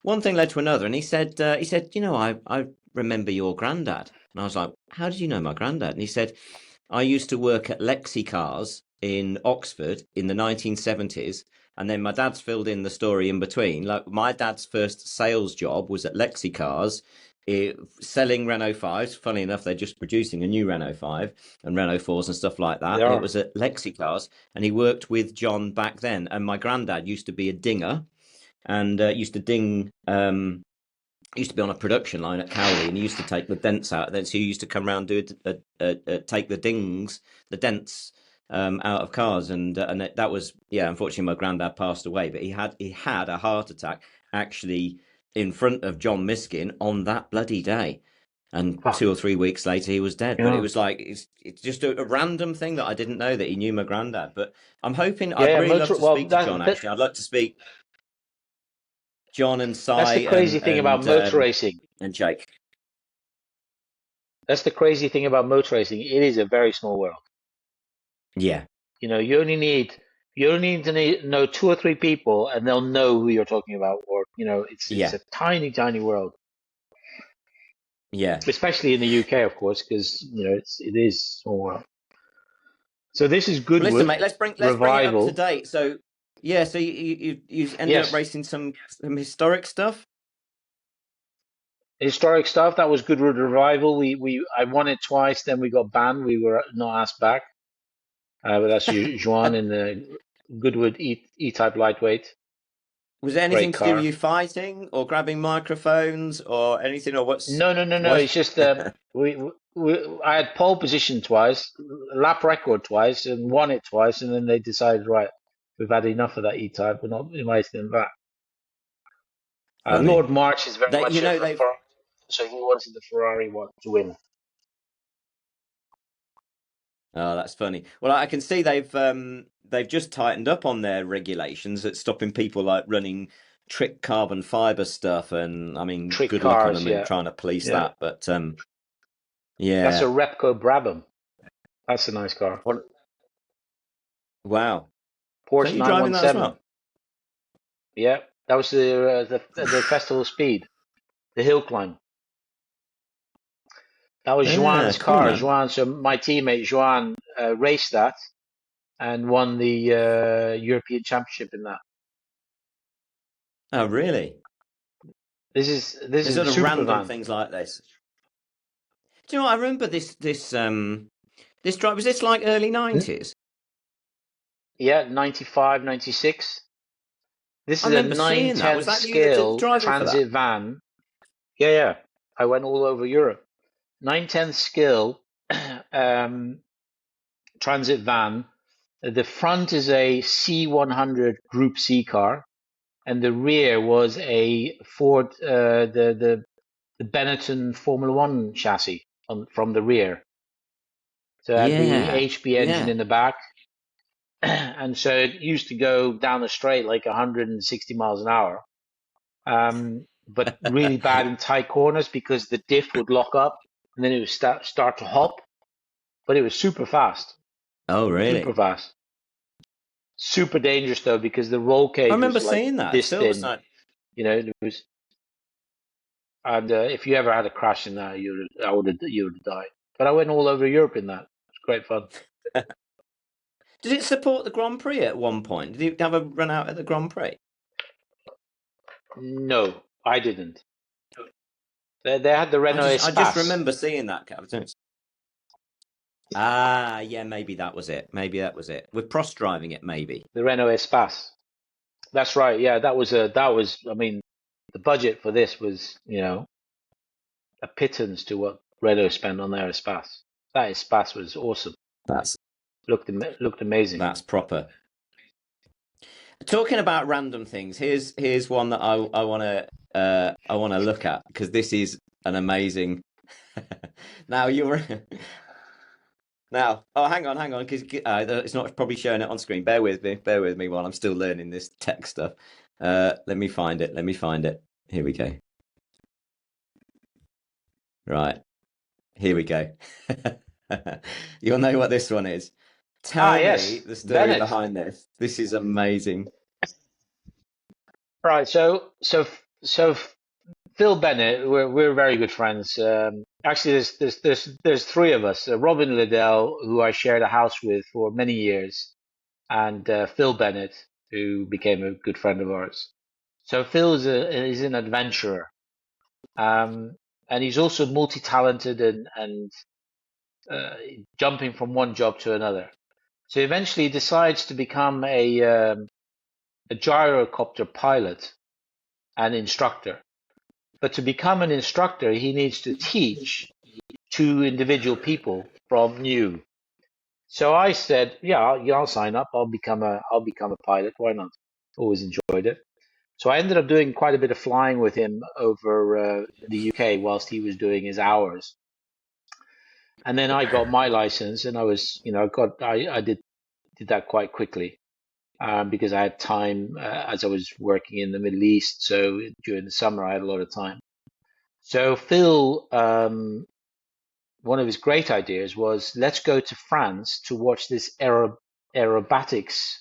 one thing led to another, and he said, I remember your granddad. And I was like, "How did you know my granddad?" And he said, "I used to work at Lexi Cars in Oxford in the 1970s." And then my dad's filled in the story in between. Like, my dad's first sales job was at Lexi Cars, selling Renault 5s. Funny enough, they're just producing a new Renault 5 and Renault 4s and stuff like that. They And it are. was at Lexi Cars, and he worked with John back then. And my granddad used to be a dinger, and used to ding. Used to be on a production line at Cowley, and he used to take the dents out. Then so he used to come around, take the dents out of cars, and that was, yeah. Unfortunately, my granddad passed away, but he had a heart attack actually in front of John Miskin on that bloody day, and Wow. 2 or 3 weeks later he was dead. But Yeah. it was like it's just a random thing that I didn't know that he knew my granddad. But I'm hoping Yeah, I'd yeah, really love to speak to that, John. Actually, I'd like to speak John and that's the Cy crazy thing about motor racing. and Jake. That's the crazy thing about motor racing. It is a very small world. Yeah, You only need to know 2 or 3 people, and they'll know who you're talking about. Or it's yeah, a tiny, tiny world, yeah. especially in the UK, of course, because it is a small world. So this is Well, listen, Goodwood mate. Let's bring it up to Revival. date. So, yeah. So you ended up Yes, racing some historic stuff. historic stuff. That was Goodwood Revival. I won it twice. Then we got banned. We were not asked back. But that's Juan in the Goodwood E-type lightweight. Was there anything Great to do with car. you fighting or grabbing microphones or anything, or what's No, no, no, no. what? It's just I had pole position twice, lap record twice, and won it twice, and then they decided, right, we've had enough of that E-type. We're not inviting them back. Funny. Lord March is very They, much you a know, they've. Ferrari, so he wanted the Ferrari one to win. Oh, that's funny. Well, I can see they've just tightened up on their regulations at stopping people like running trick carbon fiber stuff, and I mean, Trick good luck on cars, them in yeah, trying to police yeah. that. But That's a yeah. Repco Brabham. That's a nice car. What? Wow. So Porsche you driving that as 917. well? Yeah, that was the Festival Speed, the Hillclimb. That was Yeah, Joan's cool, car. man. Joan, so my teammate Joan raced that and won the European Championship in that. Oh, really? This There's is the other random Supervan. things like this. Do you know what? I remember this drive. Was this like early N- 90s? Yeah, 95, 96. This I is a remember seeing that. 910 Was that you that did the scale driving for that? transit van. Yeah, yeah. I went all over Europe. 910 scale um, transit van. The front is a C100 Group C car, and the rear was a Ford, the Benetton Formula One chassis from the rear. So it had the Yeah, HB engine yeah. in the back, and so it used to go down the straight like 160 miles an hour, but really bad in tight corners because the diff would lock up and then it would start to hop. But it was super fast, Oh, super really? fast. Super dangerous though because the roll I cage remember was like seeing that. It this still was thin. like, It was, and if you ever had a crash in that, you would have died. But I went all over Europe in that. It was great fun. did it support the Grand Prix at one point? Did it have a run out at the Grand Prix? No, I didn't. They had the Renault I just Espace. remember seeing that, Captain. Ah, yeah, maybe that was it. Maybe that was it. With Prost driving it, maybe. The Renault Espace. That's right. Yeah, that was. I mean, the budget for this was, a pittance to what Renault spent on their Espace. That Espace was awesome. That's Looked amazing. that's proper. Talking about random things, here's one that I wanna look at because this is an amazing. Now you're now. Oh, hang on, because it's not probably showing it on screen. Bear with me while I'm still learning this tech stuff. Let me find it. Here we go. Right. Here we go. You'll know what this one is. Tell me Yes, the story Bennett. behind this. This is amazing. Right. So Phil Bennett, we're very good friends. Actually, there's three of us. Robin Liddell, who I shared a house with for many years, and Phil Bennett, who became a good friend of ours. So Phil is an adventurer, and he's also multi-talented and jumping from one job to another. So eventually he decides to become a gyrocopter pilot and instructor. But to become an instructor, he needs to teach two individual people from new. So I said, yeah, I'll sign up. I'll become a pilot. Why not? Always enjoyed it. So I ended up doing quite a bit of flying with him over the UK whilst he was doing his hours. And then I got my license, and I was, I did that quite quickly because I had time as I was working in the Middle East. So during the summer, I had a lot of time. So Phil, one of his great ideas was, let's go to France to watch this aerobatics,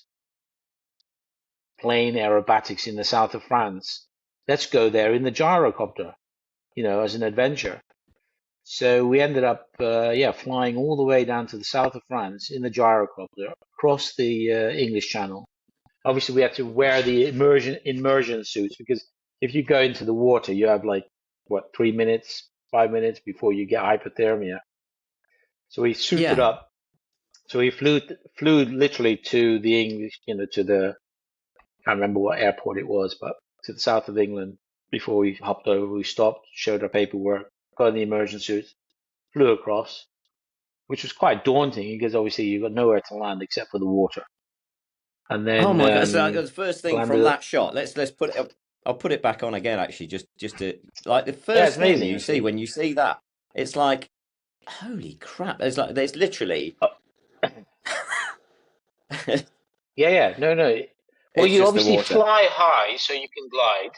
plane aerobatics in the south of France. Let's go there in the gyrocopter, as an adventure. So we ended up, flying all the way down to the south of France in the gyrocopter across the English Channel. Obviously, we had to wear the immersion suits because if you go into the water, you have 3 minutes, 5 minutes before you get hypothermia. So we suited up. So we flew literally to the English, I can't remember what airport it was, but to the south of England. Before we hopped over, we stopped, showed our paperwork, got in the immersion suits, flew across, which was quite daunting because obviously you've got nowhere to land except for the water. And then, oh my God! So the first thing from landed. that shot, let's put it up. I'll put it back on again. Actually, just to the Yeah, first it's thing amazing, you see actually. when you see that, it's like, holy crap! There's literally, Oh, yeah, no. Well, it's you just the obviously water, fly high so you can glide.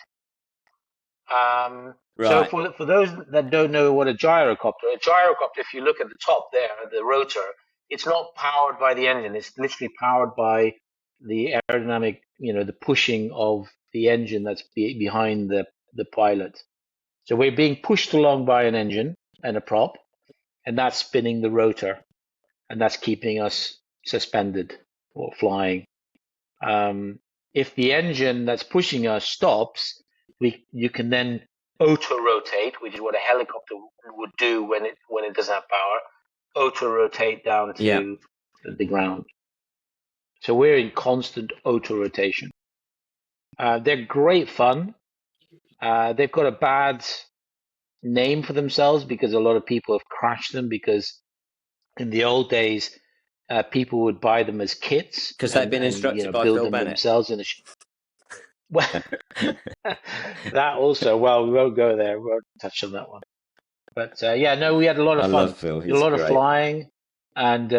So right? for those that don't know what a gyrocopter, if you look at the top there, the rotor, it's not powered by the engine. It's literally powered by the aerodynamic, the pushing of the engine that's behind the pilot. So we're being pushed along by an engine and a prop, and that's spinning the rotor, and that's keeping us suspended or flying. If the engine that's pushing us stops, you can then auto rotate, which is what a helicopter would do when it doesn't have power. Auto rotate down Yeah. to the ground. So we're in constant auto rotation. They're great fun. They've got a bad name for themselves because a lot of people have crashed them because in the old days people would buy them as kits Because they've and been instructed by build Phil them Bennett. themselves in a well, that also, well, we won't go there. We won't touch on that one. But no, we had a lot I of fun. love Phil. Did a He's lot of great. flying, and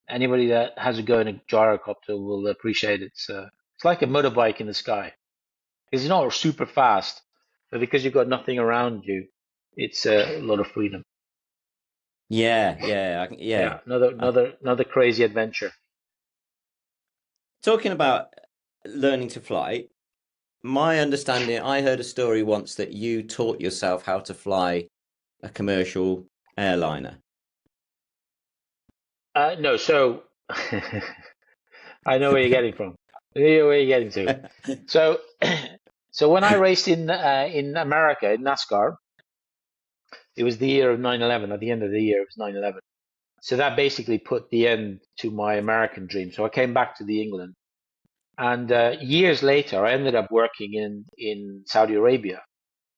anybody that has a go in a gyrocopter will appreciate it. It's like a motorbike in the sky. It's not super fast, but because you've got nothing around you, it's a lot of freedom. Yeah. Yeah, Uh, another crazy adventure. Talking about learning to fly, my understanding, I heard a story once that you taught yourself how to fly a commercial airliner. No, so I know where you're getting from. I know where you're getting to. So, so when I raced in America in NASCAR, it was the year of 9/11. At the end of the year, it was 9/11. So that basically put the end to my American dream. So I came back to the England, and years later, I ended up working in Saudi Arabia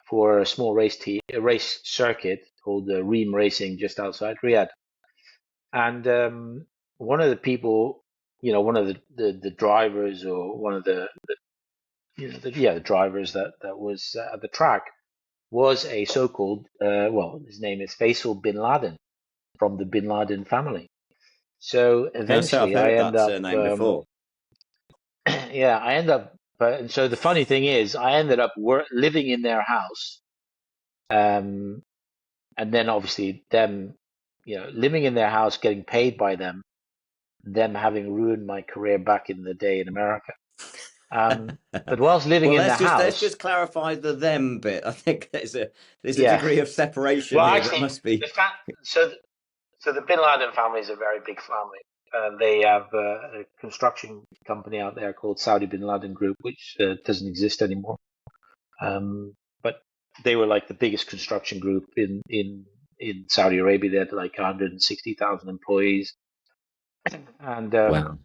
for a small a race circuit called Reem Racing just outside Riyadh. And one of the people, one of the drivers or one of the drivers that was at the track was a so-called, his name is Faisal bin Laden from the bin Laden family. So I say I've eventually I heard end that up, surname before. I end up and so the funny thing is, I ended up living in their house, and then obviously them, living in their house, getting paid by them having ruined my career back in the day in America. But whilst living Well, in the let's house, just clarify the them bit. I think there's a yeah. degree of separation Well, here that actually, must be. so the Bin Laden family is a very big family. They have a construction company out there called Saudi Bin Laden Group, which doesn't exist anymore. But they were like the biggest construction group in Saudi Arabia. They had like 160,000 employees, and Wow.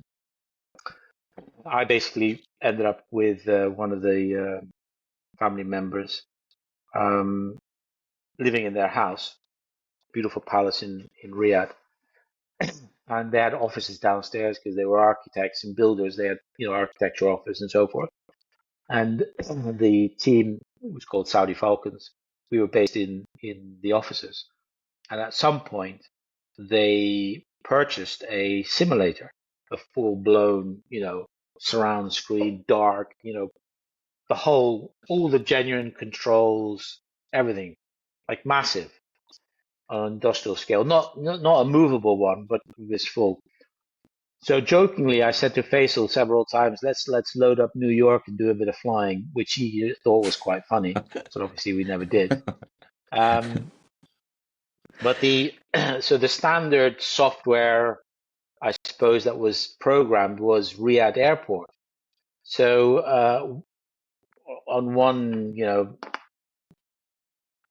I basically ended up with one of the family members living in their house, beautiful palace in Riyadh. And they had offices downstairs because they were architects and builders. They had, architecture office and so forth. And the team was called Saudi Falcons. We were based in the offices. And at some point, they purchased a simulator, a full-blown, surround screen, dark, all the genuine controls, everything, like massive on industrial scale. Not a movable one, but this full. So jokingly, I said to Faisal several times, let's load up New York and do a bit of flying, which he thought was quite funny. So obviously we never did. But the standard software, I suppose, that was programmed was Riyadh Airport. So on one,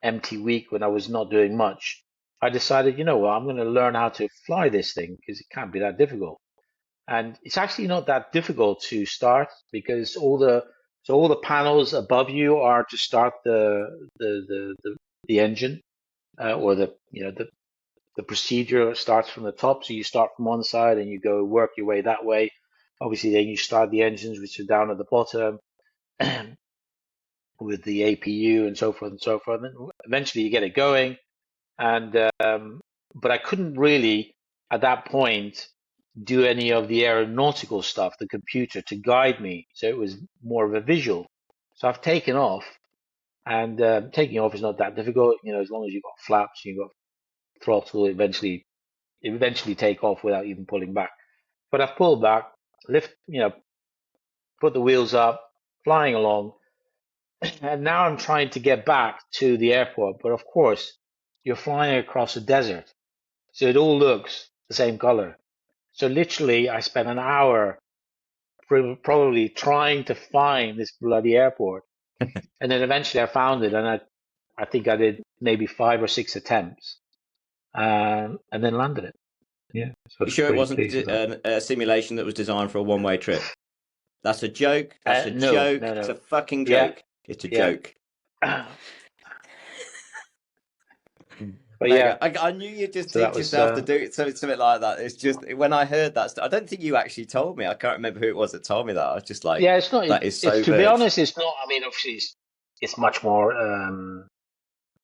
empty week when I was not doing much, I decided, I'm going to learn how to fly this thing because it can't be that difficult. And it's actually not that difficult to start because all the panels above you are to start the engine, or the procedure starts from the top. So you start from one side and you go work your way that way. Obviously, then you start the engines, which are down at the bottom with the APU and so forth and so forth. And eventually you get it going. And but I couldn't really at that point do any of the aeronautical stuff, the computer to guide me. So it was more of a visual. So I've taken off, and taking off is not that difficult. As long as you've got flaps, you've got throttle, eventually take off without even pulling back. But I've pulled back, lift, put the wheels up, flying along, and now I'm trying to get back to the airport. But of course, you're flying across a desert, so it all looks the same color. So literally, I spent an hour probably trying to find this bloody airport, and then eventually I found it, and I think I did maybe 5 or 6 attempts, and then landed it. Yeah, so I You was sure it pretty wasn't pleased with that. a simulation that was designed for a one-way trip? That's a joke. That's a No, joke. no, It's no. a fucking Yeah, joke. It's a yeah. joke. But Mega. yeah, I knew you just so that teach was yourself to do something like that. It's just when I heard that stuff, I don't think you actually told me. I can't remember who it was that told me that. I was just like, yeah. It's not. that is It's so to be Verge. honest, it's not. I mean, obviously, it's much more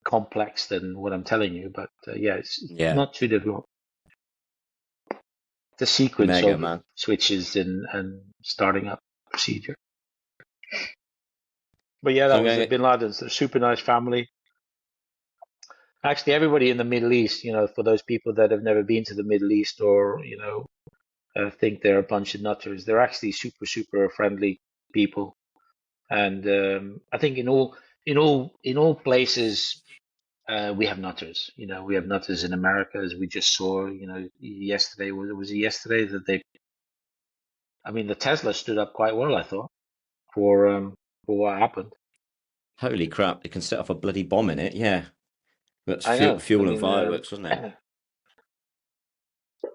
complex than what I'm telling you. But yeah, it's Yeah, not too difficult. The sequence mega, of man. switches and starting up procedure. But yeah, So that I'm was the going. Bin Ladens. They're a super nice family. Actually, everybody in the Middle East, for those people that have never been to the Middle East or, think they're a bunch of nutters, they're actually super, super friendly people. And I think in all places, we have nutters. We have nutters in America, as we just saw, yesterday. Was it yesterday that I mean, the Tesla stood up quite well, I thought, for what happened. Holy crap! It can set off a bloody bomb in it. Yeah, that's I know. I fuel and mean, fireworks, wasn't it?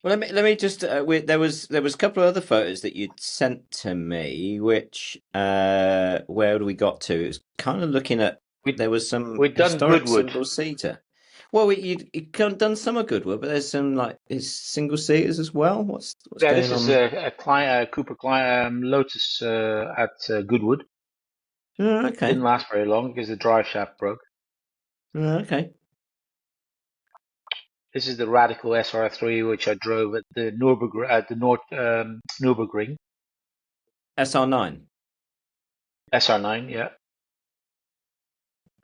Well, let me just. There was a couple of other photos that you'd sent to me, which where do we got to? It's kind of looking at. we There was some we've done historic Goodwood. single seater. Well, you'd done some of Goodwood, but there's some like is single seaters as well. What's Yeah, this going is on? a client, Cooper client, Lotus at Goodwood. Oh, okay. Didn't last very long because the drive shaft broke. Oh, okay. This is the Radical SR3, which I drove at the Nürburgring, Nürburgring. SR9. SR9, yeah.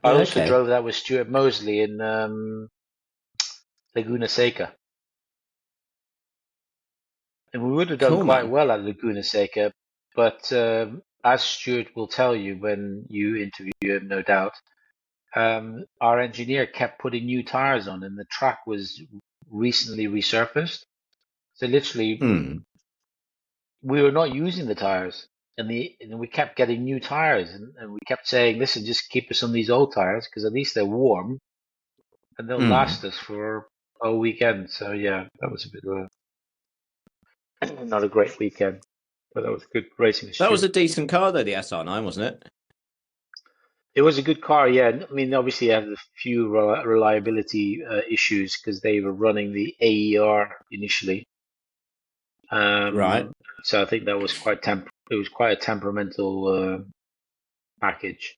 I also Okay. drove that with Stuart Mosley in Laguna Seca. And we would have done Cool, quite man. well at Laguna Seca, but as Stuart will tell you when you interview him, no doubt, our engineer kept putting new tires on, and the track was recently resurfaced. So literally, Hmm. we were not using the tires, and we kept getting new tires, and we kept saying, "Listen, just keep us on these old tires because at least they're warm and they'll Hmm. last us for a weekend." So yeah, that was a bit of a not a great weekend, but that was good racing with That was Stuart. a decent car, though, the SR9, wasn't it? It was a good car, yeah. I mean, obviously, it had a few reliability issues because they were running the AER initially. Right. So I think that was it was quite a temperamental package.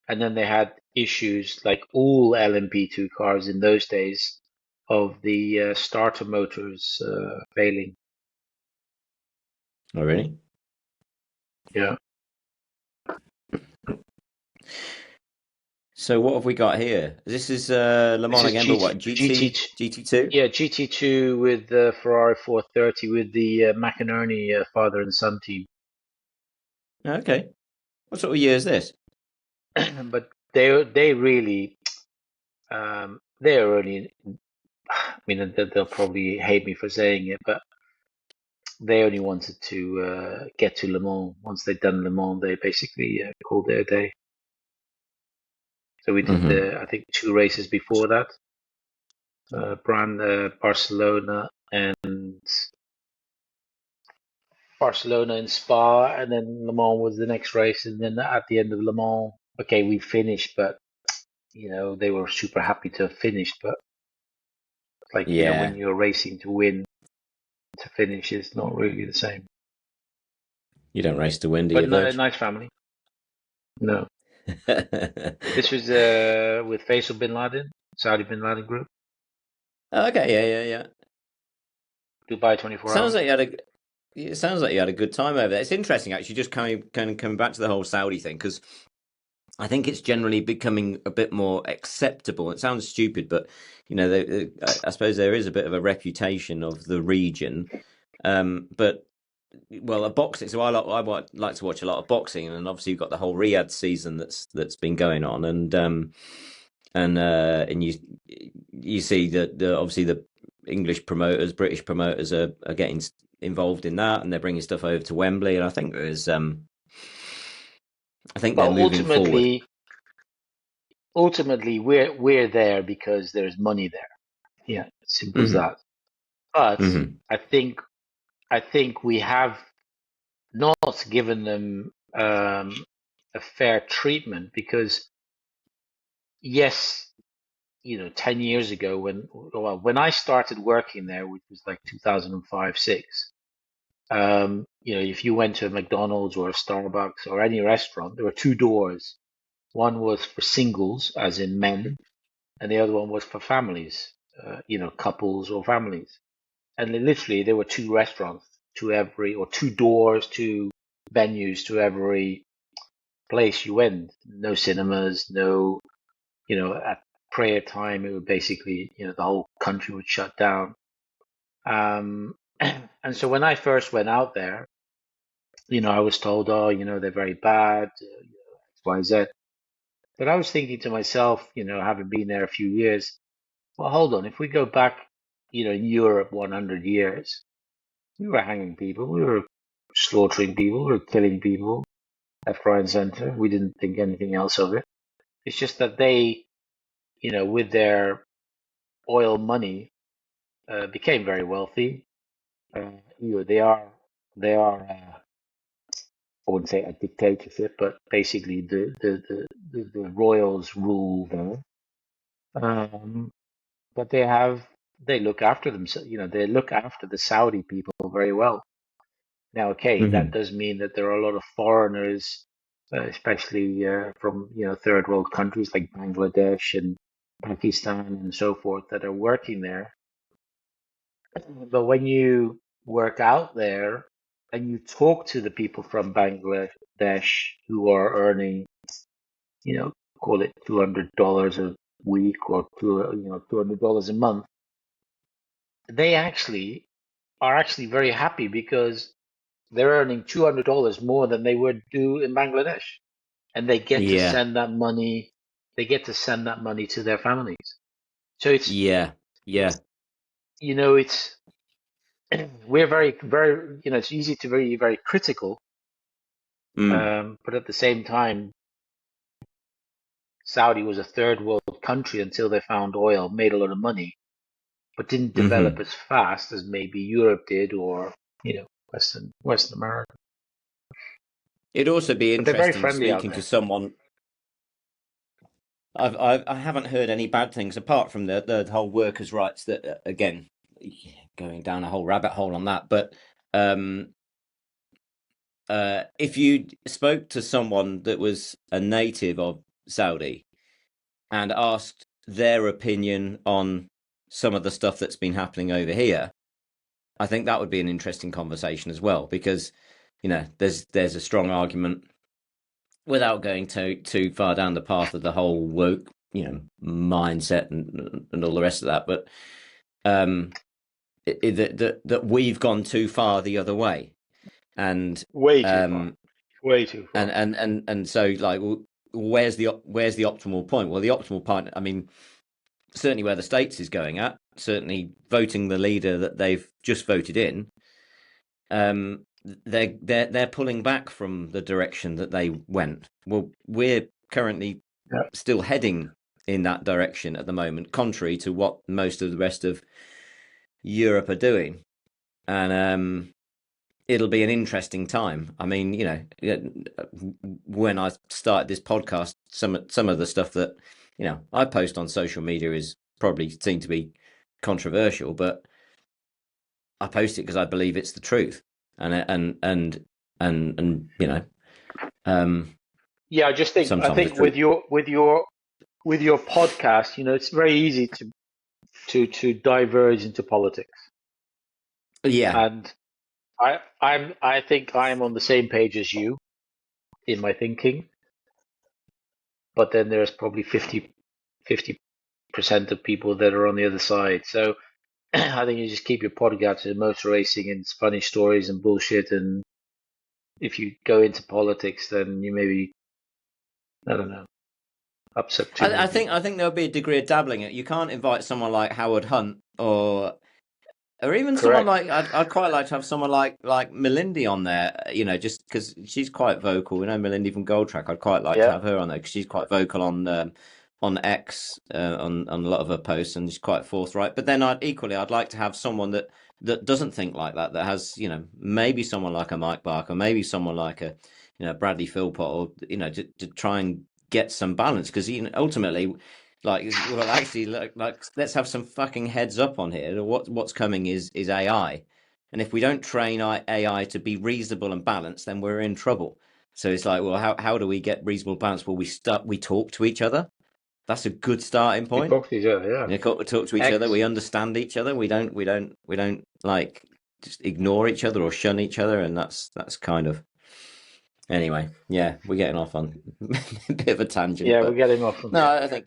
And then they had issues like all LMP2 cars in those days of the starter motors failing. Oh, really? Yeah. So what have we got here? This is Le This Mans is again, but what? GT2? Yeah, GT2 with the Ferrari 430 with the McInerney father and son team. Okay. What sort of year is this? But they really they're only, I mean, they'll probably hate me for saying it, but they only wanted to get to Le Mans. Once they'd done Le Mans, they basically called it a day. So we did Hmm. I think 2 races before that, Barcelona and Spa, and then Le Mans was the next race, and then at the end of Le Mans, okay, we finished, but they were super happy to have finished, but like when Yeah. you're racing to win, to finish is not really the same. You don't race to win, do But you, no, a Verge? nice family. No, this was with Faisal bin Laden, Saudi bin Laden group, Okay, yeah, yeah, yeah. Dubai 24 Sounds hours. like you had a. It sounds like you had a good time over there. It's interesting, actually, just coming back to the whole Saudi thing, because I think it's generally becoming a bit more acceptable. It sounds stupid, but I suppose there is a bit of a reputation of the region. But well, a boxing. So I like to watch a lot of boxing, and obviously you've got the whole Riyadh season that's been going on, and you see that obviously the English promoters, British promoters are getting involved in that, and they're bringing stuff over to Wembley, and I think they're But moving forward. ultimately, we're there because there's money there. Yeah, simple as Hmm. that. But Hmm. I think I think we have not given them a fair treatment because yes, 10 years ago when I started working there, which was like 2005, 6, if you went to a McDonald's or a Starbucks or any restaurant, there were two doors. One was for singles, as in men, and the other one was for families, couples or families. And literally, there were two restaurants or two doors, two venues to every place you went. No cinemas, no, at prayer time, it would basically, the whole country would shut down. And so when I first went out there, I was told, oh, they're very bad, X, Y, Z. But I was thinking to myself, having been there a few years, well, hold on, if we go back, in Europe 100 years, we were hanging people, we were slaughtering people, we were killing people left, right, and center. We didn't think anything else of it. It's just that they, with their oil money, became very wealthy. They are. I wouldn't say a dictatorship, but basically the royals rule there. Um, but they look after themselves. They look after the Saudi people very well. Now, okay, that Hmm. does mean that there are a lot of foreigners, especially from third world countries like Bangladesh and Pakistan and so forth, that are working there. But when you work out there, and you talk to the people from Bangladesh who are earning, call it $200 a week or $200 a month, they are actually very happy because they're earning $200 more than they would do in Bangladesh, and they get to Yeah. send that money. They get to send that money to their families. So it's Yeah. Yeah. it's we're very very it's easy to be very critical, Mm. but at the same time, Saudi was a third world country until they found oil, made a lot of money, but didn't develop Hmm. as fast as maybe Europe did, or Western America. It'd also be But they're very interesting friendly out speaking to there. someone. I haven't heard any bad things apart from the whole workers' rights. That again, going down a whole rabbit hole on that. But um, if you spoke to someone that was a native of Saudi and asked their opinion on some of the stuff that's been happening over here, I think that would be an interesting conversation as well, because there's a strong argument, without going too far down the path of the whole woke mindset and all the rest of that, but that we've gone too far the other way, and Way too far. Way too far. and so, like, where's the optimal point? Well, the optimal point, I mean, certainly where the States is going at, certainly voting the leader that they've just voted in, they're pulling back from the direction that they went. Well, we're currently still heading in that direction at the moment, contrary to what most of the rest of Europe are doing. And it'll be an interesting time. I mean, when I started this podcast, some of the stuff that I post on social media is probably seen to be controversial, but I post it because I believe it's the truth. And Yeah, I sometimes the think truth. with your podcast, it's very easy to diverge into politics. Yeah. And I think I'm on the same page as you in my thinking, but then there's probably 50% of people that are on the other side. So I think you just keep your podcast to motor racing and funny stories and bullshit. And if you go into politics, then you maybe, I don't know, upset too many I think people. there'll be a degree of dabbling. You can't invite someone like Howard Hunt, or even someone Correct. like, I'd quite like to have someone like Melindy on there, just because she's quite vocal. Melindy from Gold Track. I'd quite like to Yeah. have her on there because she's quite vocal on X, on a lot of her posts, and she's quite forthright. But then I'd like to have someone that doesn't think like that. That has, maybe someone like a Mike Barker, maybe someone like a Bradley Philpott, or to try and get some balance, because ultimately, like, well, actually, like, let's have some fucking heads up on here. What's coming is AI, and if we don't train AI to be reasonable and balanced, then we're in trouble. So it's like, well, how do we get reasonable balance? Well, we talk to each other. That's a good starting We point. talk to each other, yeah. We talk to each other. X. We understand each other. We don't like just ignore each other or shun each other, and that's kind of. Anyway, yeah, we're getting off on a bit of a tangent, Yeah, we're but getting off from no, here. I think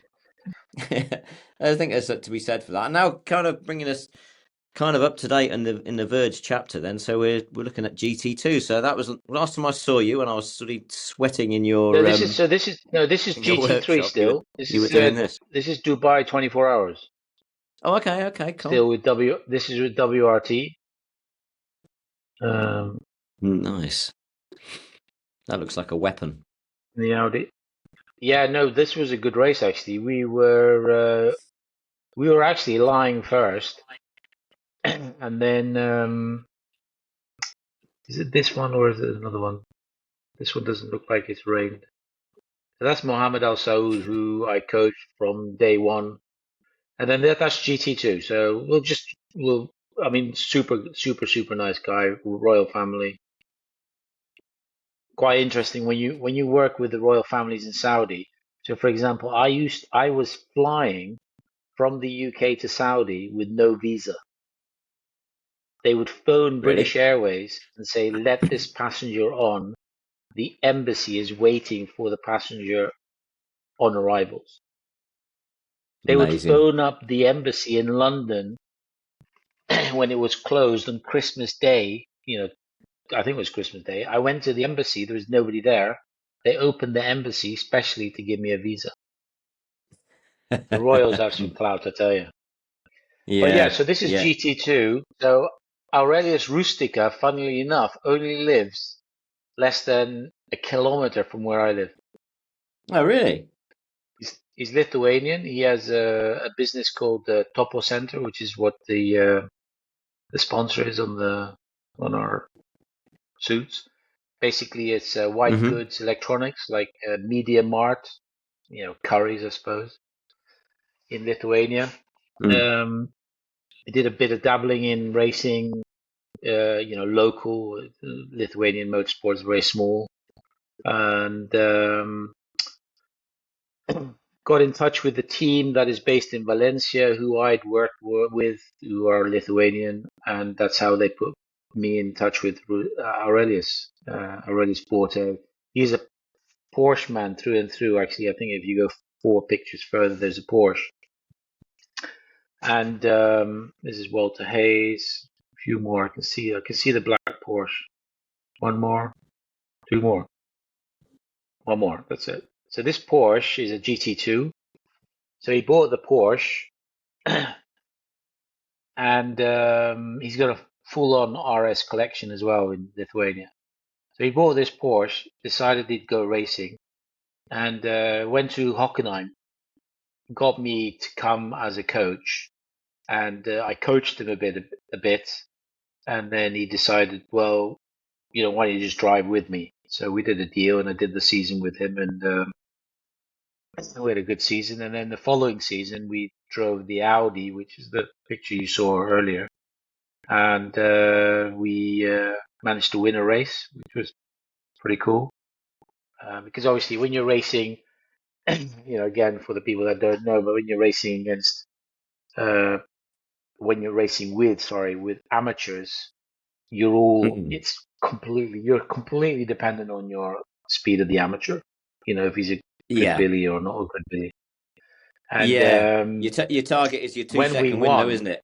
I think there's to be said for that. And now, kind of bringing us kind of up to date in the Verge chapter. Then, so we're looking at GT2. So that was last time I saw you, when I was sort of sweating in No, your this is in your GT3 workshop. You were still. you were doing this. This is Dubai 24 hours. Oh, okay, cool, Still with this is with WRT. Um, nice. That looks like a weapon. the Audi. Yeah, no, this was a good race actually. We were actually lying first, and then is it this one or is it another one? This one doesn't look like it's rained. So that's Mohammed Al Saud, who I coached from day one, and then that's GT2. So I mean, super nice guy, royal family. Quite interesting when you work with the royal families in Saudi. So, for example, I was flying from the UK to Saudi with no visa. They would phone Really? British Airways and say, "Let this passenger on. The embassy is waiting for the passenger on arrivals." They would Amazing. phone up the embassy in London when it was closed on Christmas Day. I think it was Christmas Day. I went to the embassy. There was nobody there. They opened the embassy especially to give me a visa. The Royals have some clout, I tell you. But yeah, Yeah, so this is yeah. GT2. So Aurelius Rustica, funnily enough, only lives less than a kilometer from where I live. Oh, really? He's Lithuanian. He has a business called Topo Center, which is what the sponsor is on our suits. Basically, it's white Mm-hmm. goods electronics like Media Mart, Currys, I suppose, in Lithuania. Mm. I did a bit of dabbling in racing, local Lithuanian motorsport is very small, and got in touch with the team that is based in Valencia, who I'd worked with, who are Lithuanian, and that's how they put me in touch with Aurelius Porto. He's a Porsche man through and through. Actually, I think if you go 4 pictures further, there's a Porsche. And this is Walter Hayes. A few more. I can see the black Porsche. One more, two more, one more. That's it. So this Porsche is a GT2. So he bought the Porsche, and he's got a full-on RS collection as well in Lithuania. So he bought this Porsche, decided he'd go racing, and went to Hockenheim. Got me to come as a coach, and I coached him a bit, and then he decided, well, why don't you just drive with me? So we did a deal, and I did the season with him, and we had a good season. And then the following season, we drove the Audi, which is the picture you saw earlier, and we managed to win a race, which was pretty cool. Because obviously, when you're racing, again, for the people that don't know, but when you're racing against, when you're racing with amateurs, Mm. you're completely dependent on your speed of the amateur. If he's a good Yeah, billy or not a good billy. And yeah. Your target is your two when we second window, won, isn't it?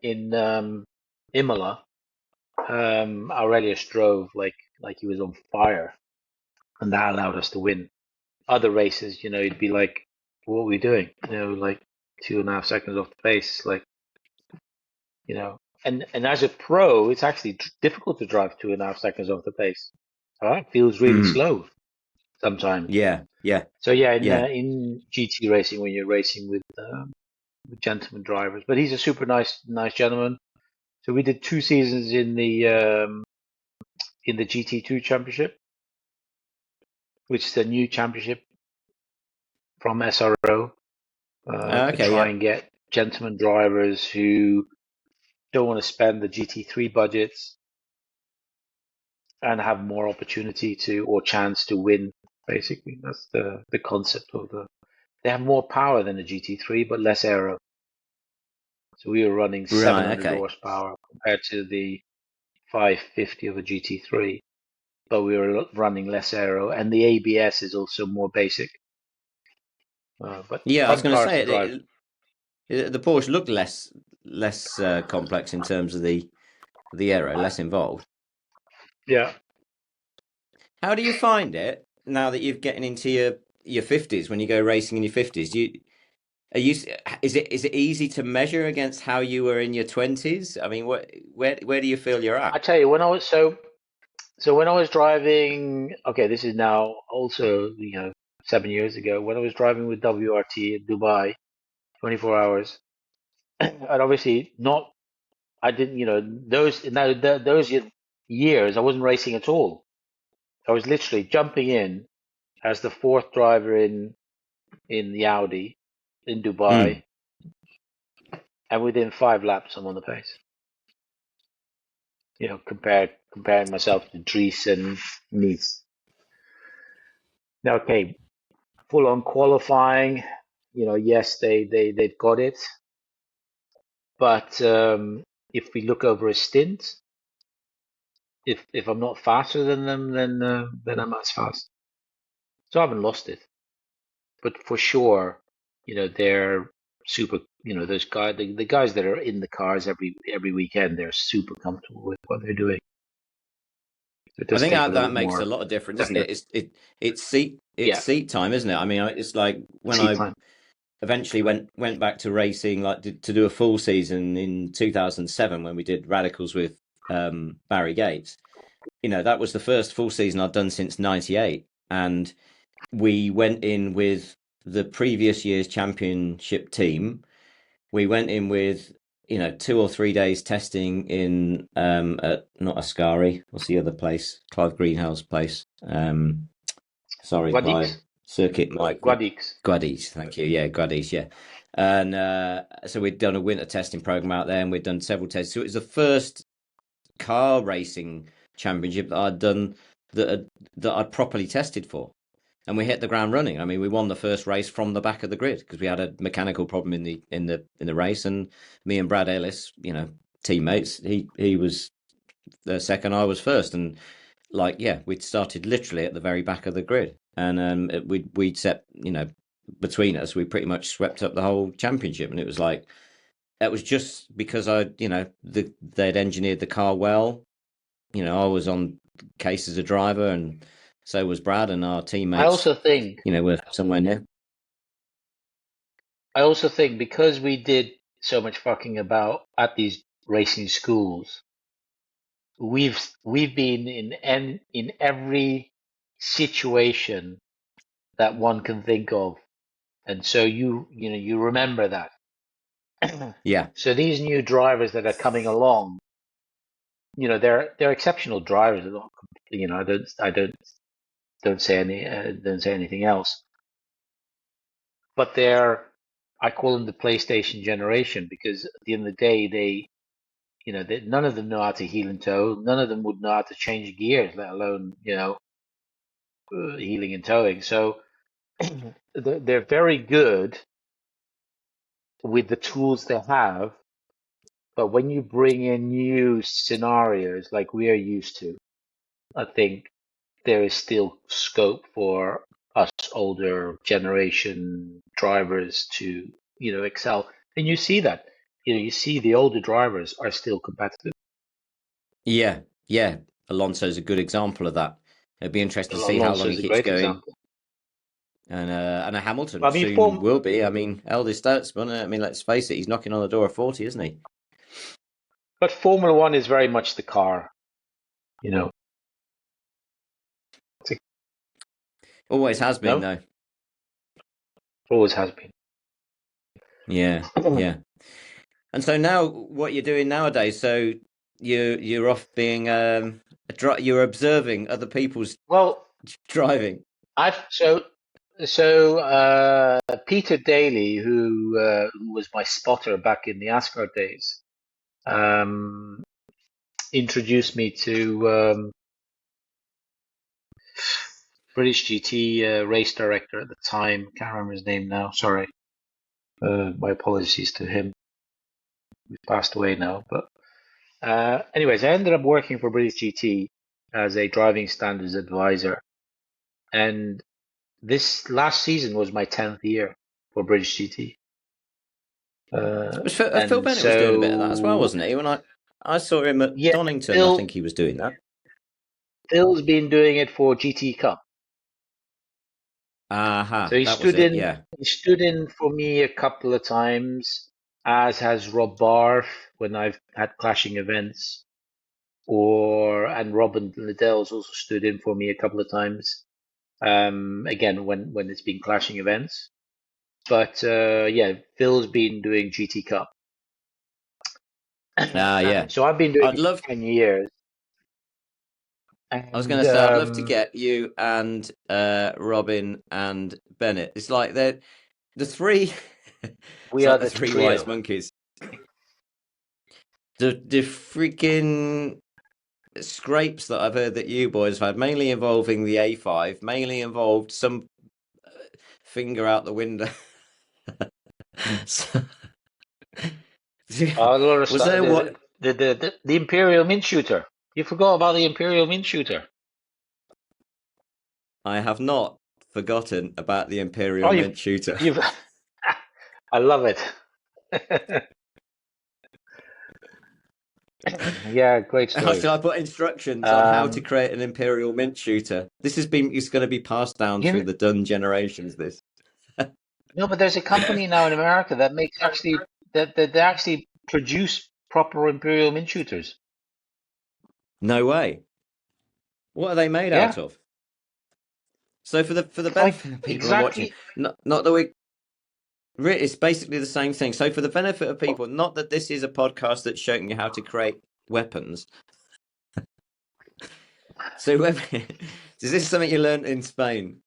in Imola, Aurelius drove like he was on fire, and that allowed us to win. Other races, you'd be like, "What are we doing?" Like 2.5 seconds off the pace, like you know. And as a pro, it's actually difficult to drive 2.5 seconds off the pace. It feels really Mm. slow sometimes. Yeah, yeah, So yeah, yeah. in GT racing, when you're racing with gentleman drivers, but he's a super nice gentleman. So we did 2 seasons in the GT2 championship, which is a new championship from SRO, to Okay, try yeah. and get gentleman drivers who don't want to spend the GT3 budgets and have more opportunity or chance to win. Basically, that's the concept of the. They have more power than the GT3, but less aero. So we were running Right, 700 okay. horsepower compared to the 550 of a GT3, but we were running less aero, and the ABS is also more basic. But Yeah, I was fun going to cars say to drive. the Porsche looked less complex in terms of the aero, less involved. Yeah, How do you find it now that you're getting into your fifties? When you go racing in your fifties, do you are you is it easy to measure against how you were in your twenties? I mean, where do you feel you're I at? tell you, when I was so when I was driving, okay, this is now also 7 years ago when I was driving with WRT in Dubai, 24 hours, and obviously not. I didn't, those years I wasn't racing at all. I was literally jumping in as the fourth driver in the Audi in Mm. Dubai, and within 5 laps I'm on the pace. Comparing myself to Dries and Nice. Now, okay, full on qualifying. Yes, they've got it. But if we look over a stint, if I'm not faster than them, then I'm as fast. So I haven't lost it. But for sure, they're super. Those guys, the guys that are in the cars every weekend, they're super comfortable with what they're doing. It I does think take a little that bit makes a more lot of difference, doesn't effort. it? It's Yeah, seat time, isn't it? I mean, it's like when seat I time. eventually went back to racing, like to do a full season in 2007 when we did Radicals with Barry Gates. That was the first full season I'd done since '98, and we went in with the previous year's championship team. We went in with 2 or 3 days testing in at not Ascari. What's the other place? Clive Greenhill's place. Sorry, Clive. Guadix, Circuit Mike. Guadix. Guadix, thank you. Yeah, Guadix, yeah. And so we'd done a winter testing program out there, and we'd done several tests. So it was the first car racing championship that I'd done that I'd properly tested for, and we hit the ground running. I mean, we won the first race from the back of the grid because we had a mechanical problem in the race, and me and Brad Ellis, teammates, he was the second, I was first, and we'd started literally at the very back of the grid, and we'd set, between us, we pretty much swept up the whole championship, and it was like that was just because they'd engineered the car well. I was on case as a driver, and so was Brad, and our I teammates, also think were somewhere near. I also think because we did so much fucking about at these racing schools, we've been in every situation that one can think of, and so you remember that. Yeah, So these new drivers that are coming along, they're exceptional drivers. I don't say anything else. But I call them the PlayStation generation because at the end of the day, none of them know how to heel and toe. None of them would know how to change gears, let alone heeling and towing. So they're very good with the tools they have. But when you bring in new scenarios like we are used to, I think there is still scope for us older generation drivers to, excel. And you see that. You see the older drivers are still competitive. yeah, yeah. Alonso's a good example of that. It'd be interesting to see how long Alonso he is a keeps great going, example. and a Hamilton I mean, soon will be. I mean, eldest statesman. I mean, let's face it, he's knocking on the door of 40, isn't he? but Formula One is very much the car, you know. It's a, Always has been, no, though. always has been. Yeah, yeah. And so now, what you're doing nowadays? So you're off being you're observing other people's Well, driving. I've Peter Daly, who was my spotter back in the Ascar days, um, introduced me to British GT race director at the time. Can't remember his name now. Sorry. My apologies to him. He's passed away now. But anyways, I ended up working for British GT as a driving standards advisor, and this last season was my 10th year for British GT. Phil And Bennett was doing a bit of that as well, so, wasn't he? When I saw him at yeah, Donington, I Phil, think he was doing that. Phil's been doing it for GT Cup. So Aha, that was it. Yeah. he stood in for me a couple of times, as has Rob Barth when I've had clashing events, and Robin Liddell's also stood in for me a couple of times. Again, when it's been clashing events. But yeah, Phil's been doing GT Cup. Yeah. So I've been doing I'd it love. for 10 years. I was going And to say I'd love to get you and Robin and Bennett. It's like they're the three. It's we are like the the three wise trio. monkeys. The freaking scrapes that I've heard that you boys have had, mainly involving the A5, mainly involved some finger out the window. So, A lot of Was stuff. there what? The Imperial Mint shooter. You forgot about the Imperial Mint shooter. I have not forgotten about the Oh, Imperial Mint shooter. you've. I love it. Yeah, great story. So I put instructions on how to Um, create an Imperial Mint shooter. It's going to be passed down you through know, the Dunn generations. This. no, but there's a company now in America that makes actually that they actually produce proper Imperial Mint shooters. No way. What are they made Yeah, out of? So for the it's like benefit of people I'm watching, exactly. not that we. It's basically the same thing. So for the benefit of people, not that this is a podcast that's showing you how to create weapons. So is this something you learned in Spain?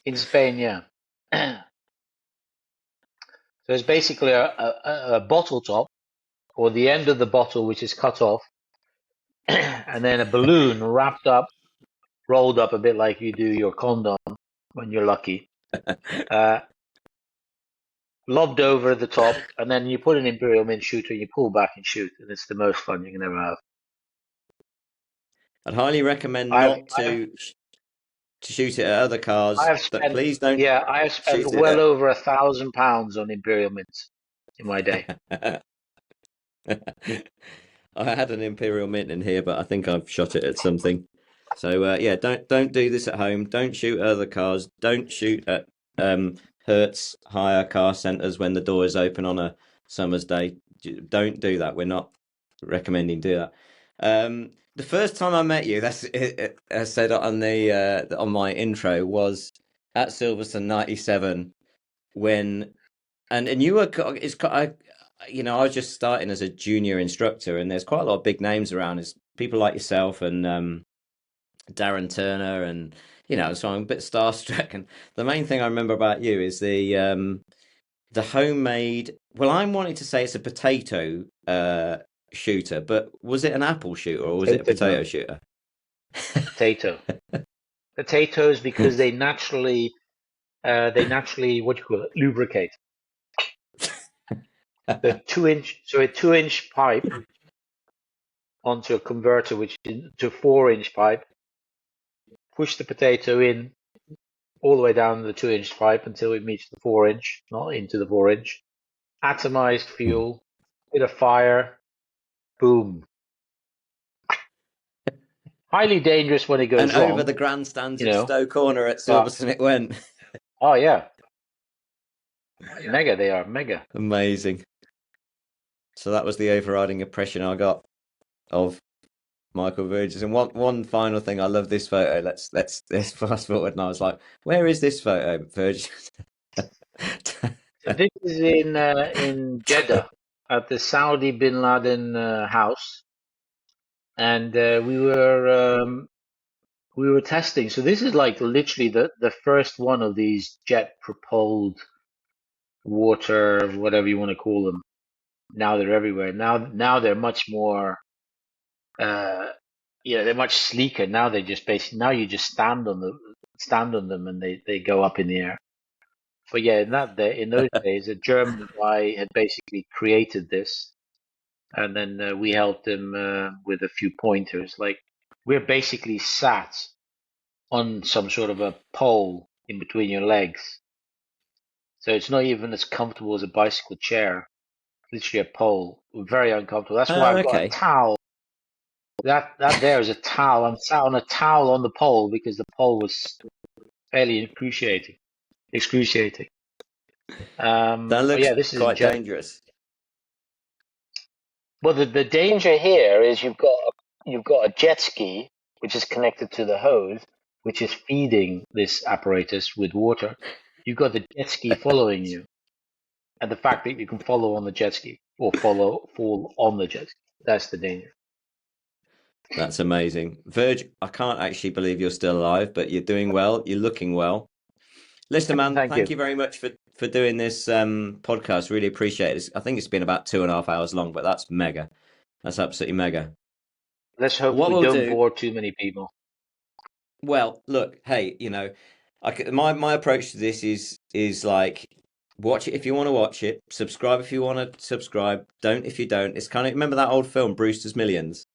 In Spain, yeah. So it's basically a bottle top, or the end of the bottle, which is cut off, and then a balloon wrapped up, rolled up a bit like you do your condom when you're lucky, uh, lobbed over the top, and then you put an Imperial Mint shooter and you pull back and shoot, and it's the most fun you can ever have. I'd highly recommend I've, not I've, to shoot it at other I cars. have But spent, please don't yeah, I have spent shoot it well at. over £1,000 on Imperial Mints in my day. I had an Imperial Mint in here, but I think I've shot it at something. So yeah, don't do this at home. Don't shoot at other cars. Don't shoot at Hertz hire car centres when the door is open on a summer's day. Don't do that. We're not recommending do that. The first time I met you, that's it, I said on my intro, was at Silverstone '97 when and you were I was just starting as a junior instructor, and there's quite a lot of big names around. There's people like yourself and Darren Turner, and so I'm a bit starstruck. And the main thing I remember about you is the homemade. Well, I'm wanting to say it's a potato shooter, but was it an apple shooter or was it a Potato, potato no. shooter? Potato. Potatoes because they naturally, what do you call it, lubricate. The 2 inch, so a 2 inch pipe onto a converter, which is to 4 inch pipe. Push the potato in all the way down the 2 inch pipe until it meets the 4 inch, not into the 4 inch. Atomized fuel, bit of fire, boom. Highly dangerous when it And goes over wrong, the grandstands you of know. Stowe Corner at But Silverstone it went. oh yeah, mega. They are mega. Amazing. So that was the overriding impression I got of Michael Vergers. And one final thing, I love this photo. Let's fast forward. And I was like, where is this photo, Vergers? So this is in Jeddah at the Saudi bin Laden house, and we were testing. So this is like literally the first one of these jet propelled water, whatever you want to call them. Now they're everywhere. Now they're much more, uh, they're much sleeker. Now they just basically now you just stand on them and they go up in the air. But yeah, in those days, a German guy had basically created this, and then we helped him with a few pointers. Like we're basically sat on some sort of a pole in between your legs, so it's not even as comfortable as a bicycle chair. Literally a pole, very uncomfortable. That's why Oh, I've got a okay. towel. That there is a towel. I'm sat on a towel on the pole because the pole was fairly excruciating. Excruciating. That But looks yeah, this is in quite Jeddah. dangerous. Well, the danger here is you've got a jet ski which is connected to the hose, which is feeding this apparatus with water. You've got the jet ski following you, and the fact that you can follow on the jet ski or fall on the jet ski. That's the danger. That's amazing. Verge, I can't actually believe you're still alive, but you're doing well. You're looking well. Listen, man, Thank thank you. you very much for doing this podcast. Really appreciate it. I think it's been about 2.5 hours long, but that's mega. That's absolutely mega. Let's hope What we we'll don't do, bore too many people. well, look, hey, my approach to this is like Watch it if you want to watch it. Subscribe if you want to subscribe. Don't if you don't. It's kind of, remember that old film, Brewster's Millions?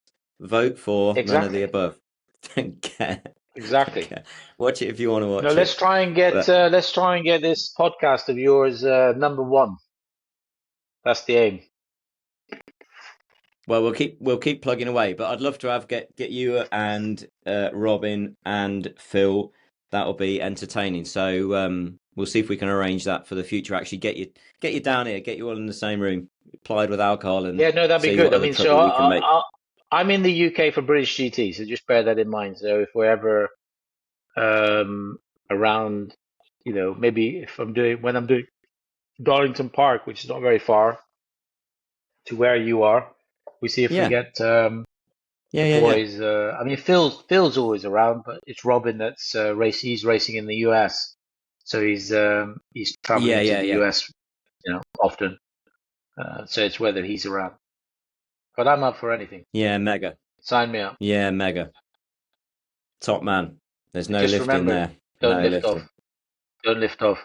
Vote for none of the Exactly. above. Don't care. Don't Exactly. care. Watch it if you want to No, watch it. But let's try and get this podcast of yours #1. That's the aim. well, we'll keep plugging away. But I'd love to get you and Robin and Phil. That'll be entertaining. So we'll see if we can arrange that for the future. Actually, get you down here. Get you all in the same room, plied with alcohol, and Yeah, no, that'd be see good. what I other mean, so trouble we can make. I'm in the UK for British GT, so just bear that in mind. So if we're ever around, maybe if when I'm doing Darlington Park, which is not very far to where you are, we see if we Yeah, get yeah, the yeah, yeah. boys. I mean, Phil's always around, but it's Robin that's he's racing in the US, so he's Yeah, traveling to yeah, the yeah. US, often. So it's whether he's around. But I'm up for anything. Yeah, mega. Sign me up. Yeah, mega. Top man. There's no Just lifting remember, there. don't No lift lifting. off. Don't lift off.